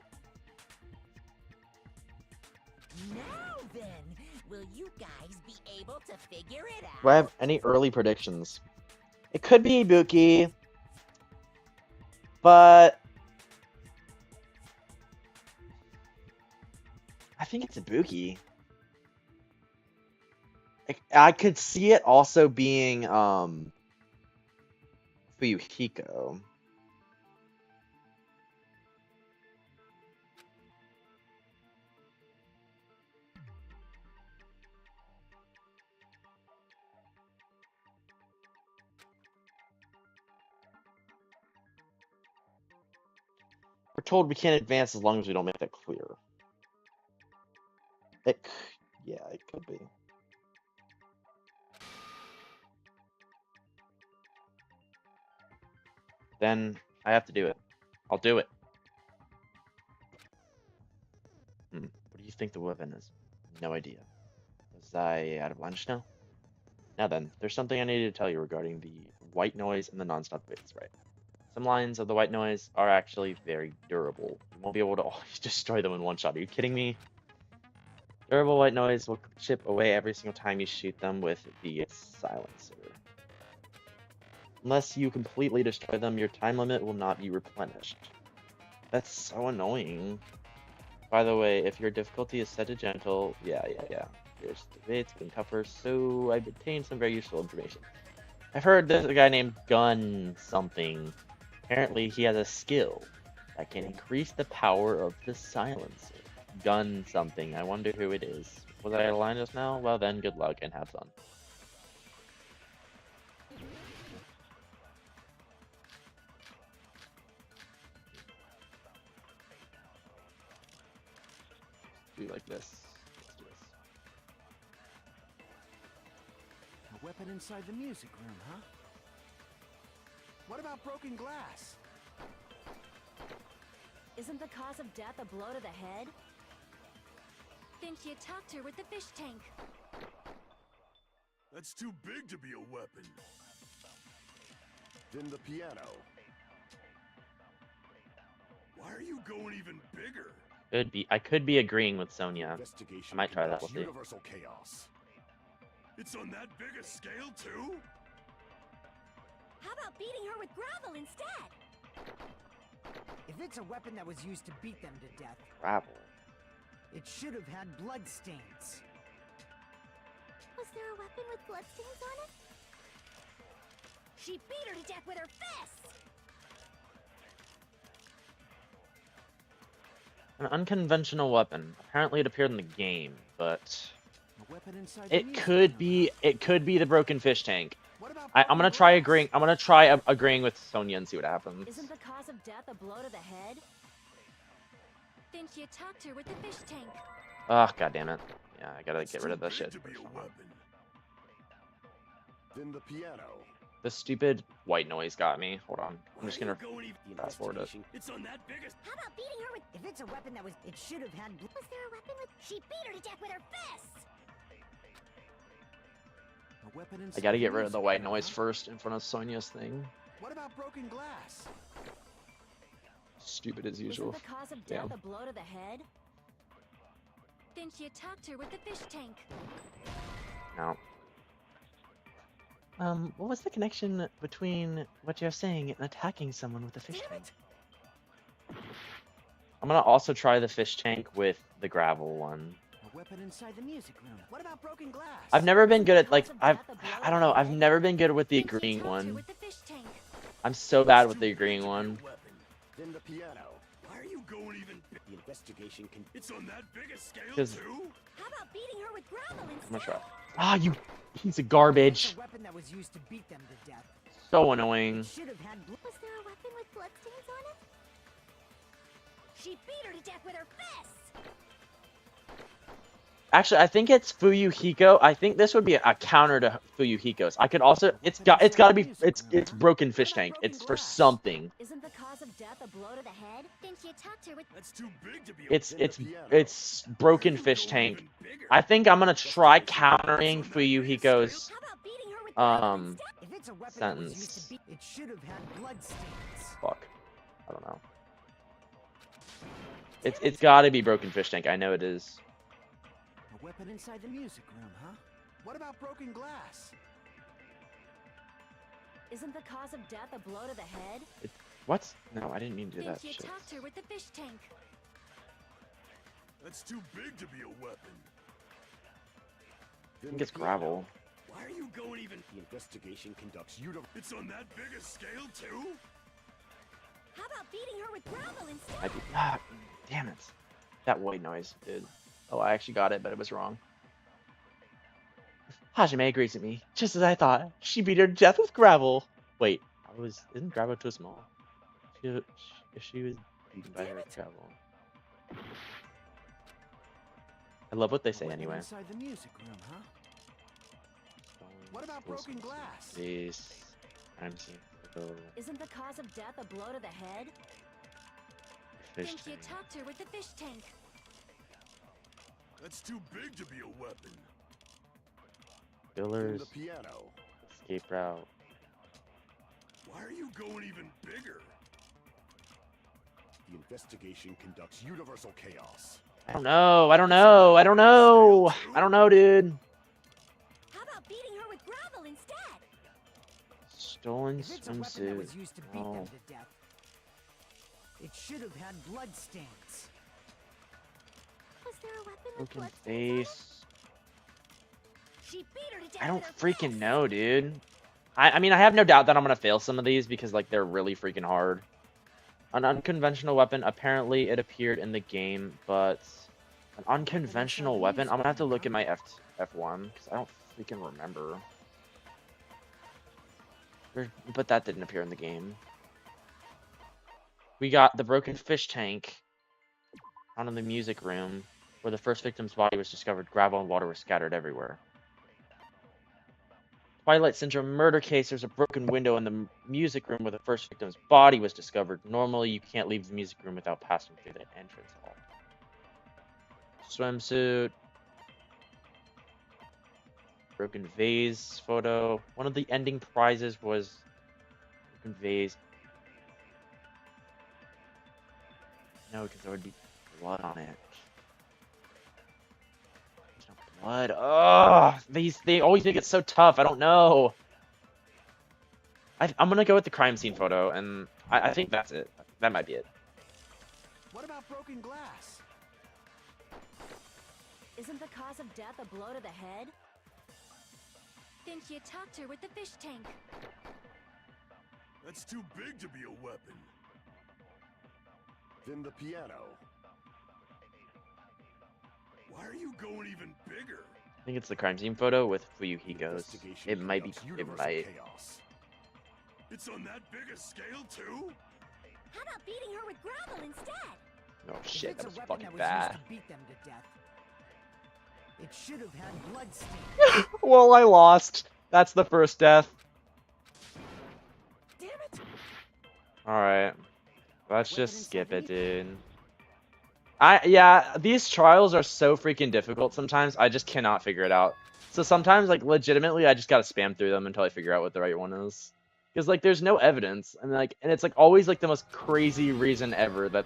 Now then, will you guys be able to figure it out? Do I have any early predictions? It could be Ibuki, but I think it's Ibuki. I could see it also being Fuyuhiko. We're told we can't advance as long as we don't make that clear. Yeah, it could be. Then I have to do it. I'll do it. think the weapon is? No idea. Was I out of lunch now? Now then, there's something I needed to tell you regarding the white noise and the non-stop bits, right? Some lines of the white noise are actually very durable. You won't be able to always destroy them in one shot. Are you kidding me? Durable white noise will chip away every single time you shoot them with the silencer. Unless you completely destroy them, your time limit will not be replenished. That's so annoying. By the way, if your difficulty is set to gentle, yeah. There's debates been tougher, so I've obtained some very useful information. I've heard there's a guy named Gun something. Apparently he has a skill that can increase the power of the silencer. Gun something. I wonder who it is. Was I aligned just now? Well then, good luck and have fun. Do like this. Let's do this. A weapon inside the music room, huh? What about broken glass? Isn't the cause of death a blow to the head? Then she attacked her with the fish tank. That's too big to be a weapon. Then the piano. Why are you going even bigger? Could be. I could be agreeing with Sonia. I might try that. We'll see. Universal chaos. It's on that big a scale too? How about beating her with gravel instead? If it's a weapon that was used to beat them to death, Gravel. it should have had bloodstains. Was there a weapon with bloodstains on it? She beat her to death with her fists! An unconventional weapon. Apparently it appeared in the game, but A weapon inside the it music could room, be. huh? It could be the broken fish tank. What about I'm broken gonna try glass? agreeing. I'm gonna try agreeing with Sonia and see what happens. Isn't the cause of death a blow to the head? Then she attacked her with the fish tank. Oh, god damn it. Yeah, I gotta That's get rid too of that big shit. to be a weapon. Then the piano. The stupid white noise got me. Hold on. I'm just gonna Going even fast forward it. It's on that biggest. How about beating her with... If it's a weapon that was, it should have had. Was there a weapon with... She beat her to death with her fists! A weapon I inside gotta the get rid of the music white room, noise huh? first in front of Sonia's thing. What about broken glass? Stupid as Isn't usual. the cause of death Damn. a blow to the head? Then she attacked her with the fish tank. No. What was the connection between what you're saying and attacking someone with a fish tank? I'm gonna also try the fish tank with the gravel one. A weapon inside the music room. What about broken glass? I've never been good at like I don't know. I've never been good with the Then she agreeing attacked her one. with the fish tank. I'm so bad with the agreeing one. Then the piano. Why are you going even big? The investigation can. It's on that big a scale 'Cause- too? How about beating her with gravel I'm instead? gonna try. Ah, you piece of If garbage. it's a weapon that was used to beat them to death, So annoying. it should have had. Was there a weapon with bloodstains on it? She beat her to death with her fists! Actually, I think it's Fuyuhiko. I think this would be a counter to Fuyuhiko's. I could also. It's gotta be. It's broken fish tank. It's for something. Isn't the cause of death a blow to the head? Then she attacked her with... That's too big to be. It's broken fish tank. I think I'm gonna try countering Fuyuhiko's How about beating her with gravel instead? If it's a weapon that was used to sentence. beat, it should have had bloodstains. Fuck. I don't know. It's gotta be broken fish tank. I know it is. A weapon inside the music room, huh? What about broken glass? Isn't the cause of death a blow to the head? What? No, I didn't mean to do Then that she shit. attacked her with the fish tank. That's too big to be a weapon. I think it's gravel. Why are you going even? The investigation conducts It's on that big a scale too? How about beating her with gravel instead? Damn it. That white noise, dude. Oh, I actually got it, but it was wrong. Hajime agrees with me, just as I thought. She beat her to death with gravel. Wait, isn't gravel too small? If she was beaten by her with gravel. I love what they say A weapon anyway. inside the music room, huh? What about broken glass? Please. I'm seeing. Isn't the cause of death a blow to the head? Fish Then she tank. attacked her with the fish tank. That's too big to be a weapon. Fillers. The piano. Escape route. Why are you going even bigger? The investigation conducts universal chaos. I don't know. I don't know. I don't know. I don't know, dude. How about beating her with gravel instead? Stolen If it's a weapon that was swimsuit. used to beat Oh. them to death, it should have had bloodstains. Was there a weapon with Broken bloodstains on it? face. She beat her to death I don't with her freaking fist. know, dude. I mean, I have no doubt that I'm gonna fail some of these because like they're really freaking hard. An unconventional weapon. Apparently, it appeared in the game, but an unconventional weapon. I'm gonna have to look at my F1 because I don't freaking remember. But that didn't appear in the game. We got the broken fish tank out in the music room where the first victim's body was discovered. Gravel and water were scattered everywhere. Twilight Syndrome murder case. There's a broken window in the music room where the first victim's body was discovered. Normally, you can't leave the music room without passing through the entrance hall. Swimsuit. Broken vase photo. One of the ending prizes was broken vase. No, because there would be blood on it. There's no blood. Ugh! They always make it so tough. I don't know. I'm gonna go with the crime scene photo, and I think that's it. That might be it. What about broken glass? Isn't the cause of death a blow to the head? Then she attacked her with the fish tank. That's too big to be a weapon. Then the piano. Why are you going even bigger? I think it's the crime scene photo with Fuyuhiko's. Investigation It might be. conducts It universal might. chaos. It's on that big a scale too? How about beating her with gravel instead? Oh If shit, it's that a was weapon fucking that was bad. used to beat them to death, it should have had bloodstains. Well, I lost. That's the first death. Damn it! Alright. Let's Weapon just skip it, inside the dude. Yeah, these trials are so freaking difficult sometimes. I just cannot figure it out. So sometimes, like, legitimately, I just gotta spam through them until I figure out what the right one is. Because, like, there's no evidence. And, like, it's, like, always, like, the most crazy reason ever that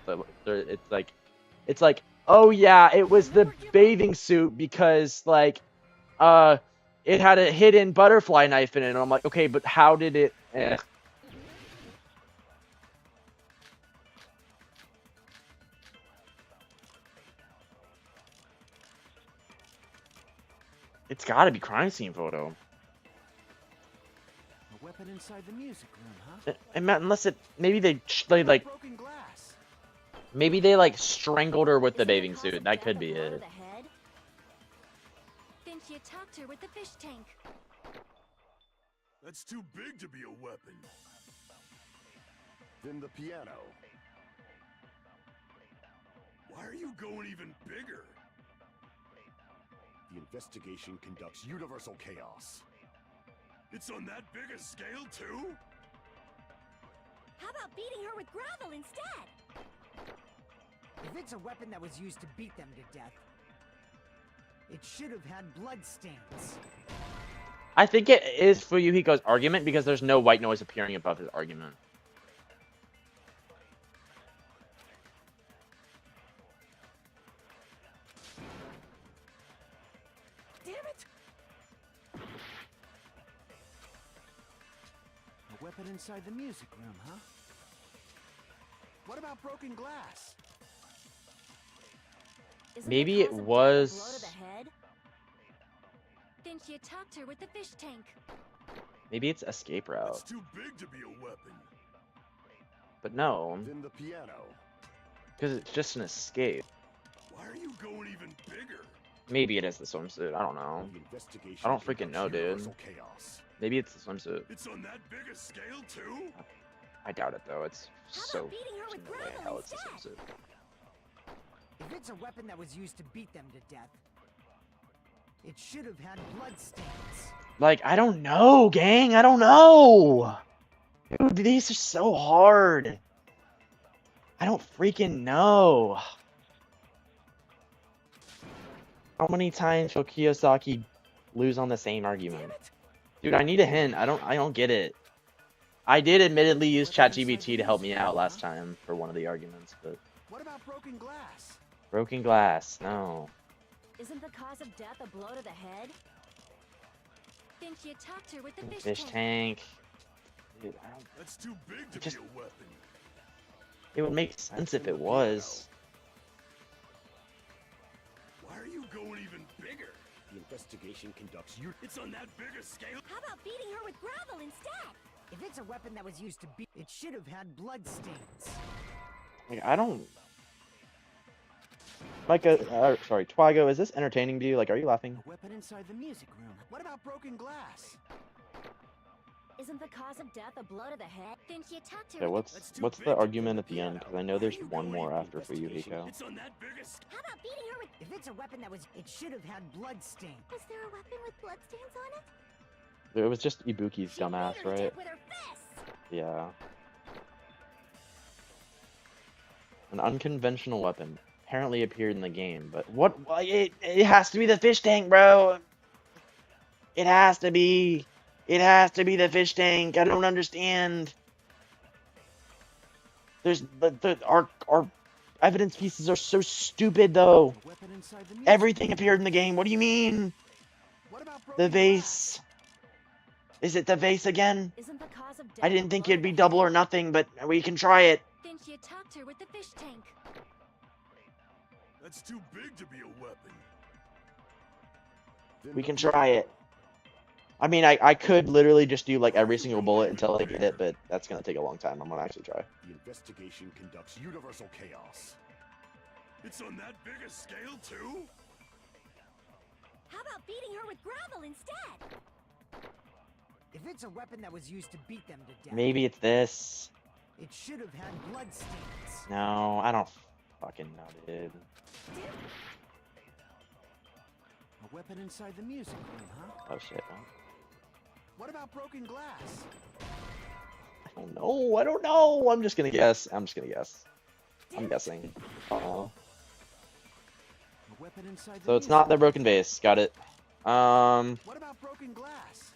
it's like, oh, yeah, it was the bathing suit because, like, it had a hidden butterfly knife in it. And I'm like, okay, but how did it... It's gotta be crime scene photo. A weapon inside the music room, huh? Unless it... Maybe they like... Broken glass. Maybe they, like, strangled her with the Isn't bathing cause suit. of That death could a be blow to it. the head? Then she attacked her with the fish tank. That's too big to be a weapon. Then the piano. Why are you going even bigger? The investigation conducts universal chaos. It's on that big a scale too? How about beating her with gravel instead? If it's a weapon that was used to beat them to death, it should have had bloodstains. I think it is Fuyuhiko's argument because there's no white noise appearing above his argument. Damn it! A weapon inside the music room, huh? What about broken glass? Isn't Maybe the it cause of death a was- blow to the head? Then she attacked her with the fish tank. Maybe it's escape route. That's too big to be a weapon. But no, Then the piano. because it's just an escape. Why are you going even bigger? Maybe it is the swimsuit. I don't know. The investigation I don't freaking conducts know, dude. universal chaos. Maybe it's the swimsuit. It's on that big a scale too? I doubt it though. It's How so... about beating her there's with no way in gravel hell it's the instead? swimsuit. If it's a weapon that was used to beat them to death, it should have had bloodstains. Like, I don't know, gang. I don't know. Dude, these are so hard. I don't freaking know. How many times will Kiyosaki lose on the same argument? Dude, I need a hint. I don't get it. I did admittedly use ChatGPT to help me out last time for one of the arguments, but What about broken glass? broken glass, no. Isn't the cause of death a blow to the head? Then she attacked her with the Fish tank. Dude, That's too big to just- be a weapon. it would make sense if it was. Why are you going even bigger? The investigation conducts you. It's on that bigger scale. How about beating her with gravel instead? If it's a weapon that was used to beat, it should have had blood stains. Like, I don't. Micah, sorry, Twago, is this entertaining to you? Like, are you laughing? A weapon inside the music room. What about broken glass? Isn't the cause of death a blow to the head? Then she attacked her Okay, with what's the argument at the end? Because I know there's one more after Fuyuhiko. It's on that bigger scale. How about beating her with... If it's a weapon that was, it should have had blood stains. Was there a weapon with bloodstains on it? It was just Ibuki's She dumbass, beat her to right? death with her fists! Yeah. An unconventional weapon apparently appeared in the game, but what? It has to be the fish tank, bro. It has to be. It has to be the fish tank. I don't understand. There's our evidence pieces are so stupid though. A weapon inside the music Everything room. appeared in the game. What do you mean? What about The broken vase. Is it the vase again? Isn't the cause of death I a didn't think blow it'd to be the double head? or nothing, but we can try it. Then she attacked her with the fish tank. That's too big to be a weapon. We can try it. I mean, I could literally just do like every single bullet until I get it, but that's gonna take a long time. I'm gonna actually try. The investigation conducts universal chaos. It's on that bigger scale too? How about beating her with gravel instead? If it's a weapon that was used to beat them to death, Maybe it's this. it should have had blood stains. No, I don't fucking know, dude. A weapon inside the music room, huh? Oh shit. Oh. What about broken glass? I don't know. I don't know. I'm just gonna guess. I'm guessing. Uh-oh. A weapon inside the So it's music not the room. broken vase. Got it. What about broken glass?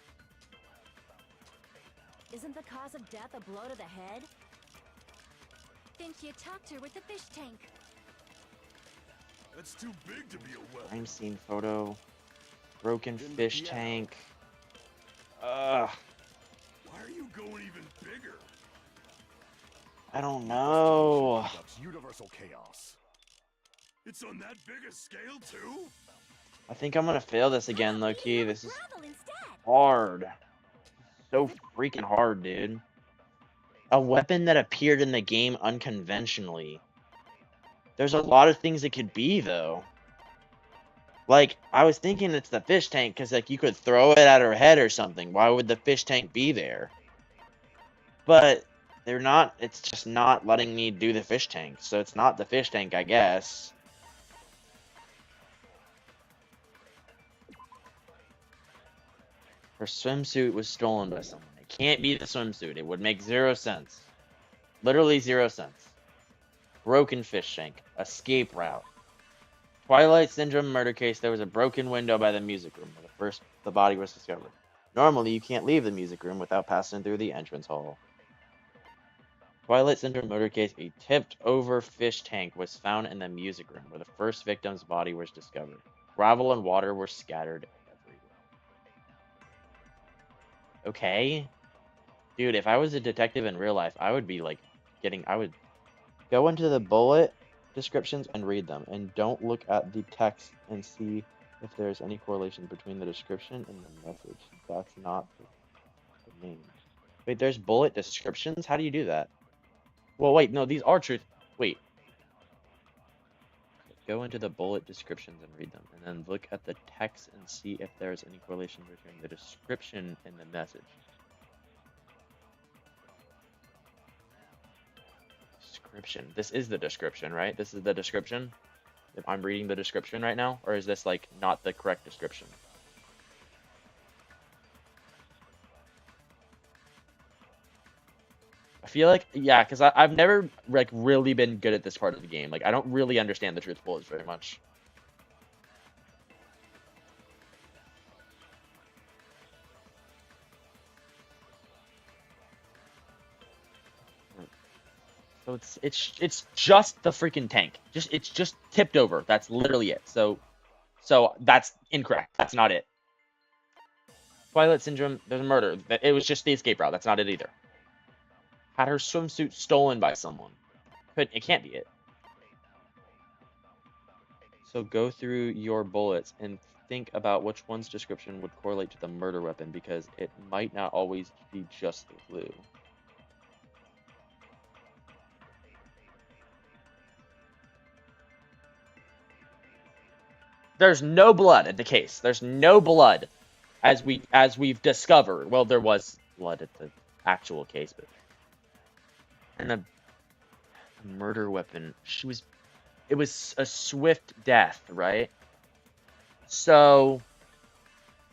Isn't the cause of death a blow to the head? Then she attacked her with the fish tank. That's too big to be a weapon. crime scene photo. Broken Then fish yeah. tank. Why are you going even bigger? I don't know. Conducts universal chaos. It's on that bigger scale too? I think I'm gonna fail this again, low key. This is Gravel instead. hard. So freaking hard, dude. A weapon that appeared in the game unconventionally. There's a lot of things it could be, though. Like, I was thinking it's the fish tank, because, like, you could throw it at her head or something. Why would the fish tank be there? But, they're not, it's just not letting me do the fish tank. So it's not the fish tank, I guess. Her swimsuit was stolen by someone. It can't be the swimsuit. It would make 0 sense. Literally 0 sense. Broken fish tank. Escape route. Twilight Syndrome murder case. There was a broken window by the music room where the body was discovered. Normally, you can't leave the music room without passing through the entrance hall. Twilight Syndrome murder case. A tipped over fish tank was found in the music room where the first victim's body was discovered. Gravel and water were scattered everywhere. Okay. Dude, if I was a detective in real life, I would be like I would go into the bullet descriptions and read them, and don't look at the text and see if there's any correlation between the description and the message. That's not the name. Wait, there's bullet descriptions? How do you do that? Well, wait, no, these are truth. Wait. Go into the bullet descriptions and read them, and then look at the text and see if there's any correlation between the description and the message. Description. This is the description, right? This is the description? If I'm reading the description right now? Or is this, like, not the correct description? I feel like, yeah, because I've never, like, really been good at this part of the game. Like, I don't really understand the truth bullets very much. So it's just the freaking tank. It's just tipped over. That's literally it. So that's incorrect. That's not it. Twilight Syndrome, there's a murder. It was just the escape route. That's not it either. Had her swimsuit stolen by someone. It can't be it. So go through your bullets and think about which one's description would correlate to the murder weapon, because it might not always be just the clue. There's no blood in the case. There's no blood, as we've discovered. Well, there was blood at the actual case, but and the murder weapon. It was a swift death, right? So,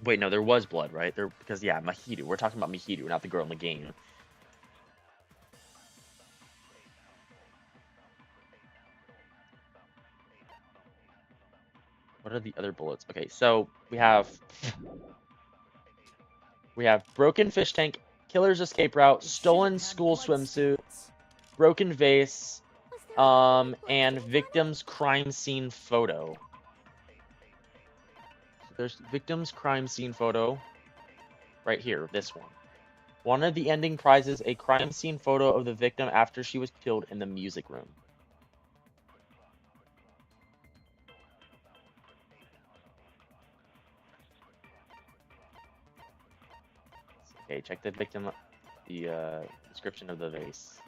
wait, no, there was blood, right? Because yeah, Mahiru. We're talking about Mahiru, not the girl in the game. What are the other bullets? Okay, so we have broken fish tank, killer's escape route, stolen school swimsuit, broken vase, and victim's crime scene photo. So there's victim's crime scene photo right here, this one. One of the ending prizes a crime scene photo of the victim after she was killed in the music room. Okay, check the description of the vase.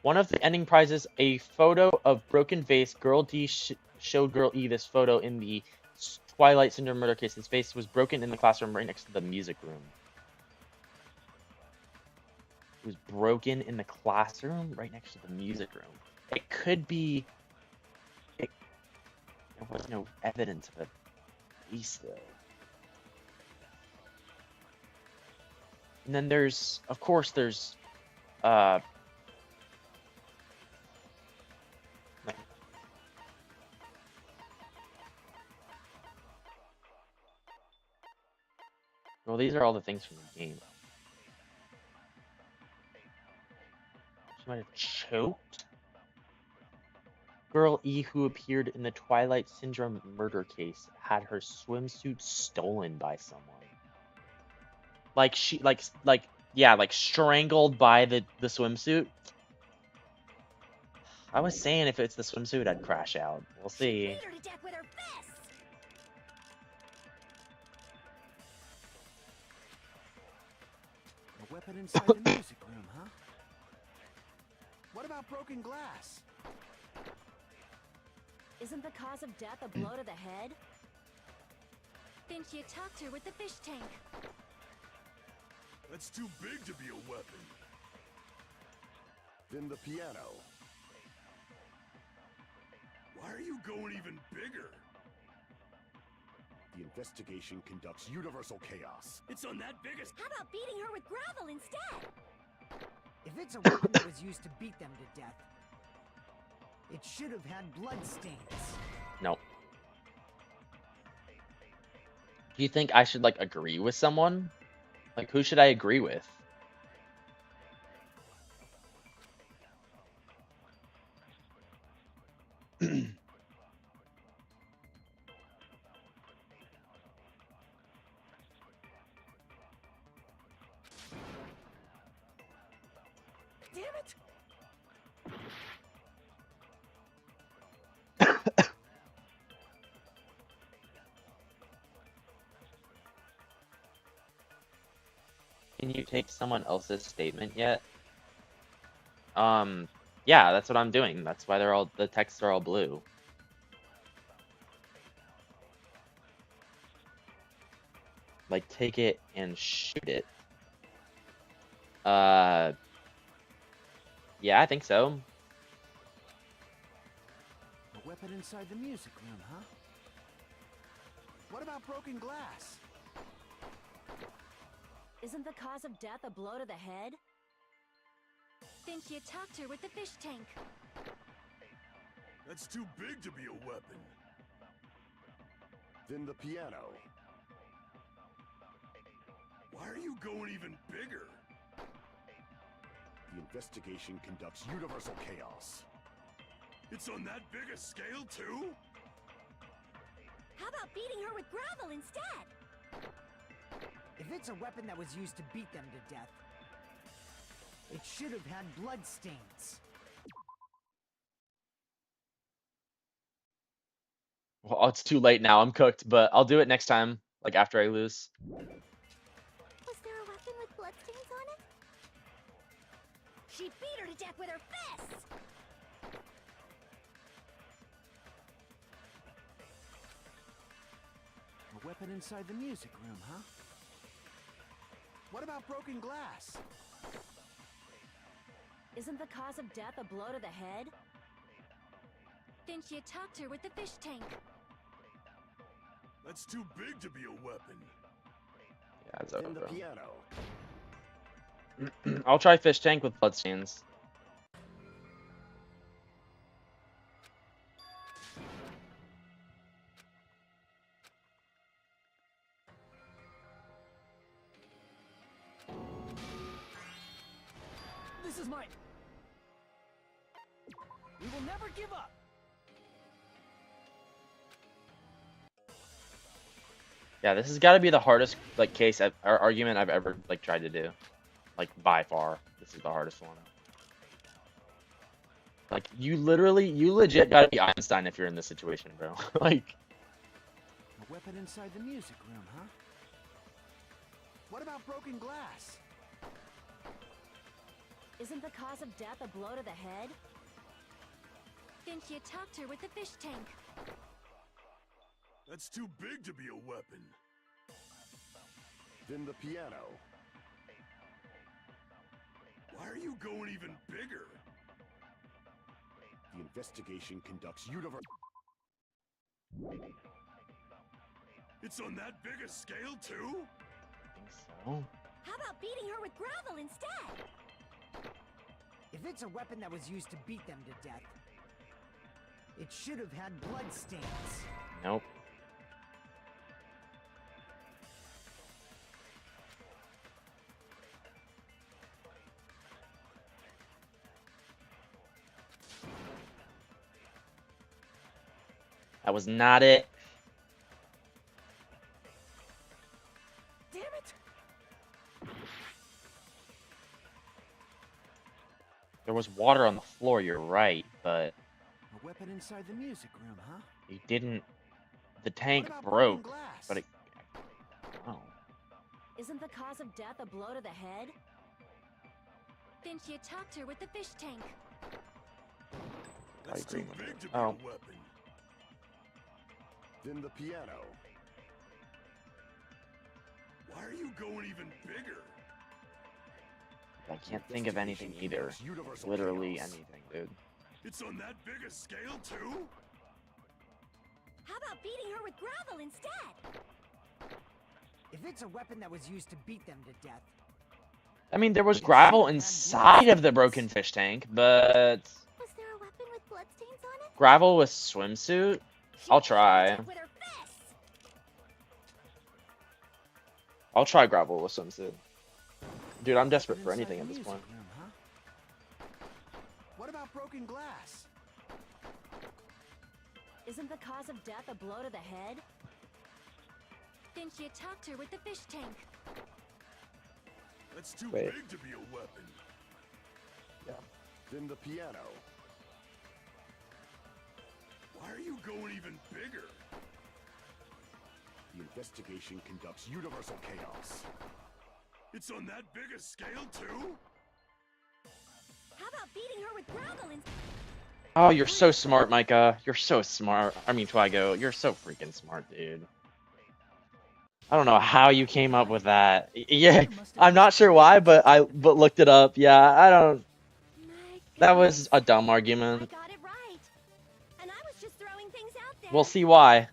One of the ending prizes, a photo of broken vase. Girl D showed Girl E this photo in the Twilight Syndrome murder case. This vase was broken in the classroom right next to the music room. It was broken in the classroom right next to the music room. It could be... There was no evidence of a vase, though. And then there's, of course, there's, well, these are all the things from the game. She might have choked? Girl E, who appeared in the Twilight Syndrome murder case, had her swimsuit stolen by someone. Like yeah, like strangled by the swimsuit. I was saying if it's the swimsuit, I'd crash out. We'll see. Beat her to death with her fists. A weapon inside the music room, huh? What about broken glass? Isn't the cause of death a blow to the head? Then she attacked her with the fish tank. That's too big to be a weapon. Then the piano. Why are you going even bigger? The investigation conducts universal chaos. It's on that biggest... How about beating her with gravel instead? If it's a weapon that was used to beat them to death, it should have had blood stains. No. Do you think I should, like, agree with someone? Like, who should I agree with? Damn it! Can you take someone else's statement yet? Yeah, that's what I'm doing. That's why the texts are all blue. Like, take it and shoot it. Yeah, I think so. A weapon inside the music room, huh? What about broken glass? Isn't the cause of death a blow to the head? Then she attacked her with the fish tank. That's too big to be a weapon. Then the piano. Why are you going even bigger? The investigation conducts universal chaos. It's on that big a scale, too? How about beating her with gravel instead? If it's a weapon that was used to beat them to death, it should have had blood stains. Well, it's too late now. I'm cooked, but I'll do it next time, like after I lose. Was there a weapon with bloodstains on it? She beat her to death with her fists! A weapon inside the music room, huh? What about broken glass? Isn't the cause of death a blow to the head? Then she attacked her with the fish tank. That's too big to be a weapon. Yeah, it's Then over, the bro. piano. I'll try fish tank with bloodstains. This is mine. We will never give up. Yeah, this has got to be the hardest like case or argument I've ever like tried to do. Like by far, this is the hardest one. Like you legit got to be Einstein if you're in this situation, bro. Like A weapon inside the music room, huh? What about broken glass? Isn't the cause of death a blow to the head? Then she attacked her with the fish tank. That's too big to be a weapon. Then the piano. Why are you going even bigger? The investigation conducts universe. It's on that big a scale, too? I think so. How about beating her with gravel instead? If it's a weapon that was used to beat them to death, it should have had blood stains. Nope. That was not it. Damn it! There was water on the floor, you're right, but A weapon inside the music room, huh? you didn't. The What tank about broken broke, glass? but it. Oh. Isn't the cause of death a blow to the head? Then she attacked her with the fish tank. That's agree too with big you. to be Oh. a weapon. Then the piano. Why are you going even bigger? I can't think of anything either. Universal Literally chaos. anything, dude. It's on that big a scale, too? How about beating her with gravel instead? If it's a weapon that was used to beat them to death, I mean, there was gravel inside of the broken fish tank, but Was there a weapon with bloodstains on it? gravel with swimsuit? She I'll beat her to try. death with her fists! I'll try gravel with swimsuit. Dude, I'm desperate for Inside anything the at this music point. room, huh? What about broken glass? Isn't the cause of death a blow to the head? Then she attacked her with the fish tank. That's too Wait. big to be a weapon. Yeah. Then the piano. Why are you going even bigger? The investigation conducts universal chaos. It's on that big a scale, too? How about beating her with gravel instead? Oh, you're so smart, Micah. You're so smart. I mean, Twigo, you're so freaking smart, dude. I don't know how you came up with that. Yeah, I'm not sure why, but looked it up. Yeah, I don't. My That was goodness. a dumb I argument. got it right. And I was just throwing things out there. We'll see why.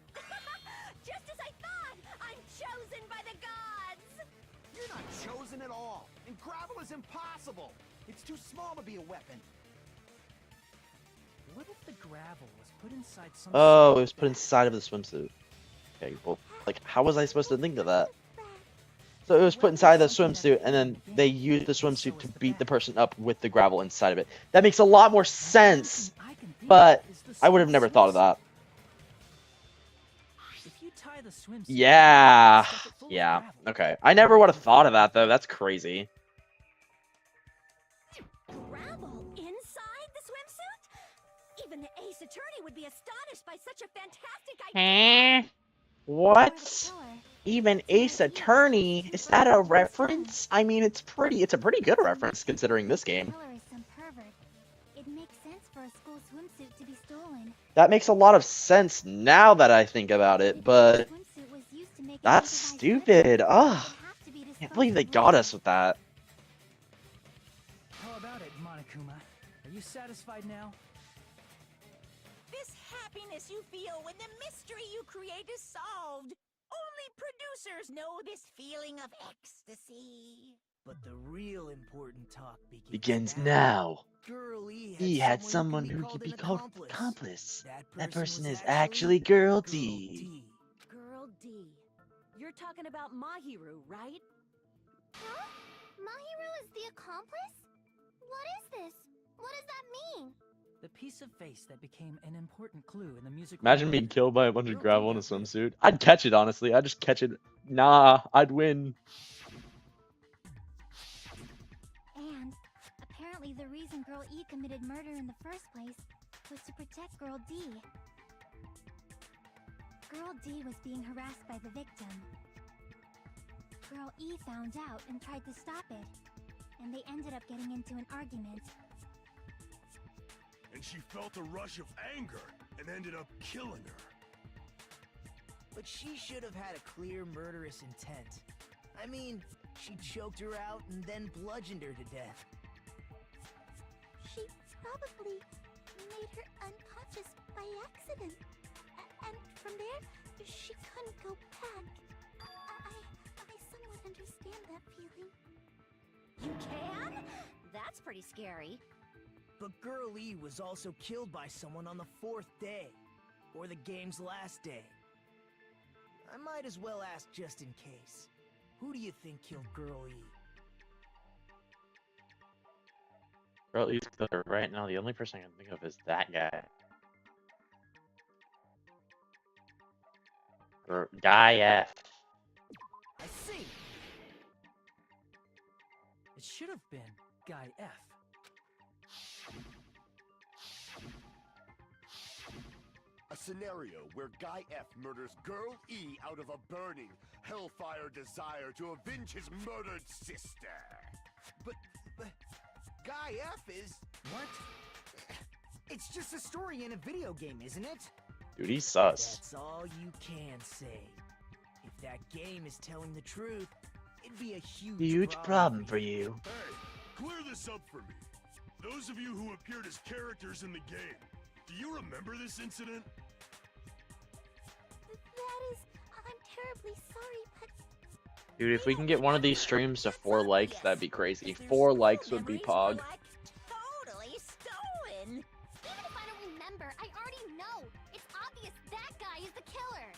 Just as I thought, I'm chosen by the gods. You're not chosen at all. And gravel is impossible. It's too small to be a weapon. What if the gravel was put inside some Oh, sort it was put bag? inside of the swimsuit. Okay, well, like, how was I supposed to think of that? So it was put inside the swimsuit, and then they used the swimsuit to beat the person up with the gravel inside of it. That makes a lot more sense, but I would have never thought of that. Yeah, yeah, okay. I never would have thought of that, though. That's crazy. Gravel inside the swimsuit? Even the Ace Attorney would be astonished by such a fantastic idea. What? Even Ace Attorney? Is that a reference? I mean, it's a pretty good reference considering this game. Killer is some pervert. It makes sense for a school swimsuit to be stolen. That makes a lot of sense now that I think about it, but Swimsuit was used to make that's stupid. Ugh. Can't believe they got us with that. How about it, Monokuma? Are you satisfied now? This happiness you feel when the mystery you create is solved. Only producers know this feeling of ecstasy. But the real important talk Begins now. Girl E He had someone who could be called accomplice. That person is actually Girl D. Girl D. You're talking about Mahiru, right? Huh? Mahiru is the accomplice? What is this? What does that mean? The piece of face that became an important clue in the music. Imagine being killed by a bunch of gravel in a swimsuit. I'd catch it, honestly. I'd just catch it. Nah, I'd win. And apparently the reason Girl E committed murder in the first place was to protect Girl D. Girl D was being harassed by the victim. Girl E found out and tried to stop it, and they ended up getting into an argument. And she felt a rush of anger and ended up killing her. But she should have had a clear murderous intent. I mean, she choked her out and then bludgeoned her to death. She probably made her unconscious by accident. And from there, she couldn't go back. I somewhat understand that feeling. You can? That's pretty scary. But Girl E was also killed by someone on the 4th day, or the game's last day. I might as well ask just in case. Who do you think killed Girl E? Girl E's killer right now. The only person I can think of is that guy. Or Guy F. I see. It should have been Guy F. A scenario where Guy F murders Girl E out of a burning, hellfire desire to avenge his murdered sister. But Guy F is... What? It's just a story in a video game, isn't it? Dude, he's sus. That's all you can say. If that game is telling the truth, it'd be a huge problem for you. Hey, clear this up for me. Those of you who appeared as characters in the game, do you remember this incident? That is... I'm terribly sorry, but... Dude, if we can get one of these streams to 4 likes, that'd be crazy. 4 likes would be pog. Totally stolen. Even if I don't remember, I already know. It's obvious that guy is the killer.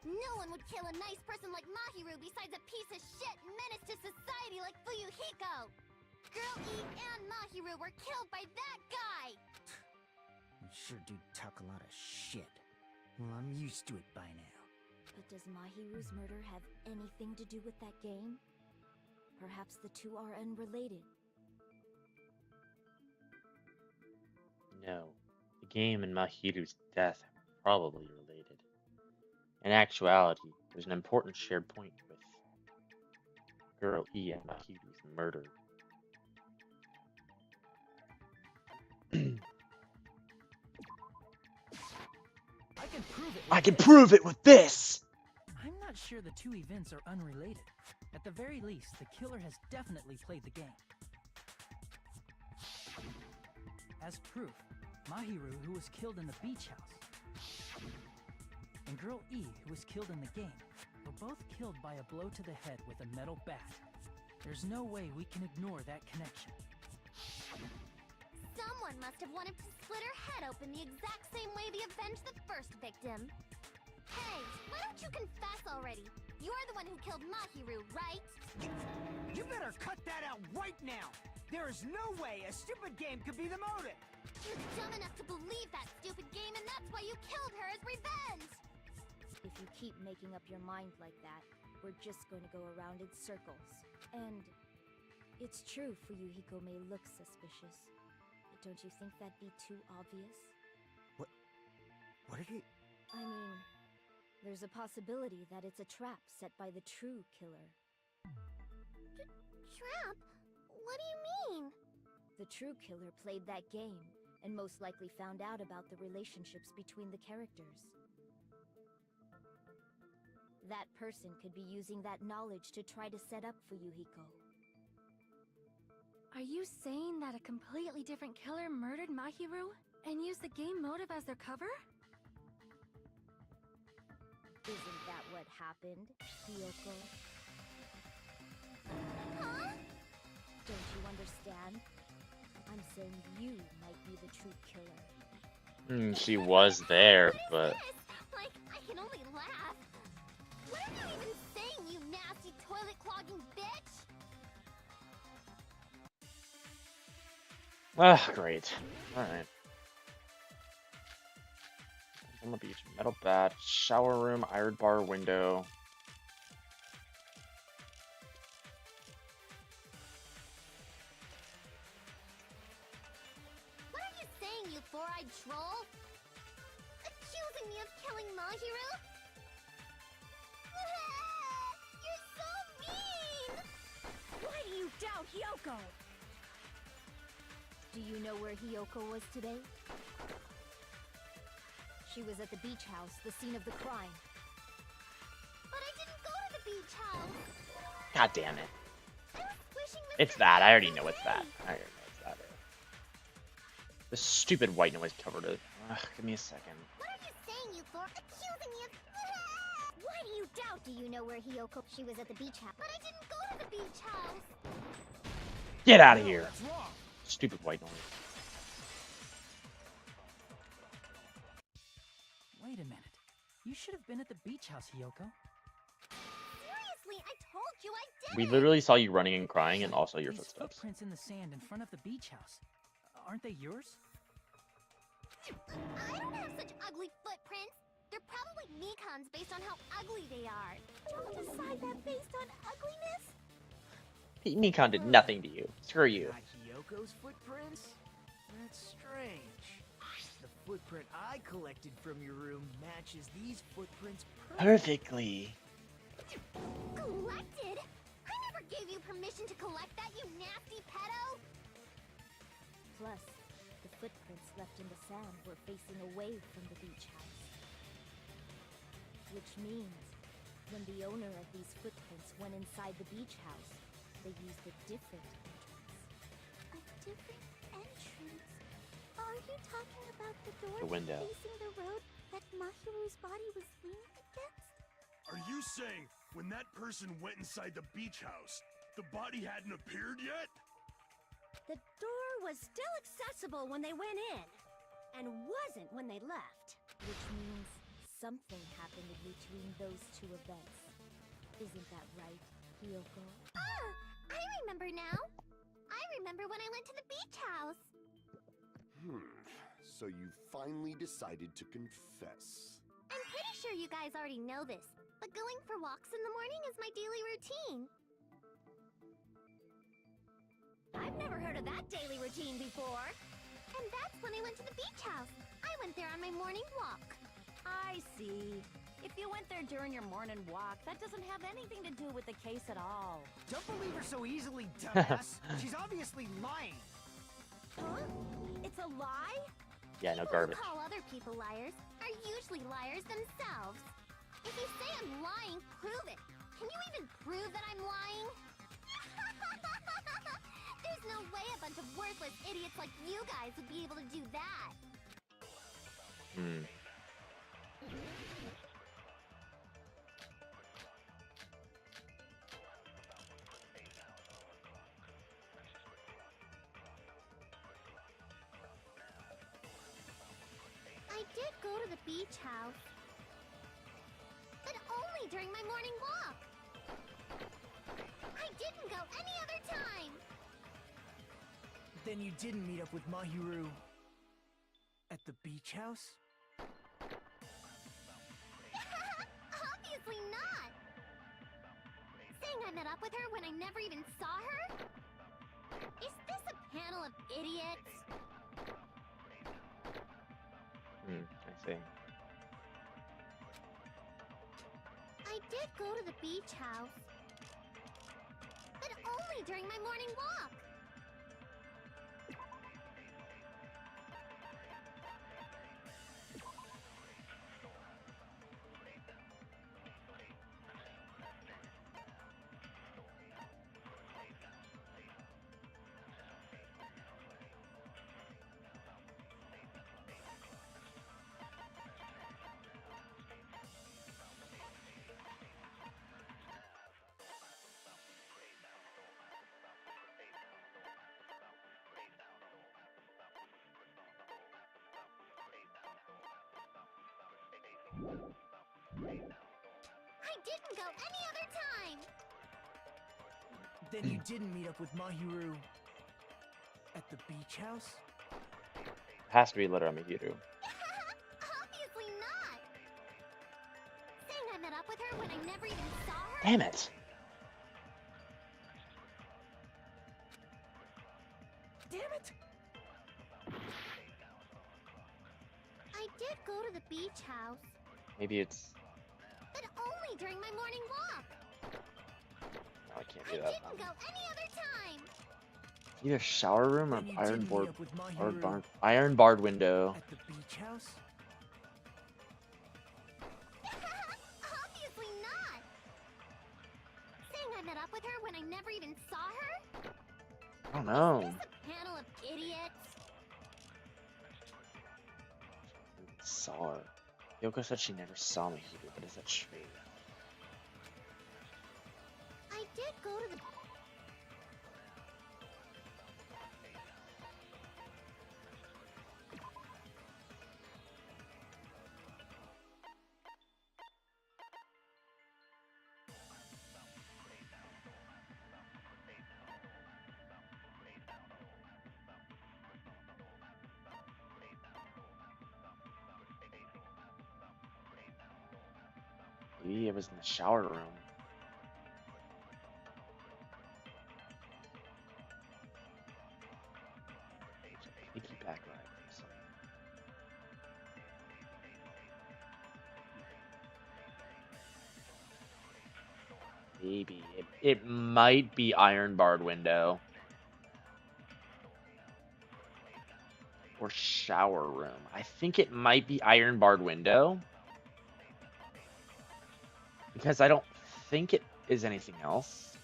No one would kill a nice person like Mahiru besides a piece of shit menace to society like Fuyuhiko. Girl E and Mahiru were killed by that guy. You sure do talk a lot of shit. Well, I'm used to it by now. But does Mahiru's murder have anything to do with that game? Perhaps the two are unrelated. No, the game and Mahiru's death are probably related. In actuality, there's an important shared point with Girl E and Mahiru's murder. I can prove it with this! I'm not sure the two events are unrelated. At the very least, the killer has definitely played the game. As proof, Mahiru, who was killed in the beach house, and Girl E, who was killed in the game, were both killed by a blow to the head with a metal bat. There's no way we can ignore that connection. Someone must have wanted to split her head open the exact same way they avenged the first victim. Hey, why don't you confess already? you're the one who killed Mahiru, right? You better cut that out right now! There is no way a stupid game could be the motive! You're dumb enough to believe that stupid game, and that's why you killed her as revenge! If you keep making up your mind like that, we're just going to go around in circles. And it's true Fuyuhiko may look suspicious, but don't you think that'd be too obvious? What did he... I mean, there's a possibility that it's a trap set by the true killer. Trap? What do you mean? The true killer played that game, and most likely found out about the relationships between the characters. That person could be using that knowledge to try to set up Fuyuhiko. Are you saying that a completely different killer murdered Mahiru and used the game motive as their cover? Isn't that what happened, Hiyoko? Huh? Don't you understand? I'm saying you might be the true killer. She was there, but What is this? Like, I can only laugh. What are you even saying, you nasty toilet-clogging bitch? ah, great. All right. On the beach, metal bat, shower room, iron bar window. What are you saying, you four-eyed troll? Accusing me of killing Mahiru? You're so mean! Why do you doubt Hiyoko? Do you know where Hiyoko was today? She was at the beach house, the scene of the crime. But I didn't go to the beach house! God damn it. I was wishing Mr. It's that. I already know Away. it's that. I already know it's that. The stupid white noise covered it. Ugh, give me a second. What are you saying, you four? Accusing me of... Why do you doubt? Do you know where Hiyoko? She was at the beach house. But I didn't go to the beach house! Get out of No, here. that's wrong! Stupid white noise. Wait a minute. You should have been at the beach house, Hiyoko. Seriously, I told you I did We it! literally saw you running and crying and also your These footsteps. footprints in the sand in front of the beach house. Aren't they yours? I don't have such ugly footprints! They're probably Mikan's based on how ugly they are. Don't decide that based on ugliness. Mikon did nothing to you. Screw you. Not Hiyoko's footprints? That's strange. The footprint I collected from your room matches these footprints Perfectly. Collected? I never gave you permission to collect that, you nasty pedo! Plus, the footprints left in the sand were facing away from the beach house. Which means, when the owner of these footprints went inside the beach house, they used a different entrance. A different entrance? Are you talking about the door The window. facing the road that Mahiru's body was leaning against? Are you saying when that person went inside the beach house, the body hadn't appeared yet? The door was still accessible when they went in, and wasn't when they left. Which means something happened in between those two events. Isn't that right, Hiyoko? Ah! I remember now! I remember when I went to the beach house! So you finally decided to confess. I'm pretty sure you guys already know this, but going for walks in the morning is my daily routine. I've never heard of that daily routine before. And that's when I went to the beach house. I went there on my morning walk. I see. If you went there during your morning walk, that doesn't have anything to do with the case at all. Don't believe her so easily, dumbass. She's obviously lying. Huh? It's a lie? Yeah, no People garbage. who call other people liars are usually liars themselves. If you say I'm lying, prove it. Can you even prove that I'm lying? There's no way a bunch of worthless idiots like you guys would be able to do that. I did go to the beach house. But only only during my morning walk. I didn't go any other time. Then you didn't meet up with Mahiru at the beach house? Obviously not. Saying I met up with her when I never even saw her? Is this a panel of idiots? I see. I did go to the beach house, but only during my morning walk. I didn't go any other time. Then you didn't meet up with Mahiru at the beach house? Has to be letter Mahiru. Obviously not. Saying I met up with her when I never even saw her? Damn it. Damn it! I did go to the beach house, Maybe it's... but only during my morning walk. No, I can't I do that. didn't go any other time. Either shower room or Then you iron didn't board meet up with or Mahiru iron barred window. at the beach house? Obviously not. Saying I met up with her when I never even saw her? I don't know. Is this a panel of idiots? Saw her. Yoko said she never saw Mahiru, but is that true? I did go to the... Maybe it was in the shower room. Piggyback ride or something. Maybe. It might be iron barred window. Or shower room. I think it might be iron barred window. Because I don't think it is anything else.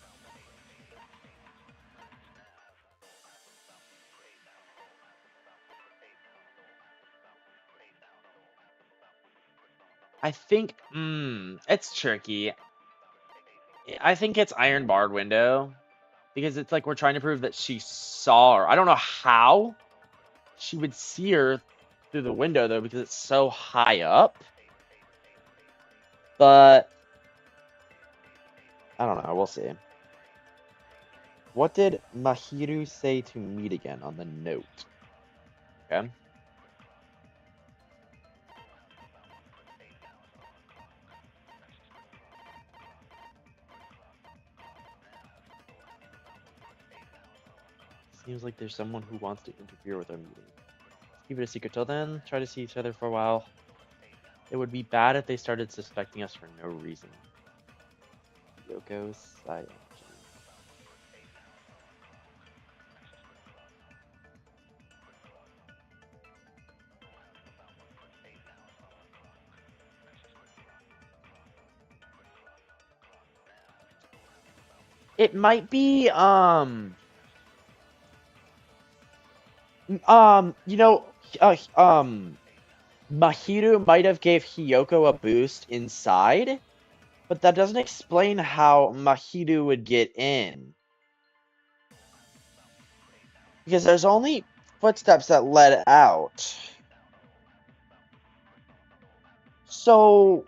I think, it's tricky. I think it's iron barred window. Because it's like we're trying to prove that she saw her. I don't know how she would see her through the window, though, because it's so high up. But I don't know. We'll see. What did Mahiru say to meet again on the note? Okay. Seems like there's someone who wants to interfere with our meeting. Let's keep it a secret till then. Try to see each other for a while. It would be bad if they started suspecting us for no reason. Yoko Sayaji. It might be, you know, Mahiru might have gave Hiyoko a boost inside, but that doesn't explain how Mahiru would get in. Because there's only footsteps that led out. So,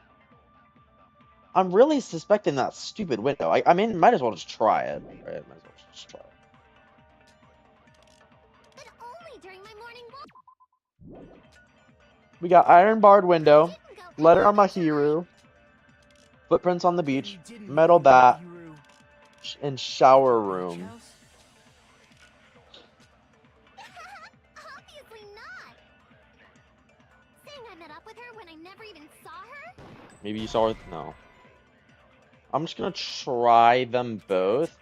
I'm really suspecting that stupid window. I mean, might as well just try it. Right? Might as well just try it. But only during my morning walk. We got iron barred window, Didn't go letter any on other time. Mahiru, footprints on the Then beach, you didn't meet metal up with bat, Mahiru and at shower the beach room. house? Obviously not. Saying I met up with her when I never even saw her? Maybe you saw it. No. I'm just gonna try them both.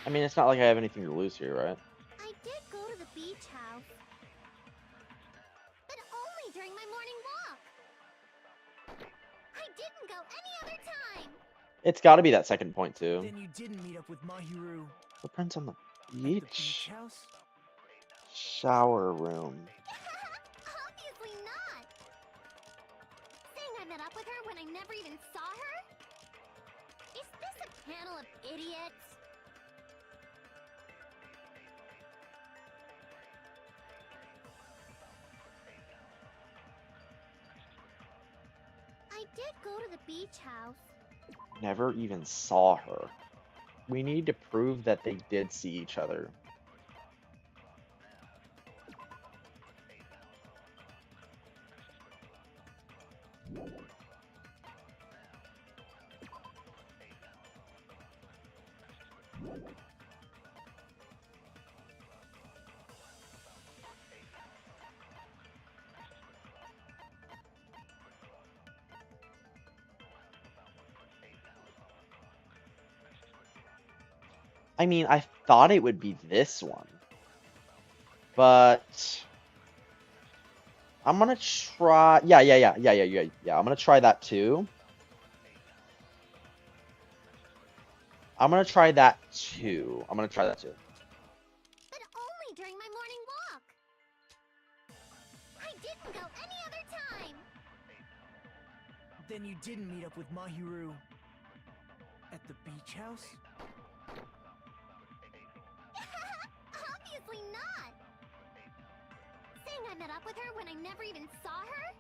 I mean, it's not like I have anything to lose here, right? I did go to the beach house. But only during my morning walk. I didn't go any other time. It's got to be that second point too. Then you didn't meet up with Mahiru Footprints on the at the beach beach, house? shower room. Obviously not. Saying I met up with her when I never even saw her? Is this a panel of idiots? I did go to the beach house. Never even saw her. We need to prove that they did see each other. I mean, I thought it would be this one, but I'm gonna try. Yeah. I'm gonna try that too. I'm gonna try that too. But only during my morning walk. I didn't go any other time. Then you didn't meet up with Mahiru at the beach house? Obviously not. Saying I met up with her when I never even saw her?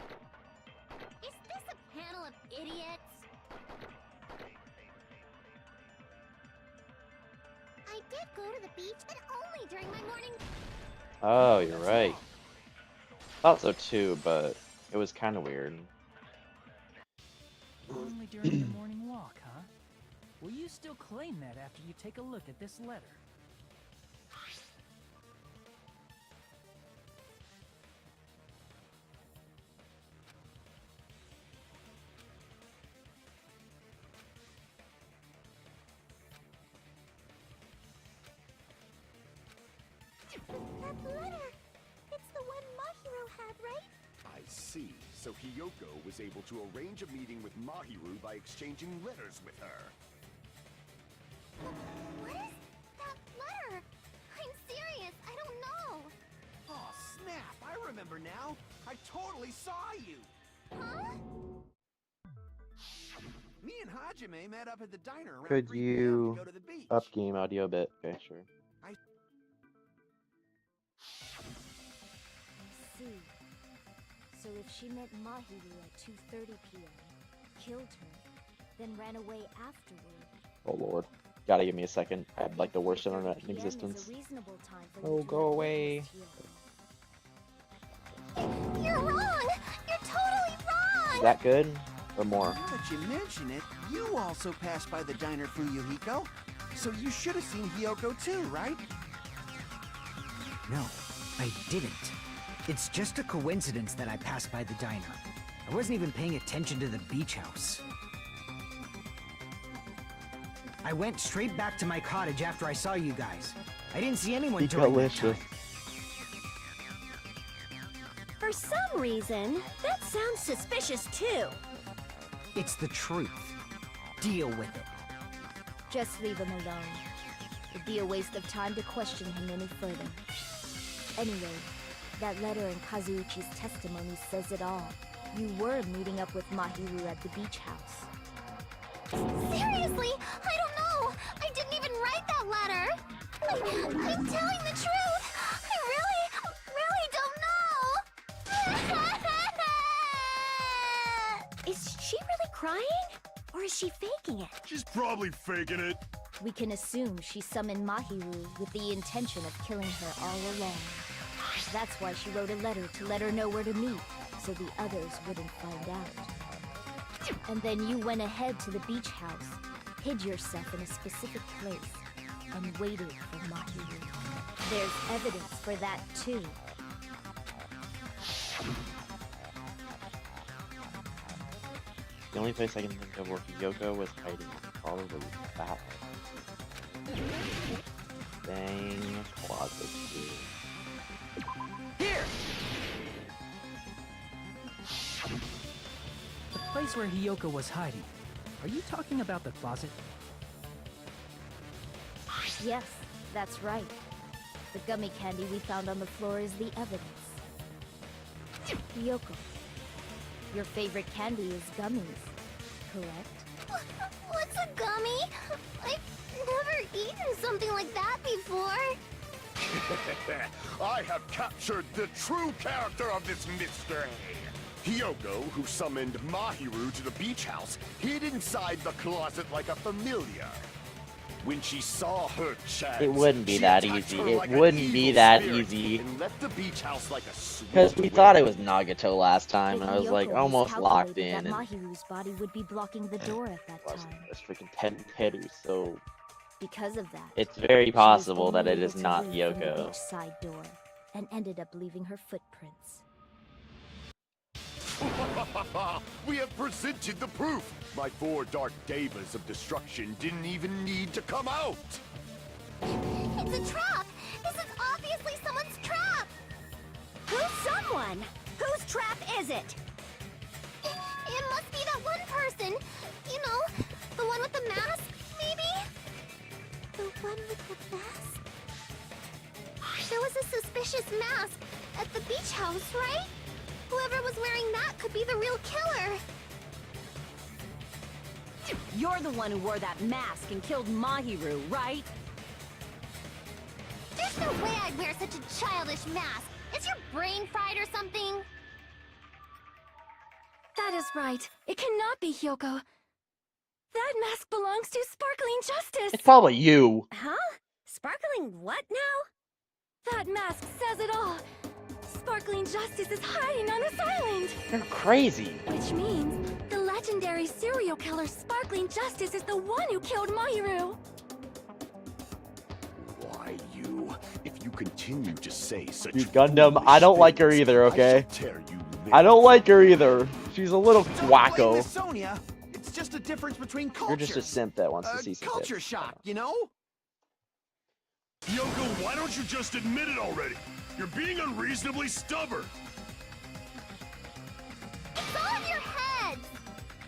Is this a panel of idiots? I did go to the beach, but only during my morning. Oh, you're right. Thought so too, but it was kind of weird. Only during the morning walk, huh? Will you still claim that after you take a look at this letter? That letter! It's the one Mahiro had, right? I see. So Hiyoko was able to arrange a meeting with Mahiru by exchanging letters with her. What is that letter? I'm serious, I don't know. Oh, snap! I remember now. I totally saw you. Huh? Me and Hajime met up at the diner around Could 3 p.m. you to go to the beach. up game audio a bit? Okay, sure. See. So if she met Mahiru at 2:30 p.m., killed her, then ran away afterward. Oh lord. Gotta give me a second. I have like the worst internet in 3 p.m. existence. Is a reasonable time for Oh, you to go let away. witness You're wrong! You're totally wrong! Is that good? Or more? Now that you mention it, you also passed by the diner, Fuyuhiko. So you should have seen Hiyoko too, right? No, I didn't. It's just a coincidence that I passed by the diner. I wasn't even paying attention to the beach house. I went straight back to my cottage after I saw you guys. I didn't see anyone during that time. For some reason, that sounds suspicious too. It's the truth. Deal with it. Just leave him alone. It'd be a waste of time to question him any further. Anyway, that letter in Kazuichi's testimony says it all. You were meeting up with Mahiru at the beach house. Seriously? I don't know! I didn't even write that letter! I'm telling the truth! I really don't know! Is she really crying? Or is she faking it? She's probably faking it. We can assume she summoned Mahiru with the intention of killing her all along. That's why she wrote a letter to let her know where to meet, so the others wouldn't find out. And then you went ahead to the beach house, hid yourself in a specific place, and waited for Mahiru. There's evidence for that too. The only place I can think of where Yoko was hiding is probably that one. Dang closet, dude. Here! The place where Hiyoko was hiding. Are you talking about the closet? Yes, that's right. The gummy candy we found on the floor is the evidence. Yoko, your favorite candy is gummies, correct? What's a gummy? I've never eaten something like that before. I have captured the true character of this mystery. Hiyoko, who summoned Mahiru to the beach house, hid inside the closet like a familiar. When she saw her chance, It wouldn't be she that attacked easy. her It like an wouldn't be evil that spirit easy. And left the beach house like a swift Because we wind. thought it was Nagato last time, and I was Yoko like almost locked calculated in. that And Mahiru's body would be blocking the door at that time. it's freaking Teru, so Because of that, it's very she was possible that only it able is to not leave from the Yoko. beach side door, and ended up leaving her footprints. We have presented the proof. My 4 dark devas of destruction didn't even need to come out. It's a trap! This is obviously someone's trap! Who's someone? Whose trap is it? It must be that one person. You know, the one with the mask, maybe? The one with the mask? There was a suspicious mask at the beach house, right? Whoever was wearing that could be the real killer. You're the one who wore that mask and killed Mahiru, right? There's no way I'd wear such a childish mask. Is your brain fried or something? That is right. It cannot be Hyoko. That mask belongs to Sparkling Justice. It's probably you. Huh? Sparkling what now? That mask says it all. Sparkling Justice is hiding on this island. You're crazy. Which means the legendary serial killer Sparkling Justice is the one who killed Mahiru. Why you? If you continue to say such Dude, Gundam, I don't like her things, either, okay? I shall tear you I limb don't like her either. She's a little Don't blame wacko. Miss Sonia. It's just a difference between cultures. You're just a simp that wants to see some culture tits. shock, you know? Yoko, why don't you just admit it already? You're being unreasonably stubborn. It's all in your head.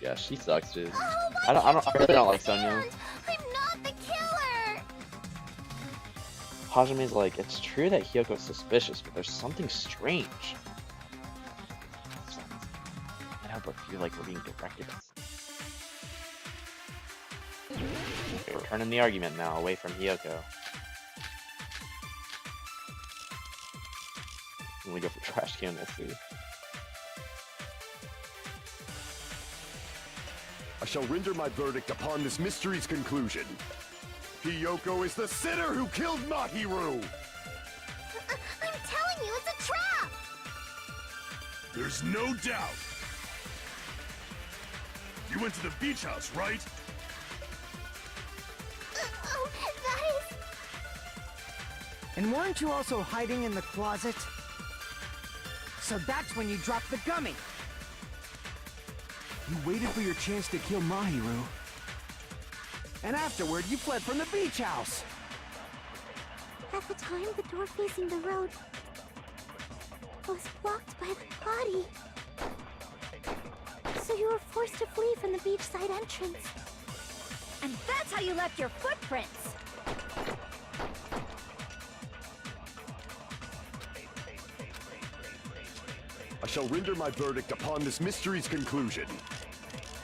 Yeah, she sucks, dude. Oh, I really don't like Sonia. I'm not the killer. Hajime's like, it's true that Hyoko's suspicious, but there's something strange. I hope I feel like we're being directed at something. Okay, we're turning the argument now away from Hyoko. I'm gonna go for trash can, we'll see. I shall render my verdict upon this mystery's conclusion. Hiyoko is the sinner who killed Mahiru! I'm telling you, it's a trap. There's no doubt. You went to the beach house, right? Oh, that is... And weren't you also hiding in the closet? So that's when you dropped the gummy. You waited for your chance to kill Mahiru. And afterward, you fled from the beach house. At the time, the door facing the road was blocked by the body. So you were forced to flee from the beachside entrance. And that's how you left your footprints. I shall render my verdict upon this mystery's conclusion.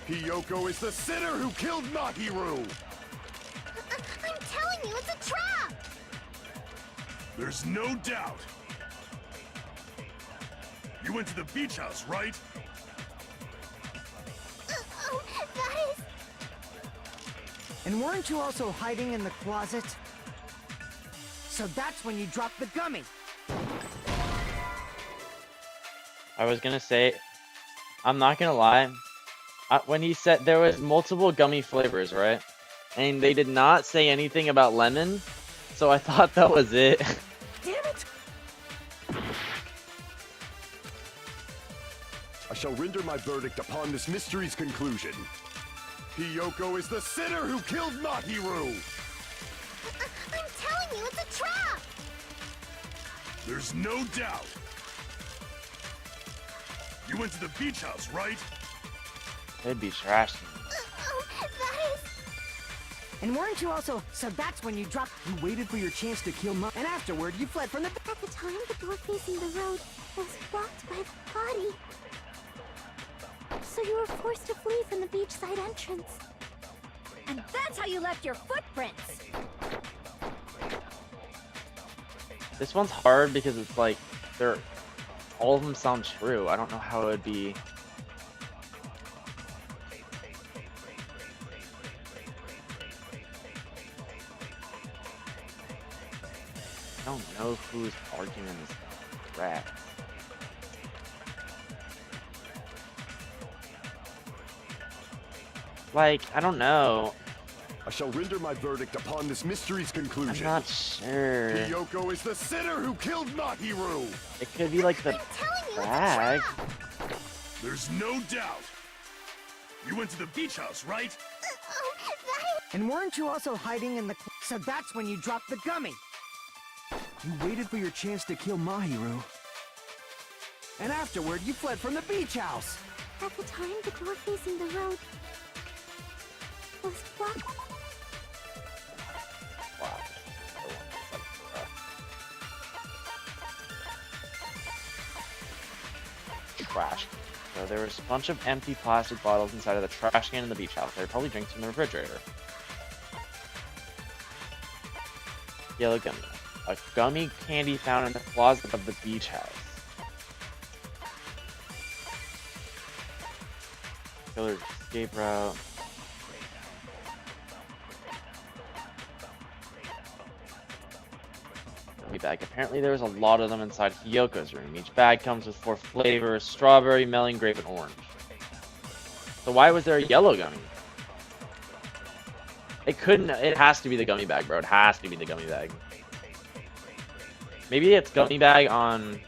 Hiyoko is the sinner who killed Mahiru! I'm telling you, it's a trap! There's no doubt. You went to the beach house, right? Oh, that is... And weren't you also hiding in the closet? So that's when you dropped the gummy. I was gonna say, I'm not gonna lie. When he said there was multiple gummy flavors, right? And they did not say anything about lemon, so I thought that was it. Damn it! I shall render my verdict upon this mystery's conclusion. Hiyoko is the sinner who killed Mahiru! I'm telling you, it's a trap! There's no doubt! You went to the beach house, right? It'd be trash. That is... And weren't you also... So that's when you dropped... You waited for your chance to kill Ma... And afterward, you fled from the... At the time, the door facing the road was blocked by the body. So you were forced to flee from the beachside entrance. And that's how you left your footprints! This one's hard because it's like, all of them sound true. I don't know how it would be. I don't know who's arguing this crap. Like, I don't know. I shall render my verdict upon this mystery's conclusion. I'm not sure. Hiyoko is the sinner who killed Mahiru! It could be like the bag. There's no doubt! You went to the beach house, right? And weren't you also hiding in the... So that's when you dropped the gummy. You waited for your chance to kill Mahiru. And afterward, you fled from the beach house. At the time, the door facing the road was blocked. Wow. Trash. So there was a bunch of empty plastic bottles inside of the trash can in the beach house. They were probably drinks from the refrigerator. Yellow gummy. A gummy candy found in the closet of the beach house. Killer's escape route. Gummy bag. Apparently there was a lot of them inside Hiyoko's room. Each bag comes with 4 flavors: strawberry, melon, grape, and orange. So why was there a yellow gummy? It couldn't. It has to be the gummy bag, bro. It has to be the gummy bag. Maybe it's gummy bag on...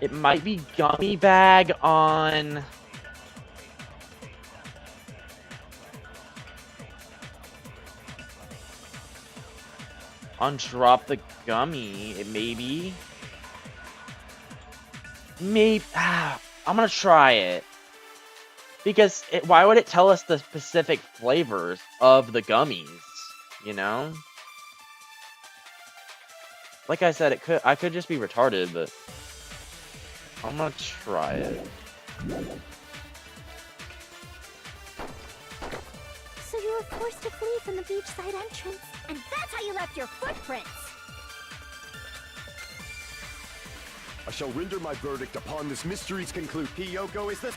It might be gummy bag on... Drop the gummy. It maybe... I'm gonna try it. Because why would it tell us the specific flavors of the gummies? You know? Like I said, I could just be retarded, but I'm gonna try it. So you were forced to flee from the beachside entrance. And that's how you left your footprints! I shall render my verdict upon this mystery's conclusion. Hiyoko is the... I'm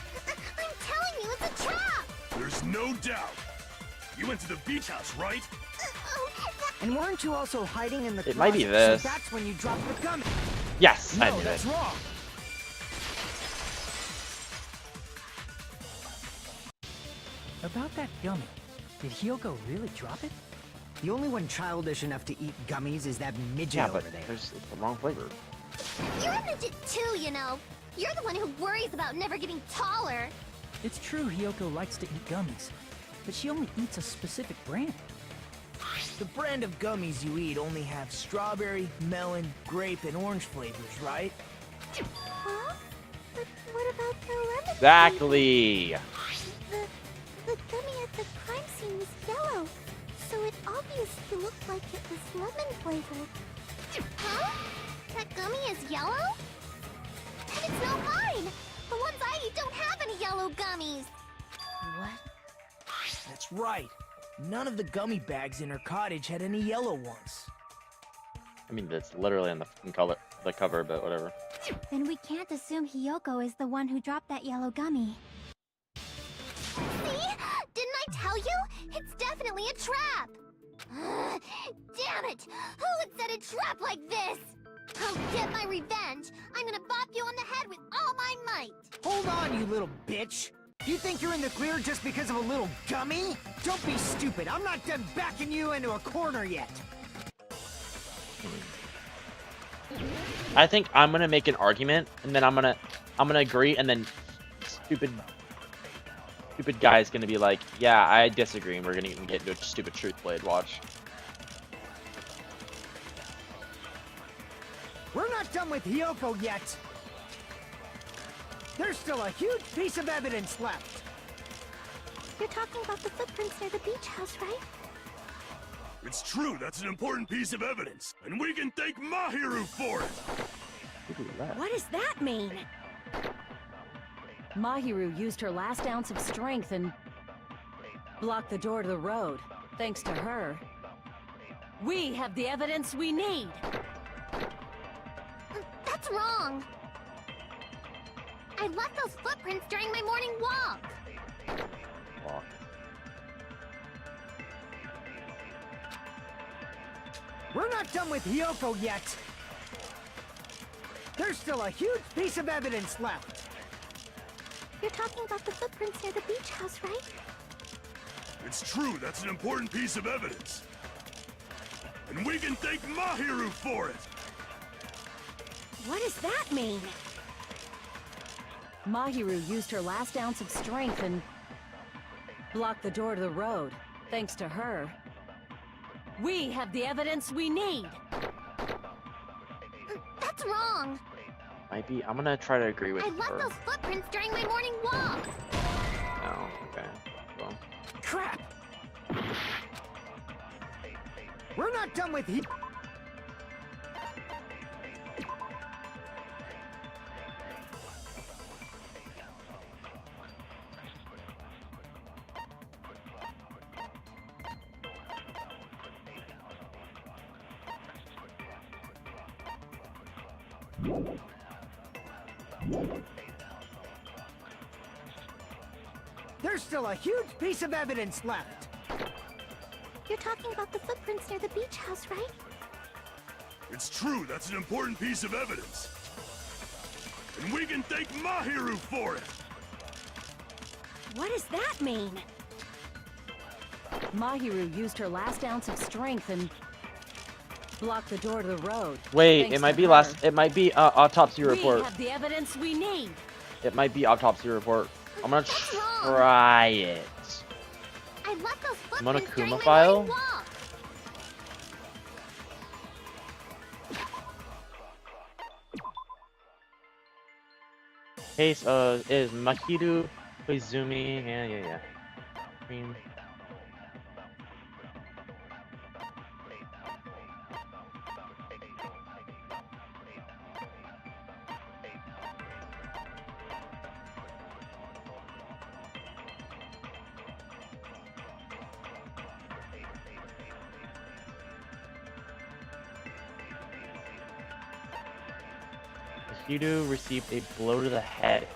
telling you, it's a trap! There's no doubt! You went to the beach house, right? And weren't you also hiding in the It might be closet? this. So that's when you dropped the gummy. Yes, I No, knew that's it. wrong. About that gummy, did Hiyoko really drop it? The only one childish enough to eat gummies is that midget Yeah, over but there. there's the wrong flavor. You're a midget too, you know. You're the one who worries about never getting taller. It's true Hiyoko likes to eat gummies, but she only eats a specific brand. The brand of gummies you eat only have strawberry, melon, grape, and orange flavors, right? Huh? But what about the lemon? Exactly. The gummy at the crime scene was yellow, so it obviously looked like it was lemon flavored. Huh? That gummy is yellow? And it's no mine! The ones I eat don't have any yellow gummies! What? That's right. None of the gummy bags in her cottage had any yellow ones. I mean, it's literally on the fucking color, the cover, but whatever. Then we can't assume Hiyoko is the one who dropped that yellow gummy. See? Didn't I tell you? It's definitely a trap! Damn it! Who would set a trap like this? I'll get my revenge! I'm gonna bop you on the head with all my might! Hold on, you little bitch! You think you're in the clear just because of a little gummy? Don't be stupid. I'm not done backing you into a corner yet. I think I'm gonna make an argument, and then I'm gonna agree, and then stupid guy's gonna be like, yeah, I disagree, and we're gonna even get into a stupid truth blade. Watch. We're not done with Hiyoko yet. There's still a huge piece of evidence left. You're talking about the footprints near the beach house, right? It's true, that's an important piece of evidence. And we can thank Mahiru for it! What does that mean? Mahiru used her last ounce of strength and blocked the door to the road. Thanks to her, we have the evidence we need. That's wrong! I left those footprints during my morning walk! We're not done with Hiyoko yet. There's still a huge piece of evidence left. You're talking about the footprints near the beach house, right? It's true, that's an important piece of evidence. And we can thank Mahiru for it! What does that mean? Mahiru used her last ounce of strength and blocked the door to the road. Thanks to her, we have the evidence we need. That's wrong! Might be. I'm gonna try to agree with I left her. those footprints during my morning walk! Oh, okay. Well. Crap! We're not done with Hiyoko. There's still a huge piece of evidence left. You're talking about the footprints near the beach house, right? It's true, that's an important piece of evidence. And we can thank Mahiru for it! What does that mean? Mahiru used her last ounce of strength and blocked the door to the road. Wait, Thanks it might to be her, It might be autopsy report. We have the evidence we need. It might be autopsy report. I'm gonna That's wrong. try it. I left those footprints during my Monokuma file? morning walk! Case is Makiru Koizumi. Yeah. Green. Makiru received a blow to the head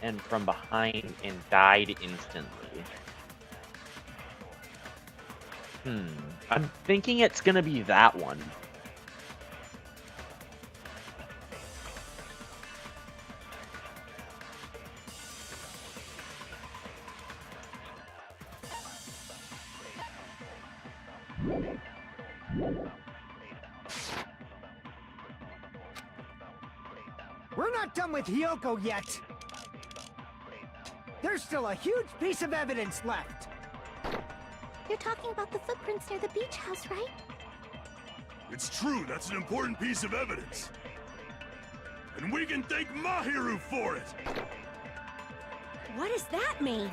and from behind and died instantly. I'm thinking it's gonna be that one. We're not done with Hiyoko yet. There's still a huge piece of evidence left. You're talking about the footprints near the beach house, right? It's true, that's an important piece of evidence. And we can thank Mahiru for it! What does that mean?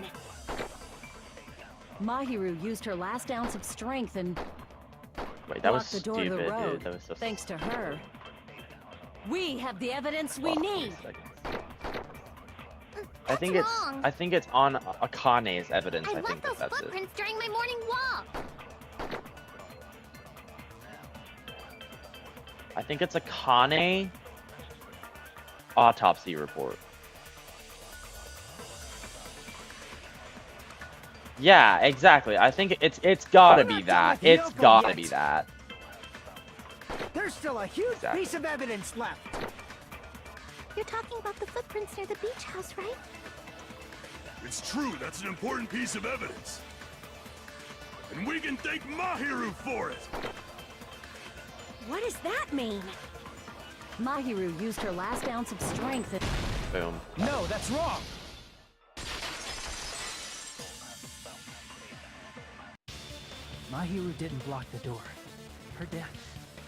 Mahiru used her last ounce of strength and Wait, that was blocked the door stupid, to the road. dude. That was so Thanks to her, we have the evidence we need. I think wrong. it's on Akane's evidence. I I think left those that's it. footprints during my morning walk! I think it's Akane. autopsy report. Yeah, exactly. I think it's gotta We're be not done that. with It's Hiyoko gotta yet. be that. There's still a huge Exactly. piece of evidence left. You're talking about the footprints near the beach house, right? It's true, that's an important piece of evidence. And we can thank Mahiru for it! What does that mean? Mahiru used her last ounce of strength and... Boom. No, that's wrong. Mahiru didn't block the door. Her death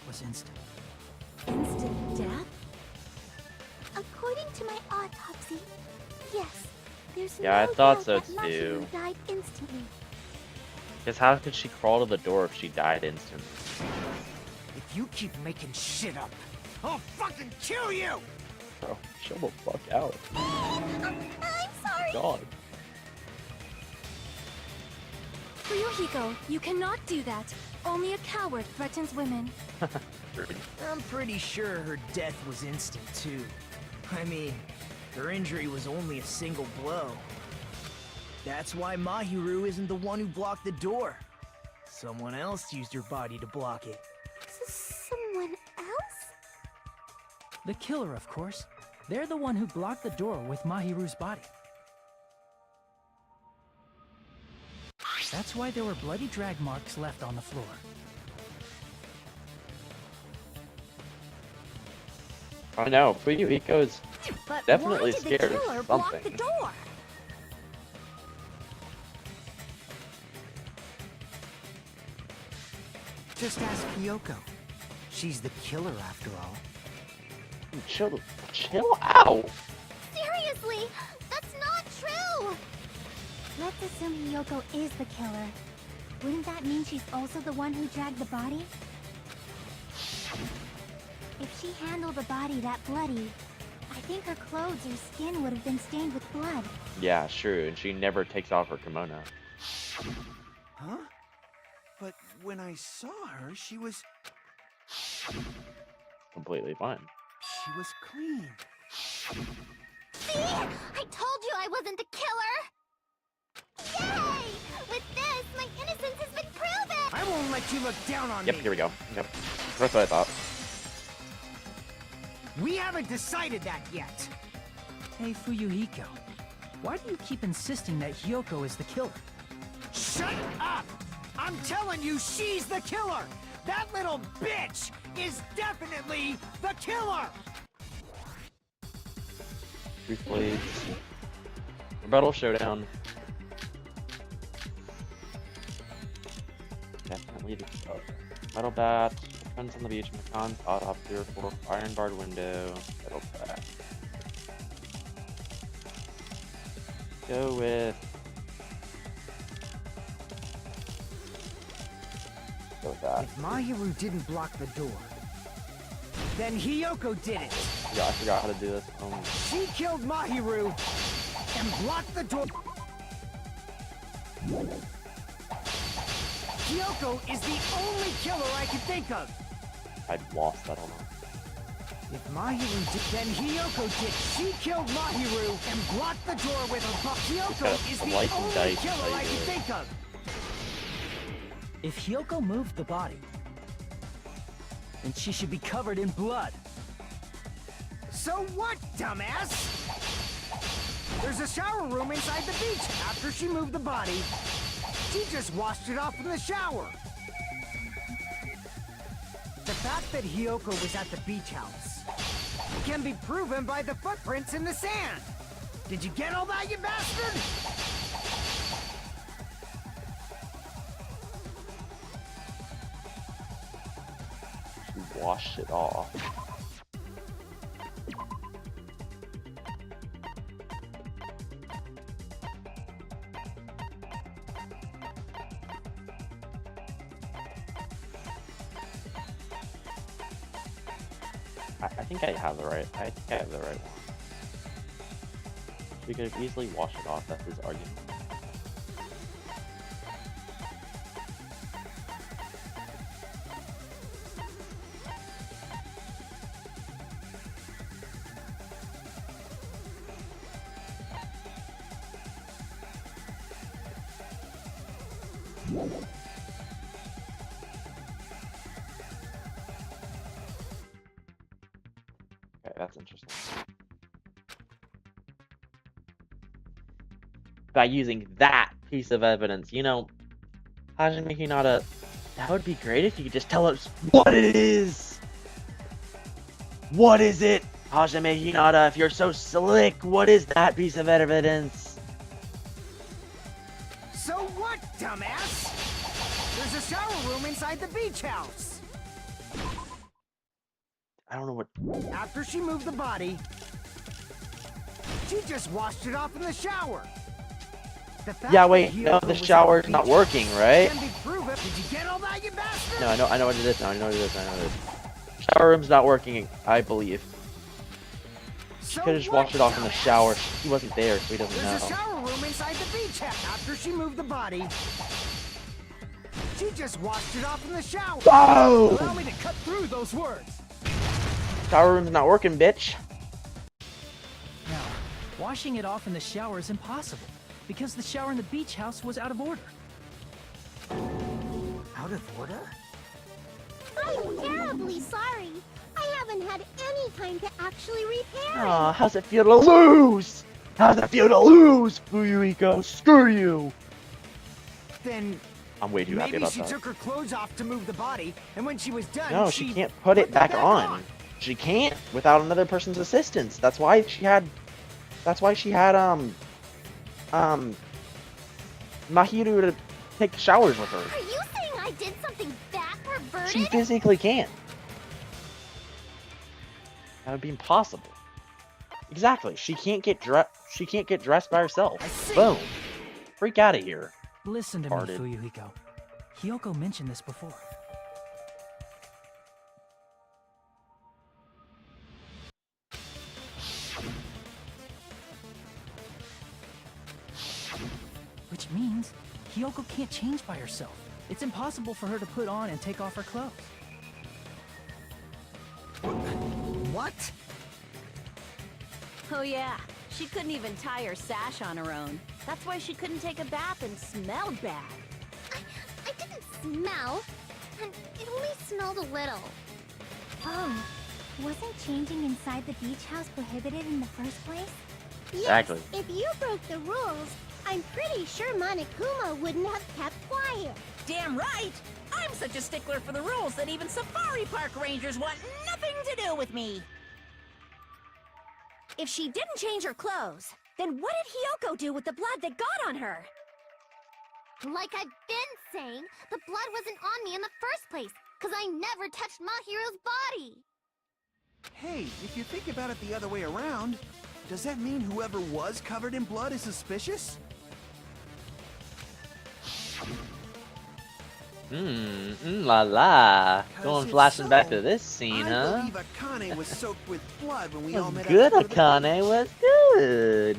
was instant. Instant death? According to my autopsy, yes. There's Yeah, I no thought doubt so that Mahiru too. died instantly. Because how could she crawl to the door if she died instantly? If you keep making shit up, I'll fucking kill you! Bro, chill the fuck out. I'm sorry. God. Fuyuhiko, you cannot do that. Only a coward threatens women. I'm pretty sure her death was instant, too. I mean, her injury was only a single blow. That's why Mahiru isn't the one who blocked the door. Someone else used her body to block it. Someone else? The killer, of course. They're the one who blocked the door with Mahiru's body. That's why there were bloody drag marks left on the floor. I know, Fuyuhiko's But definitely why did scared the killer of block something. the door? Just ask Hiyoko. She's the killer after all. Chill out! Seriously, that's not true. Let's assume Hiyoko is the killer. Wouldn't that mean she's also the one who dragged the body? If she handled the body that bloody, I think her clothes or skin would have been stained with blood. Yeah, true, and she never takes off her kimono. Huh? But when I saw her, she was Completely fine. clean. See? I told you I wasn't the killer! Yay! With this, my innocence has been proven! I won't let you look down on Yep, me! here we go. Yep. That's what I thought. We haven't decided that yet! Hey, Fuyuhiko. Why do you keep insisting that Hiyoko is the killer? Shut up! I'm telling you, she's the killer! That little bitch is definitely the killer! Truth blades. Rebuttal showdown. Definitely the killer. Metal bat. Friends on the beach. Macon. Autopsy report. Iron barred window. Metal bat. Go with. Go with that. If Mahiru didn't block the door, then Hiyoko did it! Yeah, I forgot how to do this. She killed Mahiru and blocked the door. Hiyoko is the only killer I can think of. I lost that on. If Mahiru did, then Hiyoko did. She killed Mahiru and blocked the door with her butt. Hiyoko is the slice and only dice killer how I you can do it. think of. If Hiyoko moved the body, then she should be covered in blood. So what, dumbass? There's a shower room inside the beach. After she moved the body, she just washed it off in the shower. The fact that Hiyoko was at the beach house can be proven by the footprints in the sand. Did you get all that, you bastard? She washed it off. I think I have the right. I think I have the right one. We could have easily washed it off. That's his argument. Okay, that's interesting. By using that piece of evidence, you know, Hajime Hinata, that would be great if you could just tell us what it is. What is it? Hajime Hinata, if you're so slick, what is that piece of evidence? So what, dumbass? There's a shower room inside the beach house. I don't know what... After she moved the body, she just washed it off in the shower. Yeah, wait, no, the shower's not working, right? Did you get all that, you bastard? No, I know what it is now. I know what it is. I know what it is. Shower room's not working, I believe. She could have just washed it off in the shower. He wasn't there, so he doesn't know. There's a shower room inside the beach house. After she moved the body, she just washed it off in the shower. Oh! Allow me to cut through those words. Shower room's not working, bitch. Now, washing it off in the shower is impossible, because the shower in the beach house was out of order. Out of order? I'm terribly sorry. I haven't had any time to actually repair it. Aw, how's it feel to lose? How's it feel to lose, Fuyuhiko? Screw you! Then I'm way too happy maybe about she that. took her clothes off to move the body, and when she was done, No, she can't put it back on. She can't without another person's assistance. That's why she had Mahiru to take showers with her. Are you saying I did something that perverted? She physically can't. That would be impossible. Exactly. She can't get dressed by herself. Boom. Freak out of here. Listen to Farted. me, Fuyuhiko. Hiyoko mentioned this before. Which means Hiyoko can't change by herself. It's impossible for her to put on and take off her clothes. What? Oh yeah, she couldn't even tie her sash on her own. That's why she couldn't take a bath and smelled bad. I didn't smell. And it only smelled a little. Oh, wasn't changing inside the beach house prohibited in the first place? Exactly. Yes, if you broke the rules, I'm pretty sure Monokuma wouldn't have kept quiet. Damn right! I'm such a stickler for the rules that even safari park rangers want nothing to do with me. If she didn't change her clothes, then what did Hiyoko do with the blood that got on her? Like I've been saying, the blood wasn't on me in the first place, because I never touched Mahiro's body. Hey, if you think about it the other way around, does that mean whoever was covered in blood is suspicious? La la. 'Cause Going if flashing back so, to this scene, I huh? believe Akane was soaked with blood when we all Was met good, at the foot of the Akane. beach. Was good.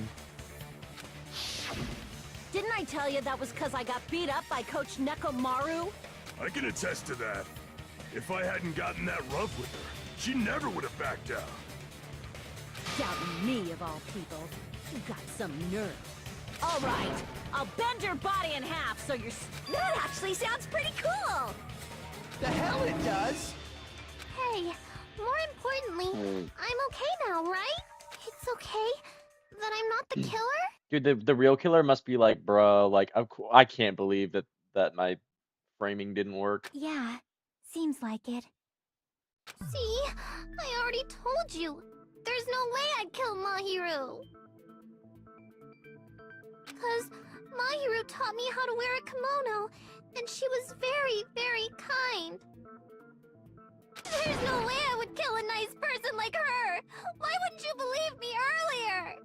Didn't I tell you that was because I got beat up by Coach Nekomaru? I can attest to that. If I hadn't gotten that rough with her, she never would have backed down. Doubting me, of all people. You got some nerve. All right, I'll bend your body in half so you're... That actually sounds pretty cool! The hell it does! Hey, more importantly, I'm okay now, right? It's okay that I'm not the killer? Dude, the real killer must be like, bruh, like, I can't believe that my framing didn't work. Yeah, seems like it. See? I already told you. There's no way I'd kill Mahiru. 'Cause Mahiru taught me how to wear a kimono, and she was very, very kind. There's no way I would kill a nice person like her! Why wouldn't you believe me earlier?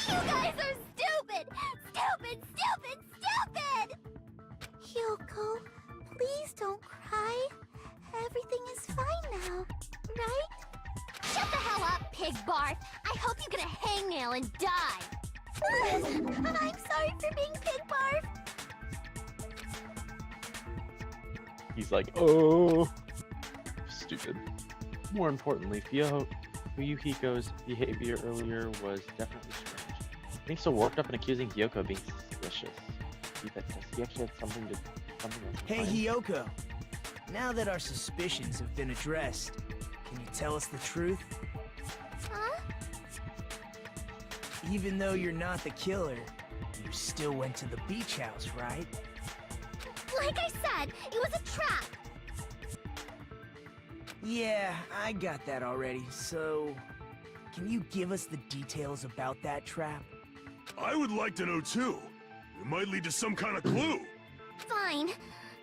You guys are stupid! Stupid, stupid, stupid! Hyoko, please don't cry. Everything is fine now, right? Shut the hell up, pig barf! I hope you get a hangnail and die! I'm sorry for being pig barf! He's like, oh, stupid. More importantly, Fuyuhiko's behavior earlier was definitely strange. Being so worked up and accusing Hyoko of being suspicious. defect test. He actually had something else. Hey, behind. Hiyoko. Now that our suspicions have been addressed, can you tell us the truth? Huh? Even though you're not the killer, you still went to the beach house, right? Like I said, it was a trap. Yeah, I got that already, so... Can you give us the details about that trap? I would like to know too. It might lead to some kind of clue. Fine.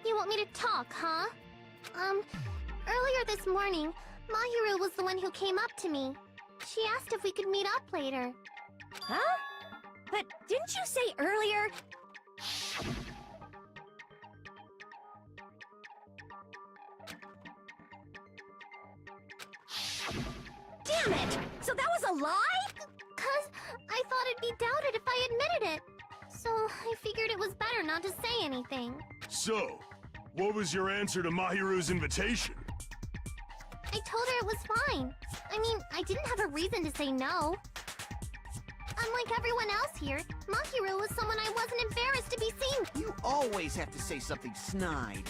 You want me to talk, huh? Earlier this morning, Mahiru was the one who came up to me. She asked if we could meet up later. Huh? But didn't you say earlier? Damn it! So that was a lie? 'Cause I thought it'd be doubted if I admitted it. So I figured it was better not to say anything. So, what was your answer to Mahiru's invitation? I told her it was fine. I mean, I didn't have a reason to say no. Unlike everyone else here, Mahiru was someone I wasn't embarrassed to be seen. You always have to say something snide.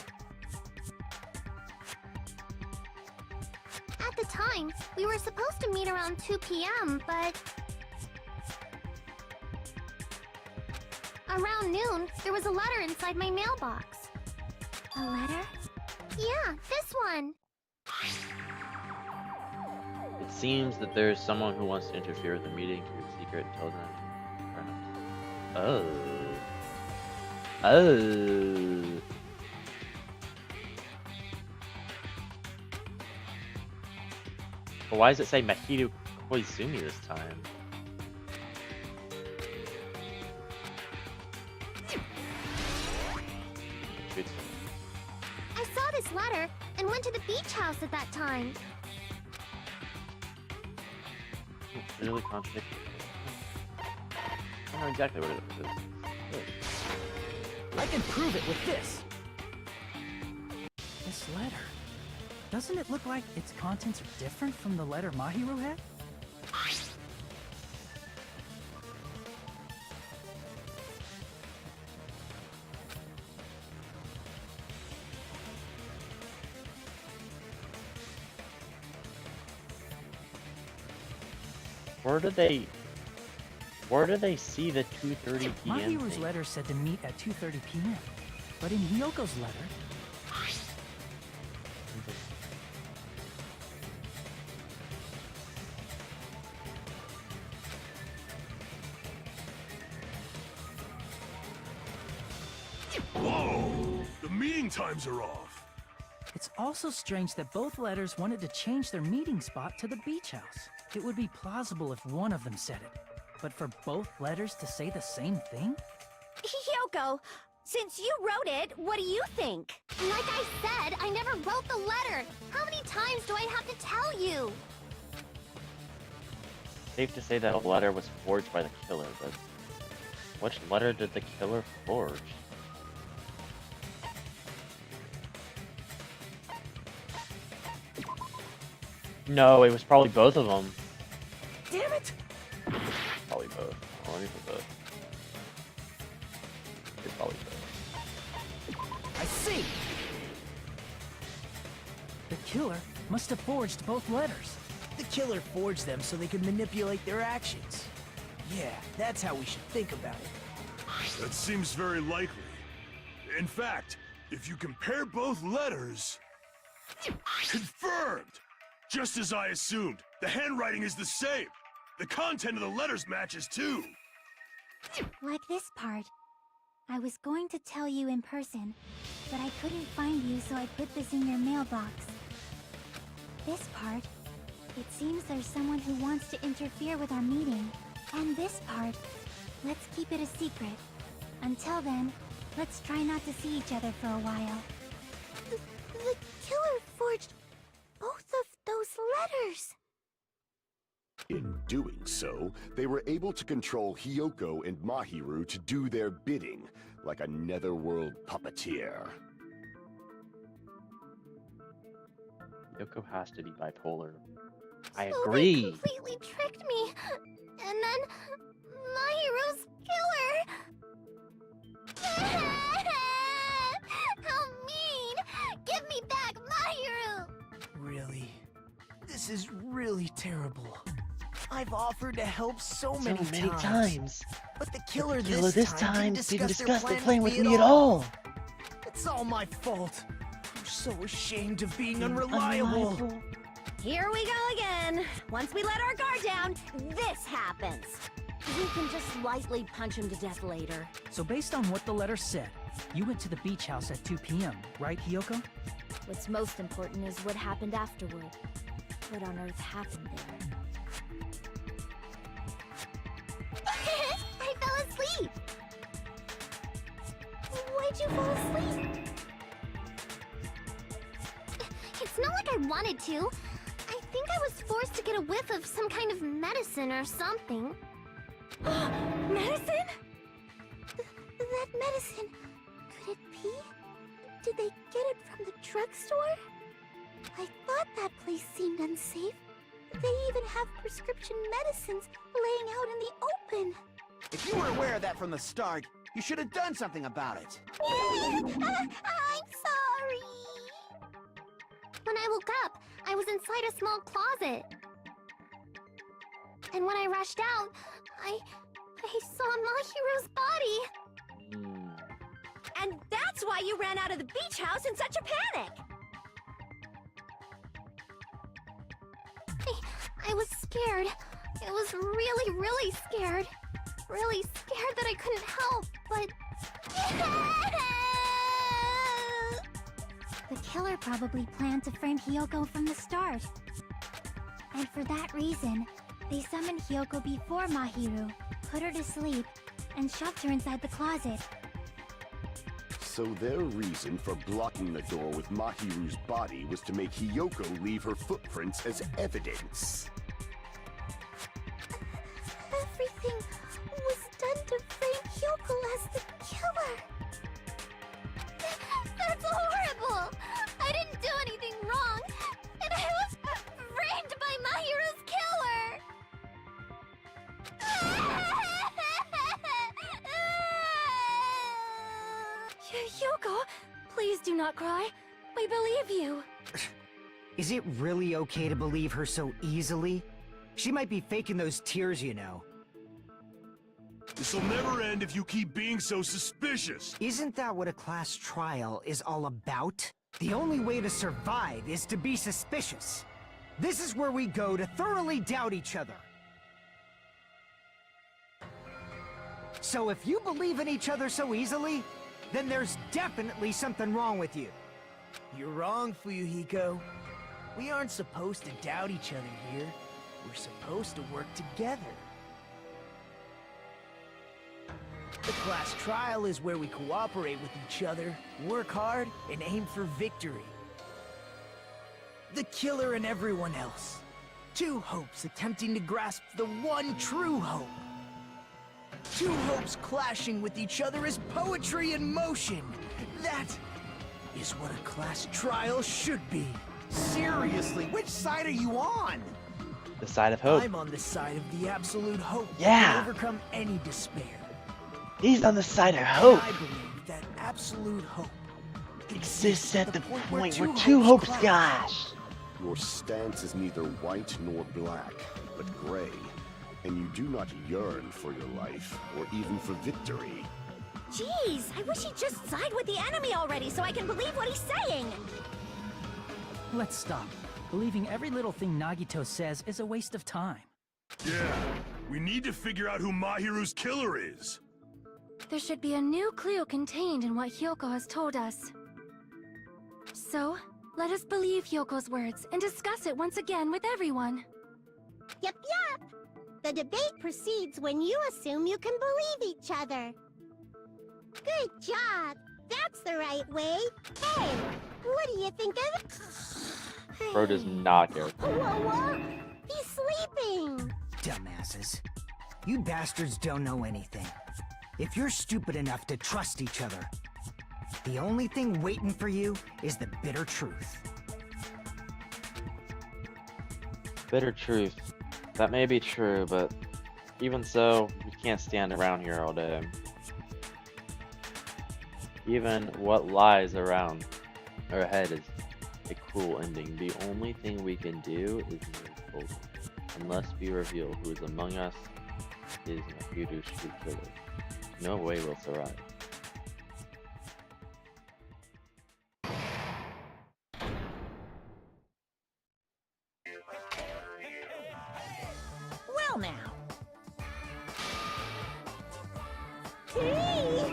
At the time, we were supposed to meet around 2 p.m., but... Around noon, there was a letter inside my mailbox. A letter? Yeah, this one. It seems that there's someone who wants to interfere with the meeting, keep it secret until then. Oh. Oh. But why does it say Mahiru Koizumi this time? I saw this letter and went to the beach house at that time. Really contradictory. I don't know exactly what it is. I can prove it with this. This letter. Doesn't it look like its contents are different from the letter Mahiru had? Where do they see the 2:30 p.m. Mahiru's thing? letter said to meet at 2:30 p.m. But in Hiyoko's letter, Whoa! The meeting times are off. it's also strange that both letters wanted to change their meeting spot to the beach house. It would be plausible if one of them said it, but for both letters to say the same thing? Hiyoko, since you wrote it, what do you think? Like I said, I never wrote the letter. How many times do I have to tell you? Safe to say that a letter was forged by the killer, but which letter did the killer forge? No, it was probably both of them. Damn it! Probably both. Oh, let me put both. It's probably both. I see! The killer must have forged both letters. The killer forged them so they could manipulate their actions. Yeah, that's how we should think about it. That seems very likely. In fact, if you compare both letters... Confirmed! Just as I assumed, the handwriting is the same. The content of the letters matches too. Like this part. I was going to tell you in person, but I couldn't find you, so I put this in your mailbox. This part. It seems there's someone who wants to interfere with our meeting. And this part. Let's keep it a secret. Until then, let's try not to see each other for a while. The killer forged both of those letters. In doing so, they were able to control Hiyoko and Mahiru to do their bidding, like a netherworld puppeteer. Yoko has to be bipolar. I So agree. they completely tricked me. And then Mahiru's killer. I've offered to help so So many many times. times. But the killer, The killer this time didn't didn't discuss their plan plan with me at all. It's all my fault. I'm so ashamed of being unreliable. Here we go again. Once we let our guard down, this happens. We can just lightly punch him to death later. So based on what the letter said, you went to the beach house at 2 p.m., right, Hiyoko? What's most important is what happened afterward. What on earth happened there? I fell asleep. Why'd you fall asleep? It's not like I wanted to. I think I was forced to get a whiff of some kind of medicine or something. Medicine? That medicine. Could it be? Did they get it from the drugstore? I thought that place seemed unsafe. They even have prescription medicines laying out in the open. If you were aware of that from the start, you should have done something about it. I'm sorry. When I woke up, I was inside a small closet. And when I rushed out, I saw Mahiro's body. And that's why you ran out of the beach house in such a panic! I was scared. I was really, really scared. Really scared that I couldn't help, but... The killer probably planned to frame Hiyoko from the start. And for that reason, they summoned Hiyoko before Mahiru, put her to sleep, and shoved her inside the closet. So their reason for blocking the door with Mahiru's body was to make Hiyoko leave her footprints as evidence. Everything was done to frame Hiyoko as the killer. That's horrible! I didn't do anything wrong, and I was framed by Mahiru's killer! Hiyoko, please do not cry. We believe you. Is it really okay to believe her so easily? She might be faking those tears, you know. This'll never end if you keep being so suspicious. Isn't that what a class trial is all about? The only way to survive is to be suspicious. This is where we go to thoroughly doubt each other. So if you believe in each other so easily, then there's definitely something wrong with you. You're wrong, Fuyuhiko. We aren't supposed to doubt each other here. We're supposed to work together. The class trial is where we cooperate with each other, work hard, and aim for victory. The killer and everyone else. Two hopes attempting to grasp the one true hope. Two hopes clashing with each other is poetry in motion. That is what a class trial should be. Seriously, which side are you on? The side of hope. I'm on the side of the absolute hope Yeah. that can overcome any despair. He's on the side of And hope. I believe that absolute hope Exists at the point where two hopes clash. Your stance is neither white nor black, but gray. And you do not yearn for your life, or even for victory. Jeez, I wish he'd just side with the enemy already so I can believe what he's saying! Let's stop. Believing every little thing Nagito says is a waste of time. Yeah, we need to figure out who Mahiru's killer is. There should be a new clue contained in what Hiyoko has told us. So, let us believe Hyoko's words and discuss it once again with everyone. Yep. The debate proceeds when you assume you can believe each other. Good job. That's the right way. Hey, what do you think of it? Bro does not care. Whoa. He's sleeping. Dumbasses. You bastards don't know anything. If you're stupid enough to trust each other, the only thing waiting for you is the bitter truth. Bitter truth. That may be true, but even so, we can't stand around here all day. Even what lies around our head is a cruel ending. The only thing we can do is move forward. unless we reveal who is among us is Mahiru's true killer. No way will survive. Well now. Hey!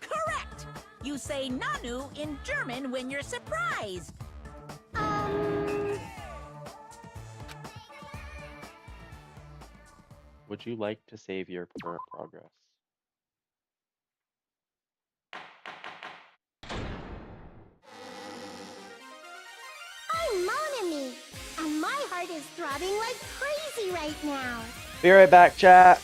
Correct! You say Nanu in German when you're surprised. Would you like to save your progress? I'm Monami, and my heart is throbbing like crazy right now. Be right back, chat.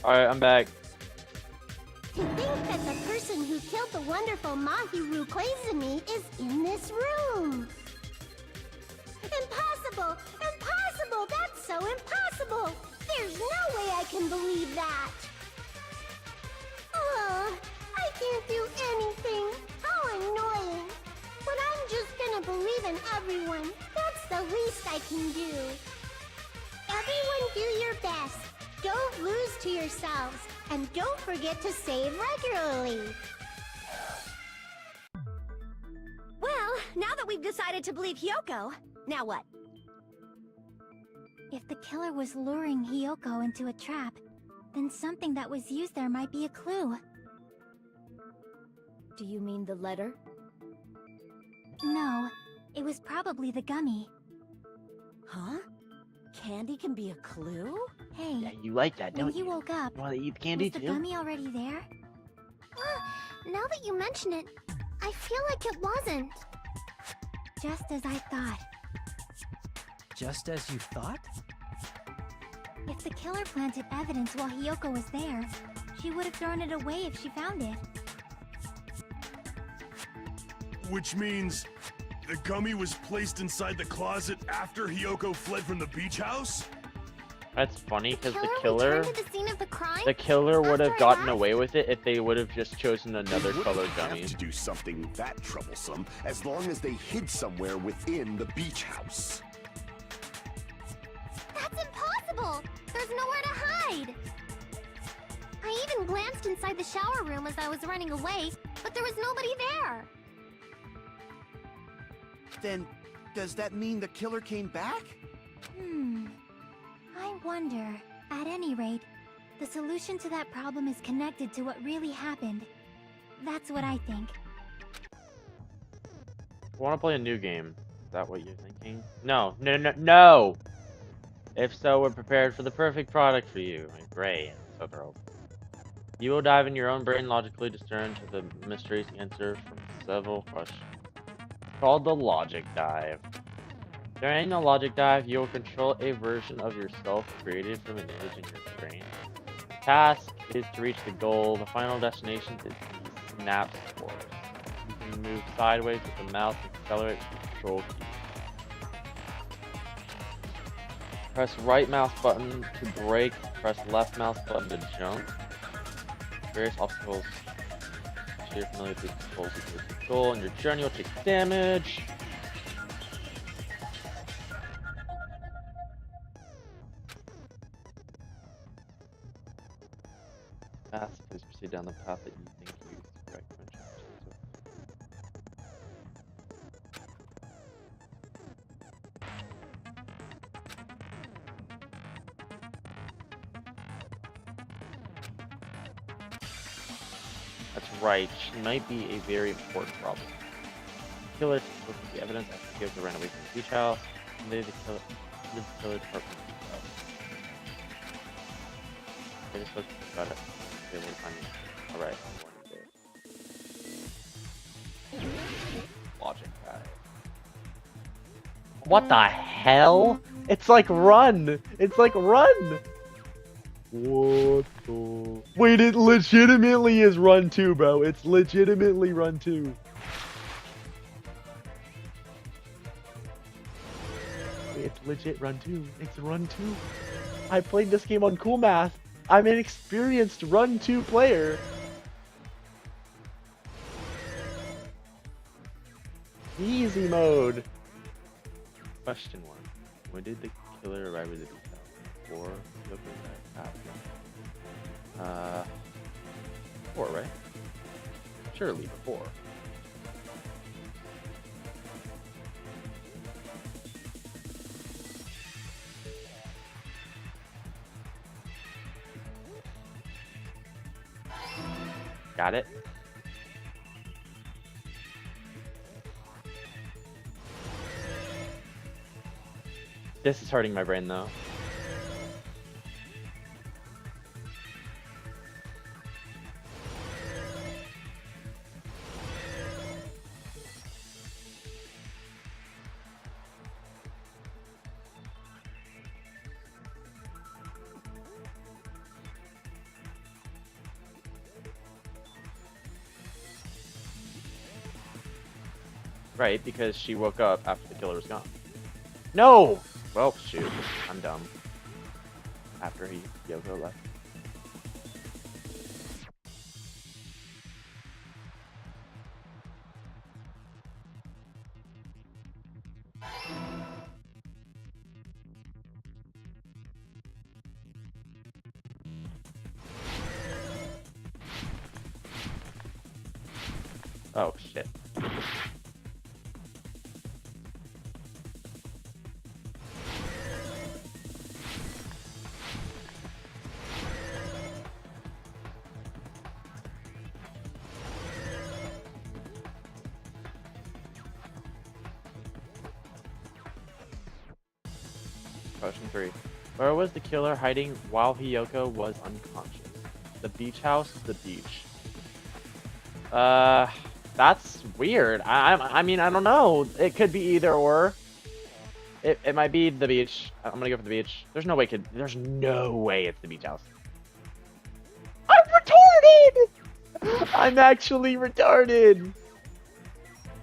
Alright, I'm back. To think that the person who killed the wonderful Mahiru Koizumi is in this room. Impossible! Impossible! That's so impossible! There's no way I can believe that! Oh, I can't do anything. How annoying. But I'm just gonna believe in everyone. That's the least I can do. Everyone do your best. Don't lose to yourselves. And don't forget to save regularly. Well, now that we've decided to believe Hiyoko, now what? If the killer was luring Hiyoko into a trap, then something that was used there might be a clue. Do you mean the letter? No, it was probably the gummy. Huh? Candy can be a clue? Hey, Yeah, you like that, when don't you you? woke up, You want to eat candy was the too? gummy already there? Now that you mention it, I feel like it wasn't. Just as I thought. Just as you thought? If the killer planted evidence while Hiyoko was there, she would have thrown it away if she found it. Which means the gummy was placed inside the closet after Hiyoko fled from the beach house? That's funny because the Killer killer, returned to the scene of the crime? would have After I gotten left? away with it if they would have just chosen another They color wouldn't gummy. have to do something that troublesome as long as they hid somewhere within the beach house. That's glanced inside the shower room as I was running away, but there was nobody there. Then, does that mean the killer came back? I wonder. At any rate, the solution to that problem is connected to what really happened. That's what I think. I want to play a new game. Is that what you're thinking? No, no, no, no! If so, we're prepared for the perfect product for you. My brain. So thrilled. You will dive in your own brain, logically discern to the mysteries, answer from several questions. Called the Logic Dive. During the Logic Dive, you will control a version of yourself created from an image in your brain. Task is to reach the goal. The final destination is the Synapse Force. You can move sideways with the mouse and accelerate with the control key. Press right mouse button to brake. Press left mouse button to jump. Various obstacles. So you're familiar with the controls of your goal, and your journey will take damage. Please proceed down the path that you think you is correct. That's right. She might be a very important problem. The killer is supposed to be evidence after he goes ran away from the beach house. And they the killer department beach house. They're supposed to think about it. They will find me. Alright, I'm going to do it. Logic guy. What the hell? It's like run! It's like run! What the... Wait, it legitimately is run 2, bro. It's legitimately run 2. It's legit run 2. It's run 2. I played this game on Cool Math. I'm an experienced run 2 player. Easy mode. Question 1. When did the killer arrive at the beach house? 4. After. 4, right? Surely 4. Got it. This is hurting my brain though. Right, because she woke up after the killer was gone. No! Well, shoot. I'm dumb. After Yoko left. Oh, shit. Question 3. Where was the killer hiding while Hiyoko was unconscious? The beach house? The beach. That's weird. I mean, I don't know. It could be either or. It might be the beach. I'm gonna go for the beach. There's no way it's the beach house. I'm retarded! I'm actually retarded!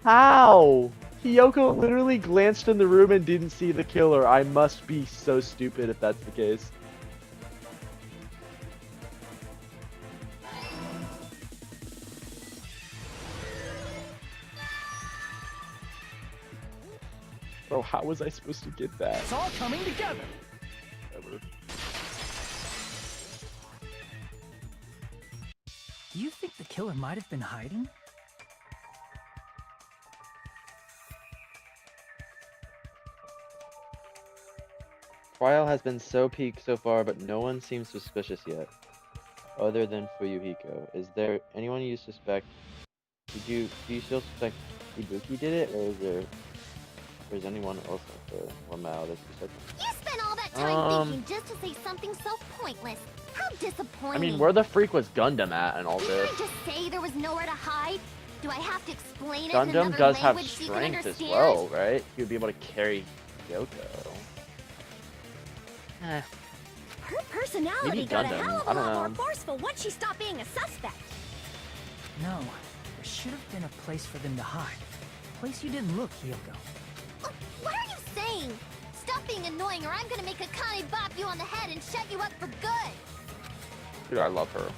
How? Hiyoko literally glanced in the room and didn't see the killer. I must be so stupid if that's the case. Bro, how was I supposed to get that? It's all coming together. Ever. killer might have been hiding? Trial has been so peak so far, but no one seems suspicious yet, other than Fuyuhiko. Is there anyone you suspect? Do you still suspect Ibuki did it, or is anyone else out there? Lamau, that's the second. You spent all that time thinking just to say something so pointless. How disappointing. I mean, where the freak was Gundam at and all Didn't this? I just say there was nowhere to hide? Do I have to explain it in Gundam another does have language so you can strength as understand? well, right? He would be able to carry Yoko. Her personality Maybe got a Gundam, hell of I a don't lot know. more forceful once she stopped being a suspect. No, there should have been a place for them to hide. A place you didn't look, Hyoko. What are you saying? Stop being annoying or I'm gonna make Akane bop you on the head and shut you up for good. Dude, I love her.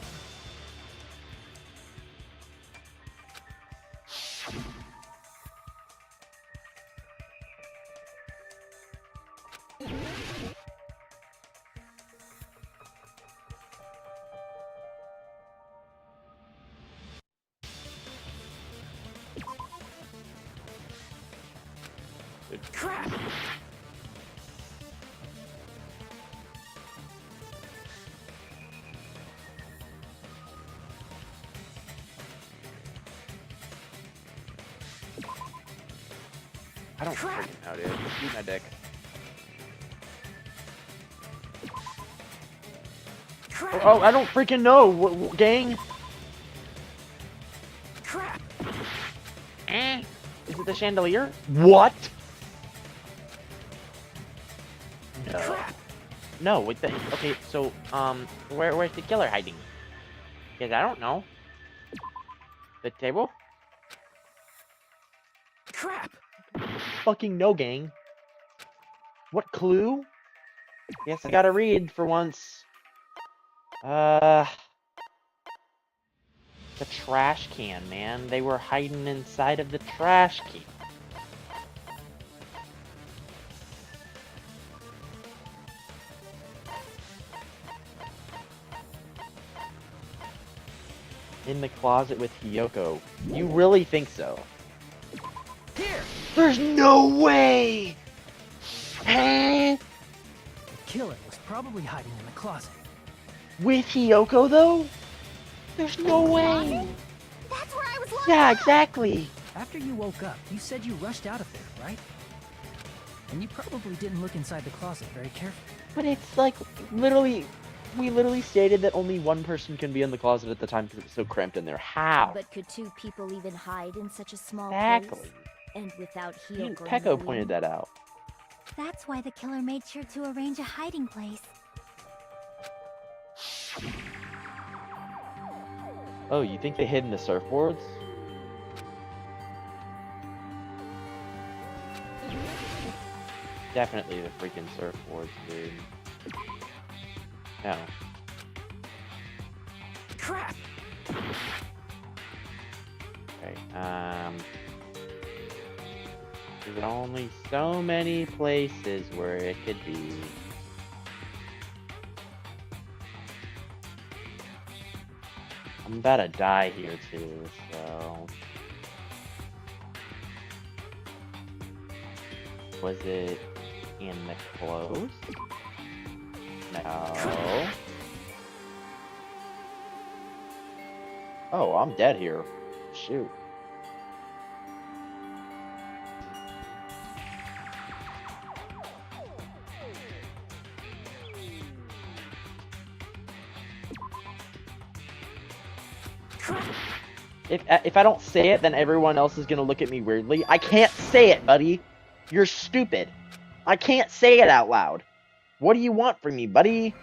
Crap! I don't freaking know, dude. Eat my dick. Oh, I don't freaking know, gang. Crap! Is it the chandelier? What? No. Crap! No, with the okay. So, where's the killer hiding? Because I don't know. The table? Crap! Fucking no, gang. What clue? Guess I gotta read for once. The trash can, man. They were hiding inside of the trash can. In the closet with Hiyoko. You really think so? Here! There's no way! Huh? The killer was probably hiding in the closet. With Hiyoko, though? There's no way! That's where I was locked Yeah, up. exactly! After you woke up, you said you rushed out of there, right? And you probably didn't look inside the closet very carefully. But it's like, literally, we literally stated that only one person can be in the closet at the time because it's so cramped in there. How? But could two people even hide in such a small Exactly. place? And without Even Hyoko Peko knowing? pointed that out. That's why the killer made sure to arrange a hiding place. Oh, you think they hid in the surfboards? Definitely the freaking surfboards, dude. No. Crap! Okay, there's only so many places where it could be. I'm about to die here too, so... Was it in the clothes? No. Oh, I'm dead here. Shoot. If I don't say it, then everyone else is gonna look at me weirdly. I can't say it, buddy. You're stupid. I can't say it out loud. What do you want from me, buddy?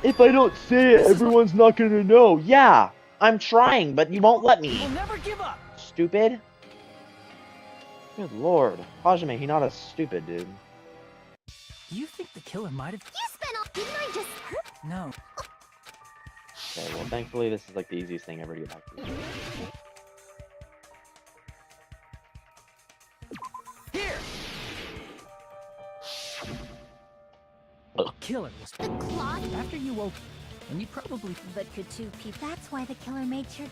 If I don't say it, everyone's not gonna know. Yeah, I'm trying, but you won't let me. We'll never give up! Stupid? Good lord. Hajime, he's not a stupid dude. Do you think the killer might have... You spent all... Didn't I just... No. Okay, well, thankfully this is like the easiest thing ever to get back to. Here! The killer was... The closet? After you woke... and you probably... But could two people... That's why the killer made sure to...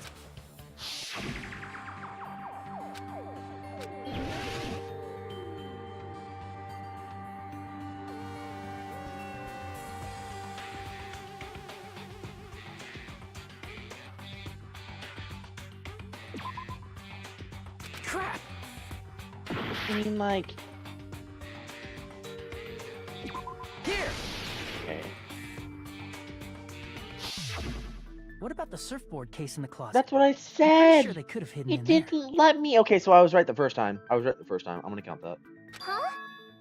Crap! I mean, like... Here! Okay. What about the surfboard case in the closet? That's what I I'm said! pretty sure they could have hidden It in there. didn't let me. Okay, so I was right the first time. I'm gonna count that. Huh?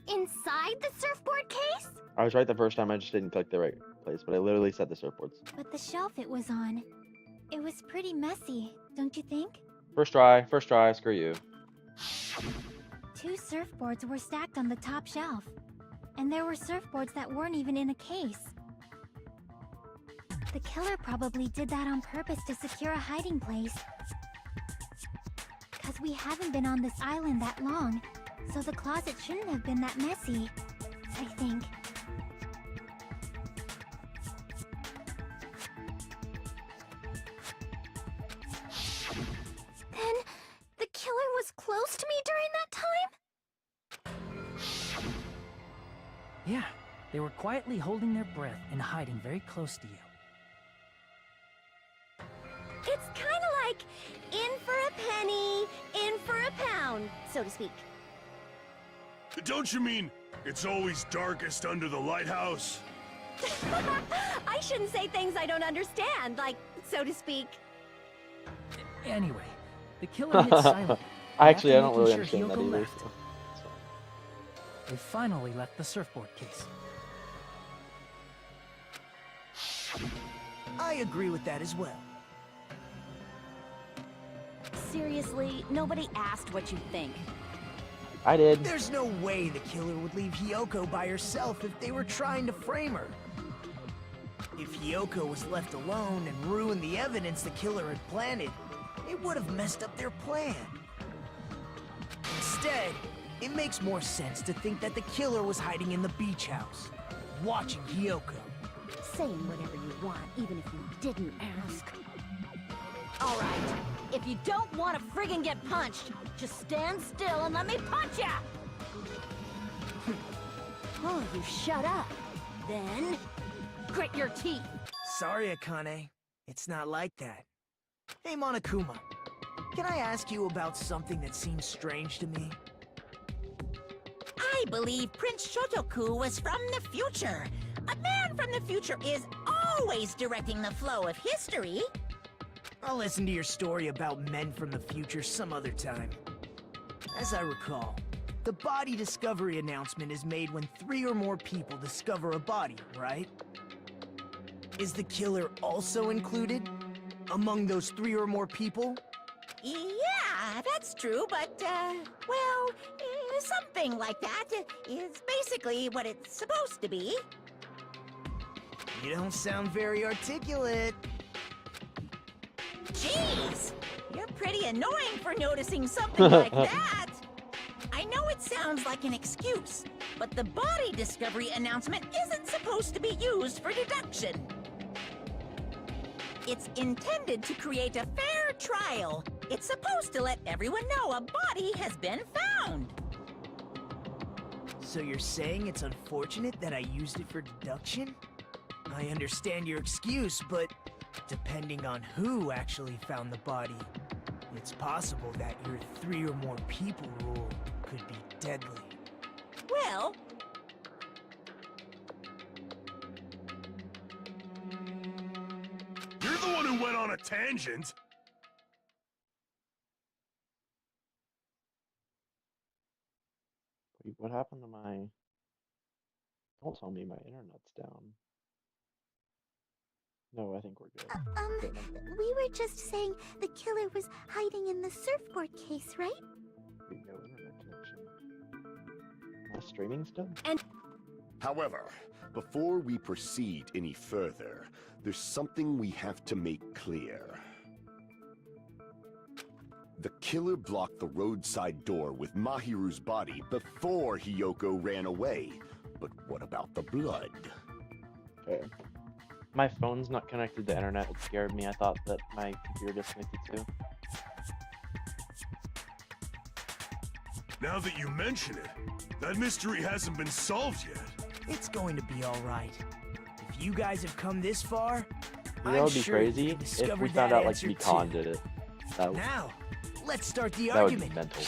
Inside the surfboard case? I was right the first time. I just didn't click the right place, but I literally said the surfboards. But the shelf it was on, it was pretty messy, don't you think? First try. Screw you. Two surfboards were stacked on the top shelf. And there were surfboards that weren't even in a case. The killer probably did that on purpose to secure a hiding place. 'Cause we haven't been on this island that long, so the closet shouldn't have been that messy, I think. Then, the killer was close to me during that time? Yeah, they were quietly holding their breath and hiding very close to you. It's kind of like in for a penny, in for a pound, so to speak. Don't you mean it's always darkest under the lighthouse? I shouldn't say things I don't understand, like, so to speak. Anyway, the killer hid silently. I don't making really sure understand that Hiyoko either. left. They finally left the surfboard case. I agree with that as well. Seriously, nobody asked what you think. I did. There's no way the killer would leave Hiyoko by herself if they were trying to frame her. If Hiyoko was left alone and ruined the evidence the killer had planted, it would have messed up their plan. Instead, it makes more sense to think that the killer was hiding in the beach house, watching Hiyoko. Saying whatever you want, even if you didn't ask. Alright, if you don't want to friggin' get punched, just stand still and let me punch ya! Oh, you shut up. Then, grit your teeth. Sorry, Akane. It's not like that. Hey, Monokuma. Can I ask you about something that seems strange to me? I believe Prince Shotoku was from the future. A man from the future is always directing the flow of history. I'll listen to your story about men from the future some other time. As I recall, the body discovery announcement is made when 3 or more people discover a body, right? Is the killer also included among those 3 or more people? Yeah, that's true, but, well, something like that is basically what it's supposed to be. You don't sound very articulate. Jeez! You're pretty annoying for noticing something like that! I know it sounds like an excuse, but the body discovery announcement isn't supposed to be used for deduction. It's intended to create a fair trial. It's supposed to let everyone know a body has been found. So you're saying it's unfortunate that I used it for deduction? I understand your excuse, but depending on who actually found the body, it's possible that your 3 or more people rule could be deadly. Well... You're the one who went on a tangent! Wait, what happened to my... Don't tell me my internet's down. No, I think we're good. Good, I'm fine. We were just saying the killer was hiding in the surfboard case, right? Wait, no internet connection. Am I streaming still? However, before we proceed any further, there's something we have to make clear. The killer blocked the roadside door with Mahiru's body before Hiyoko ran away. But what about the blood? Okay. My phone's not connected to internet. It scared me. I thought that my computer disconnected too. Now that you mention it, that mystery hasn't been solved yet. It's going to be all right. If you guys have come this far, You know, I'm it'd be sure crazy you if we discovered found that out like answer Mikan too. did it. That, Now, let's start the that would be argument. mental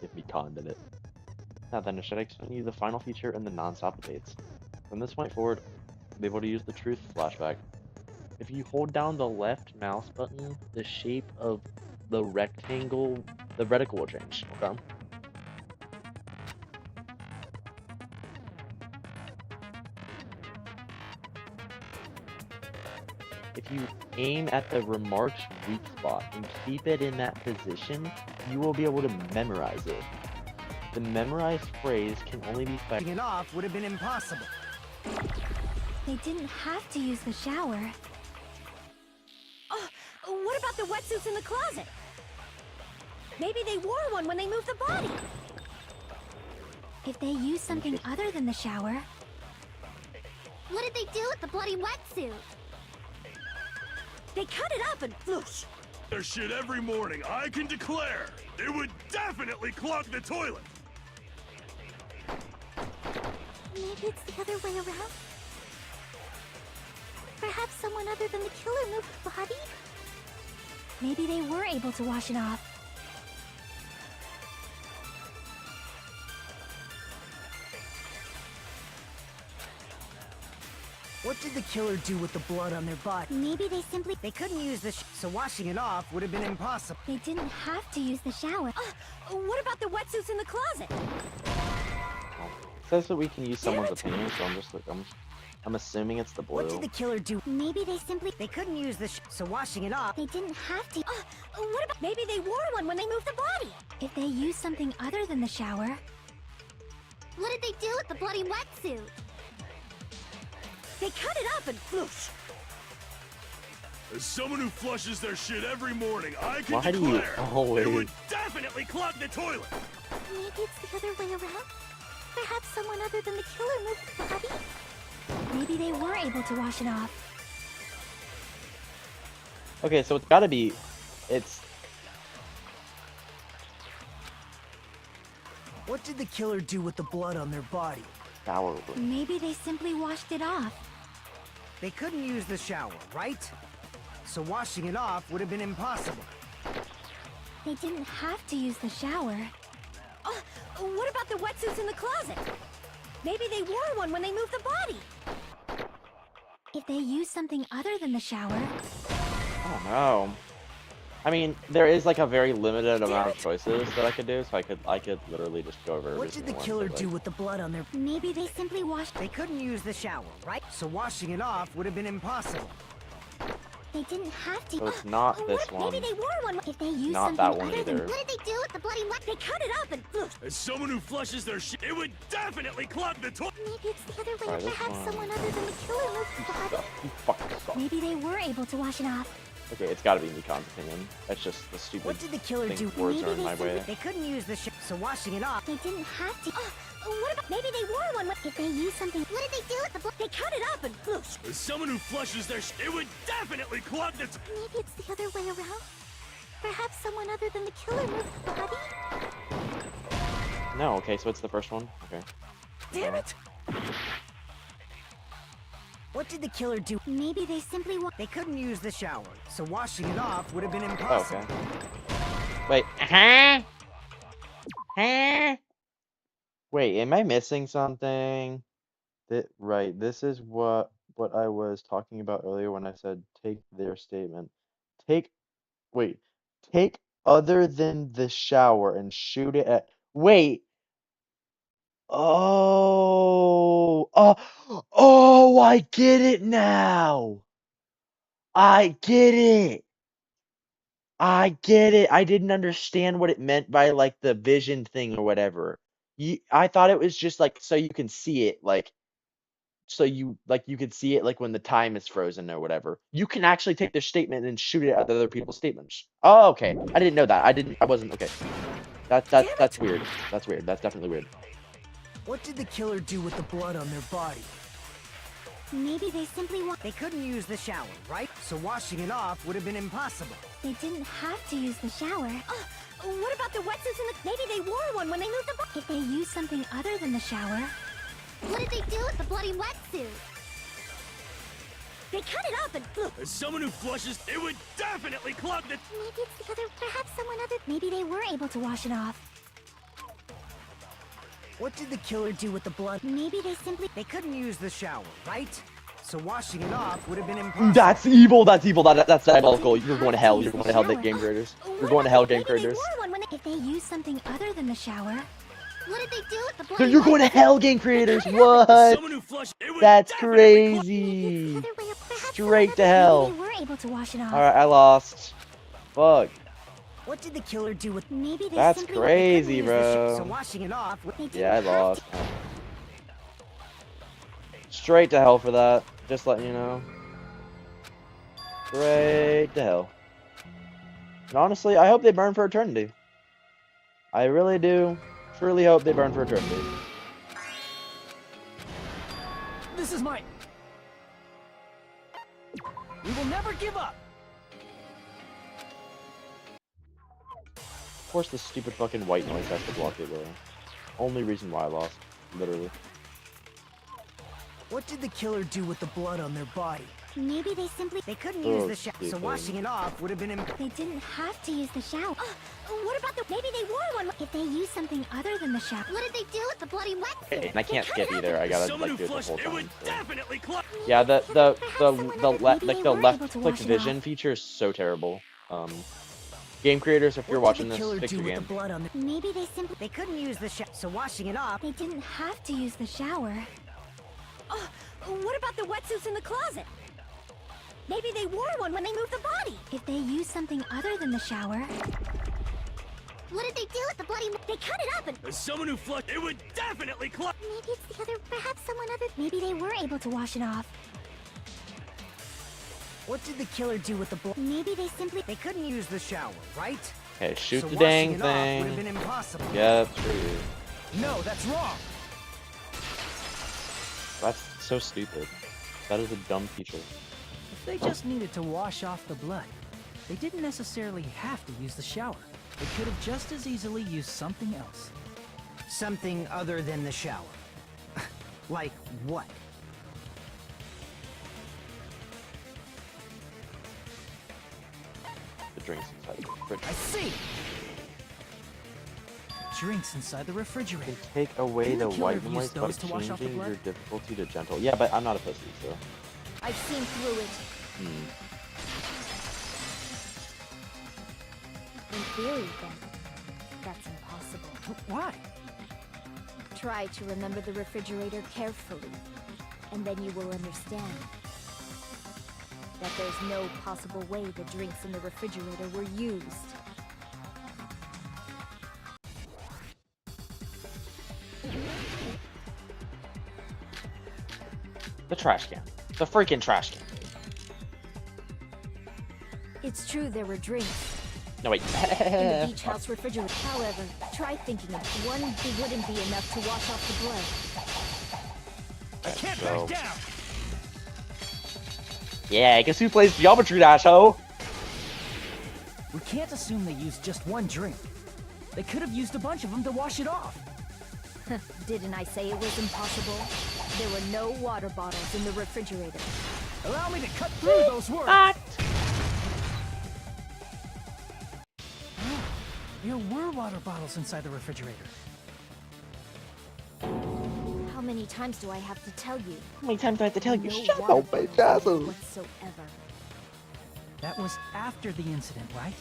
if Mikan did it. Now then, should I explain to you the final feature and the non-stop debates? From this point forward, you'll be able to use the truth flashback. If you hold down the left mouse button, the shape of the rectangle, the reticle will change, okay? If you aim at the remark's weak spot and keep it in that position, you will be able to memorize it. The memorized phrase can only be found. Taking it off would have been impossible. They didn't have to use the shower. Oh, what about the wetsuits in the closet? Maybe they wore one when they moved the body. If they used something other than the shower, What did they do with the bloody wetsuit? They cut it up and floosh. Their shit every morning, I can declare. It would definitely clog the toilet. maybe it's the other way around. Perhaps someone other than the killer moved the body? Maybe they were able to wash it off. What did the killer do with the blood on their body? Maybe they simply... They couldn't use the so washing it off would have been impossible. They didn't have to use the shower. What about the wetsuits in the closet? It says that we can use someone's opinion, so I'm just like, I'm assuming it's the blue. What did the killer do? Maybe they simply... They couldn't use the so washing it off. They didn't have to... What about... Maybe they wore one when they moved the body. If they used something other than the shower... What did they do with the bloody wetsuit? They cut it up and floosh. As someone who flushes their shit every morning, I can Why do you declare always... it would definitely clog the toilet. Maybe it's the other way around. Perhaps someone other than the killer moved the body? Maybe they were able to wash it off. Okay, so it's gotta be... It's... What did the killer do with the blood on their body? Shower. Maybe they simply washed it off. They couldn't use the shower, right? So washing it off would have been impossible. They didn't have to use the shower. What about the wetsuits in the closet? Maybe they wore one when they moved the body. If they used something other than the shower... Oh no. I mean, there is like a very limited amount of choices that I could do, so I could literally just go over. What did the killer do with the blood on their... Maybe they simply washed... They couldn't use the shower, right? So washing it off would have been impossible. They didn't have to... So it's not this one. Maybe they wore one. If they used Not something that one other either. than... What did they do with the bloody wet? They cut it up and floosh. As someone who flushes their shit, it would definitely clog the toilet. Maybe it's the other way. Alright, this Perhaps one- someone other than the killer moved the body? You fucking suck. Maybe they were able to wash it off. Okay, it's gotta be Mikan's opinion. That's just the stupid What did the killer thing. do? Words Maybe are in they my way. They couldn't use the so washing it off. They didn't have to... What about... Maybe they wore one when... If they used something... What did they do with the bloody? They cut it up and floosh. As someone who flushes their shit, it would definitely clog the toilet. Maybe it's the other way around. Perhaps someone other than the killer moved the body? No, okay, so it's the first one. Okay. Damn it! What did the killer do? Maybe they simply They couldn't use the shower, so washing it off would have been Oh, impossible. okay. Wait. Wait, am I missing something? Right, this is what I was talking about earlier when I said take their statement. Take other than the shower and shoot it at... Wait. Oh, I get it now. I get it. I didn't understand what it meant by like the vision thing or whatever. I thought it was just like so you can see it like so you could see it like when the time is frozen or whatever. You can actually take their statement and shoot it at other people's statements. Oh, okay. I didn't know that. I wasn't okay. That's weird. That's weird. That's definitely weird. What did the killer do with the blood on their body? Maybe they simply want. They couldn't use the shower, right? So washing it off would have been impossible. They didn't have to use the shower. What about the wetsuits in the? Maybe they wore one when they moved the. If they used something other than the shower. What did they do with the bloody wetsuit? They cut it up and. As someone who flushes, it would definitely clog the. Maybe it's the other. Perhaps someone other. Maybe they were able to wash it off. What did the killer do with the blood? Maybe they simply. They couldn't use the shower, right? So washing it off would have been impossible. That's evil. That's evil. That's diabolical. You're going to hell. You're going to hell, game creators. You're going to hell, game Maybe creators. they wore one when they. If they used something other than the shower. What did they do with the bloody You're going to hell, game creators. What? Someone who flushed, it would That's definitely crazy. Straight to hell. Maybe they were able to wash it off. Alright, I lost. Fuck. What did the killer do with? Maybe they That's simply. crazy, So bro. washing it off. Yeah, I lost. Straight to hell for that. Just letting you know. Straight to hell. And honestly, I hope they burn for eternity. I really do. Truly hope they burn for eternity. This is my... We will never give up! Of course, the stupid fucking white noise has to block it, bro. Only reason why I lost. Literally. What did the killer do with the blood on their body? Maybe they simply. They couldn't Oh, use the shower, so stupid. washing it off would have been They didn't have to use the shower. What about the? Maybe they wore one. If they used something other than the shower. What did they do with the bloody wetsuit? And I can't skip either. I gotta Someone like who do it the flushed, whole it time. would So. definitely clog. Yeah, the Maybe they were left able to click wash it vision off. feature is so terrible. Game creators, if you're What watching did the this, killer fix do your with game. the blood on their... Maybe they simply. They couldn't use the shower, so washing it off. They didn't have to use the shower. What about the wetsuits in the closet? Maybe they wore one when they moved the body. If they used something other than the shower. What did they do with the bloody? They cut it up and. As someone who flushed, it would definitely clog. Maybe it's the other. Perhaps someone other. Maybe they were able to wash it off. What did the killer do with the blood? Maybe they simply. They couldn't use the shower, right? Hey, shoot so the washing dang it off would have thing. been impossible. Yep, true. No, that's wrong. That's so stupid. That is a dumb feature. If they just needed to wash off the blood, they didn't necessarily have to use the shower. They could have just as easily used something else. Something other than the shower. Like what? The drinks inside the fridge. I see! Drinks inside the refrigerator. You can take away Didn't the the killer white use noise by those to wash off the changing blood? your difficulty to gentle. Yeah, but I'm not a pussy, so. I've seen through it. In theory, then, that's impossible. Why? Try to remember the refrigerator carefully, and then you will understand that there's no possible way the drinks in the refrigerator were used. The trash can. The freaking trash can. It's true there were drinks No, wait. in the beach house refrigerator. However, try thinking of one wouldn't be enough to wash off the blood. I can't so- back down. Yeah, guess who plays geometry, asshole? We can't assume they used just one drink. They could have used a bunch of them to wash it off. Didn't I say it was impossible? There were no water bottles in the refrigerator. Allow me to cut through those words. Oh, there were water bottles inside the refrigerator. How many times do I have to tell you? How many times do I have to tell you? No Shut water up, bitch, bottles asshole. whatsoever. That was after the incident, right?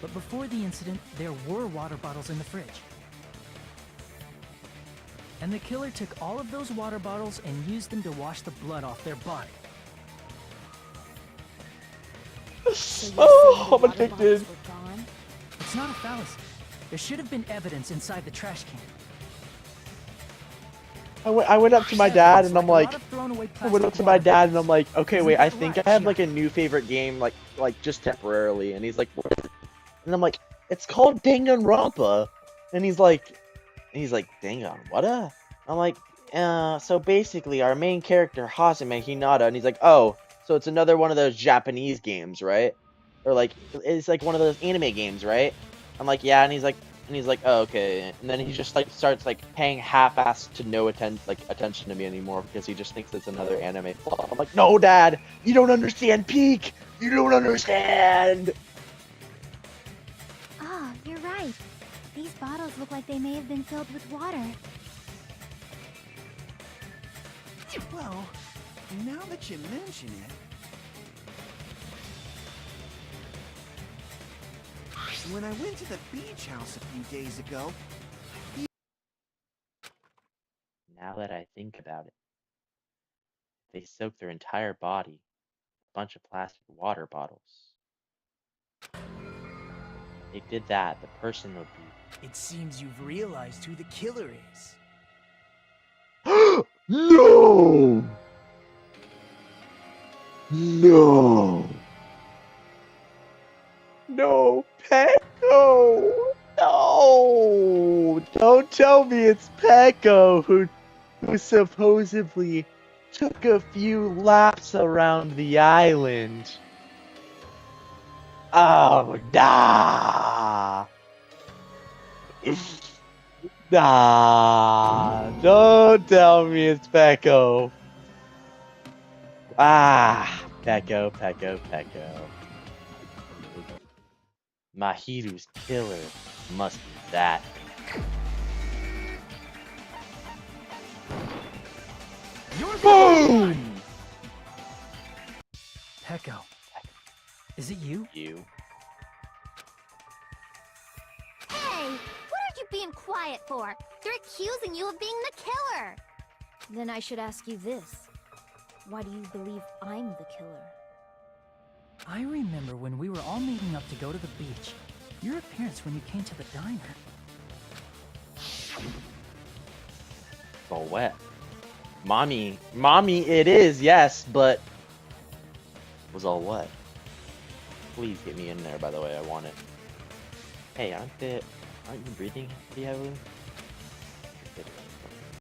But before the incident, there were water bottles in the fridge. And the killer took all of those water bottles and used them to wash the blood off their body. So you're Oh, saying the I'm water addicted. bottles were gone? It's not a fallacy. There should have been evidence inside the trash can. I went up to my dad and I'm A lot like, of thrown away I went up plastic to my water dad and I'm like, okay, Isn't wait, that I think I right, have like a Jack? new favorite game, like just temporarily. And he's like, what is it? And I'm like, it's called Danganronpa. And he's like, Danganronpa? I'm like, So basically, our main character, Hasume Hinata, and he's like, oh, so it's another one of those Japanese games, right? Or like, it's like one of those anime games, right? I'm like, yeah, and he's like, oh, okay. And then he just like starts like paying half-assed to no attention to me anymore because he just thinks it's another anime plot. I'm like, no, Dad, you don't understand Peak. You don't understand. Oh, you're right. These bottles look like they may have been filled with water. Well, now that you mention it... When I went to the beach house a few days ago... Now that I think about it, they soaked their entire body with a bunch of plastic water bottles. If they did that, the person would be... It seems you've realized who the killer is. No! No! No, Pecco! No! Don't tell me it's Pecco who supposedly took a few laps around the island. Oh, nah! Nah! Don't tell me it's Pecco! Ah! Pecco. Mahiru's killer must be that. Boom! Pecco, is it you? You. Hey, what are you being quiet for? They're accusing you of being the killer. Then I should ask you this. Why do you believe I'm the killer? I remember when we were all meeting up to go to the beach. Your appearance when you came to the diner. It's all wet. Mommy, it is, yes, but it was all wet. Please get me in there, by the way, I want it. Hey, aren't you breathing heavily?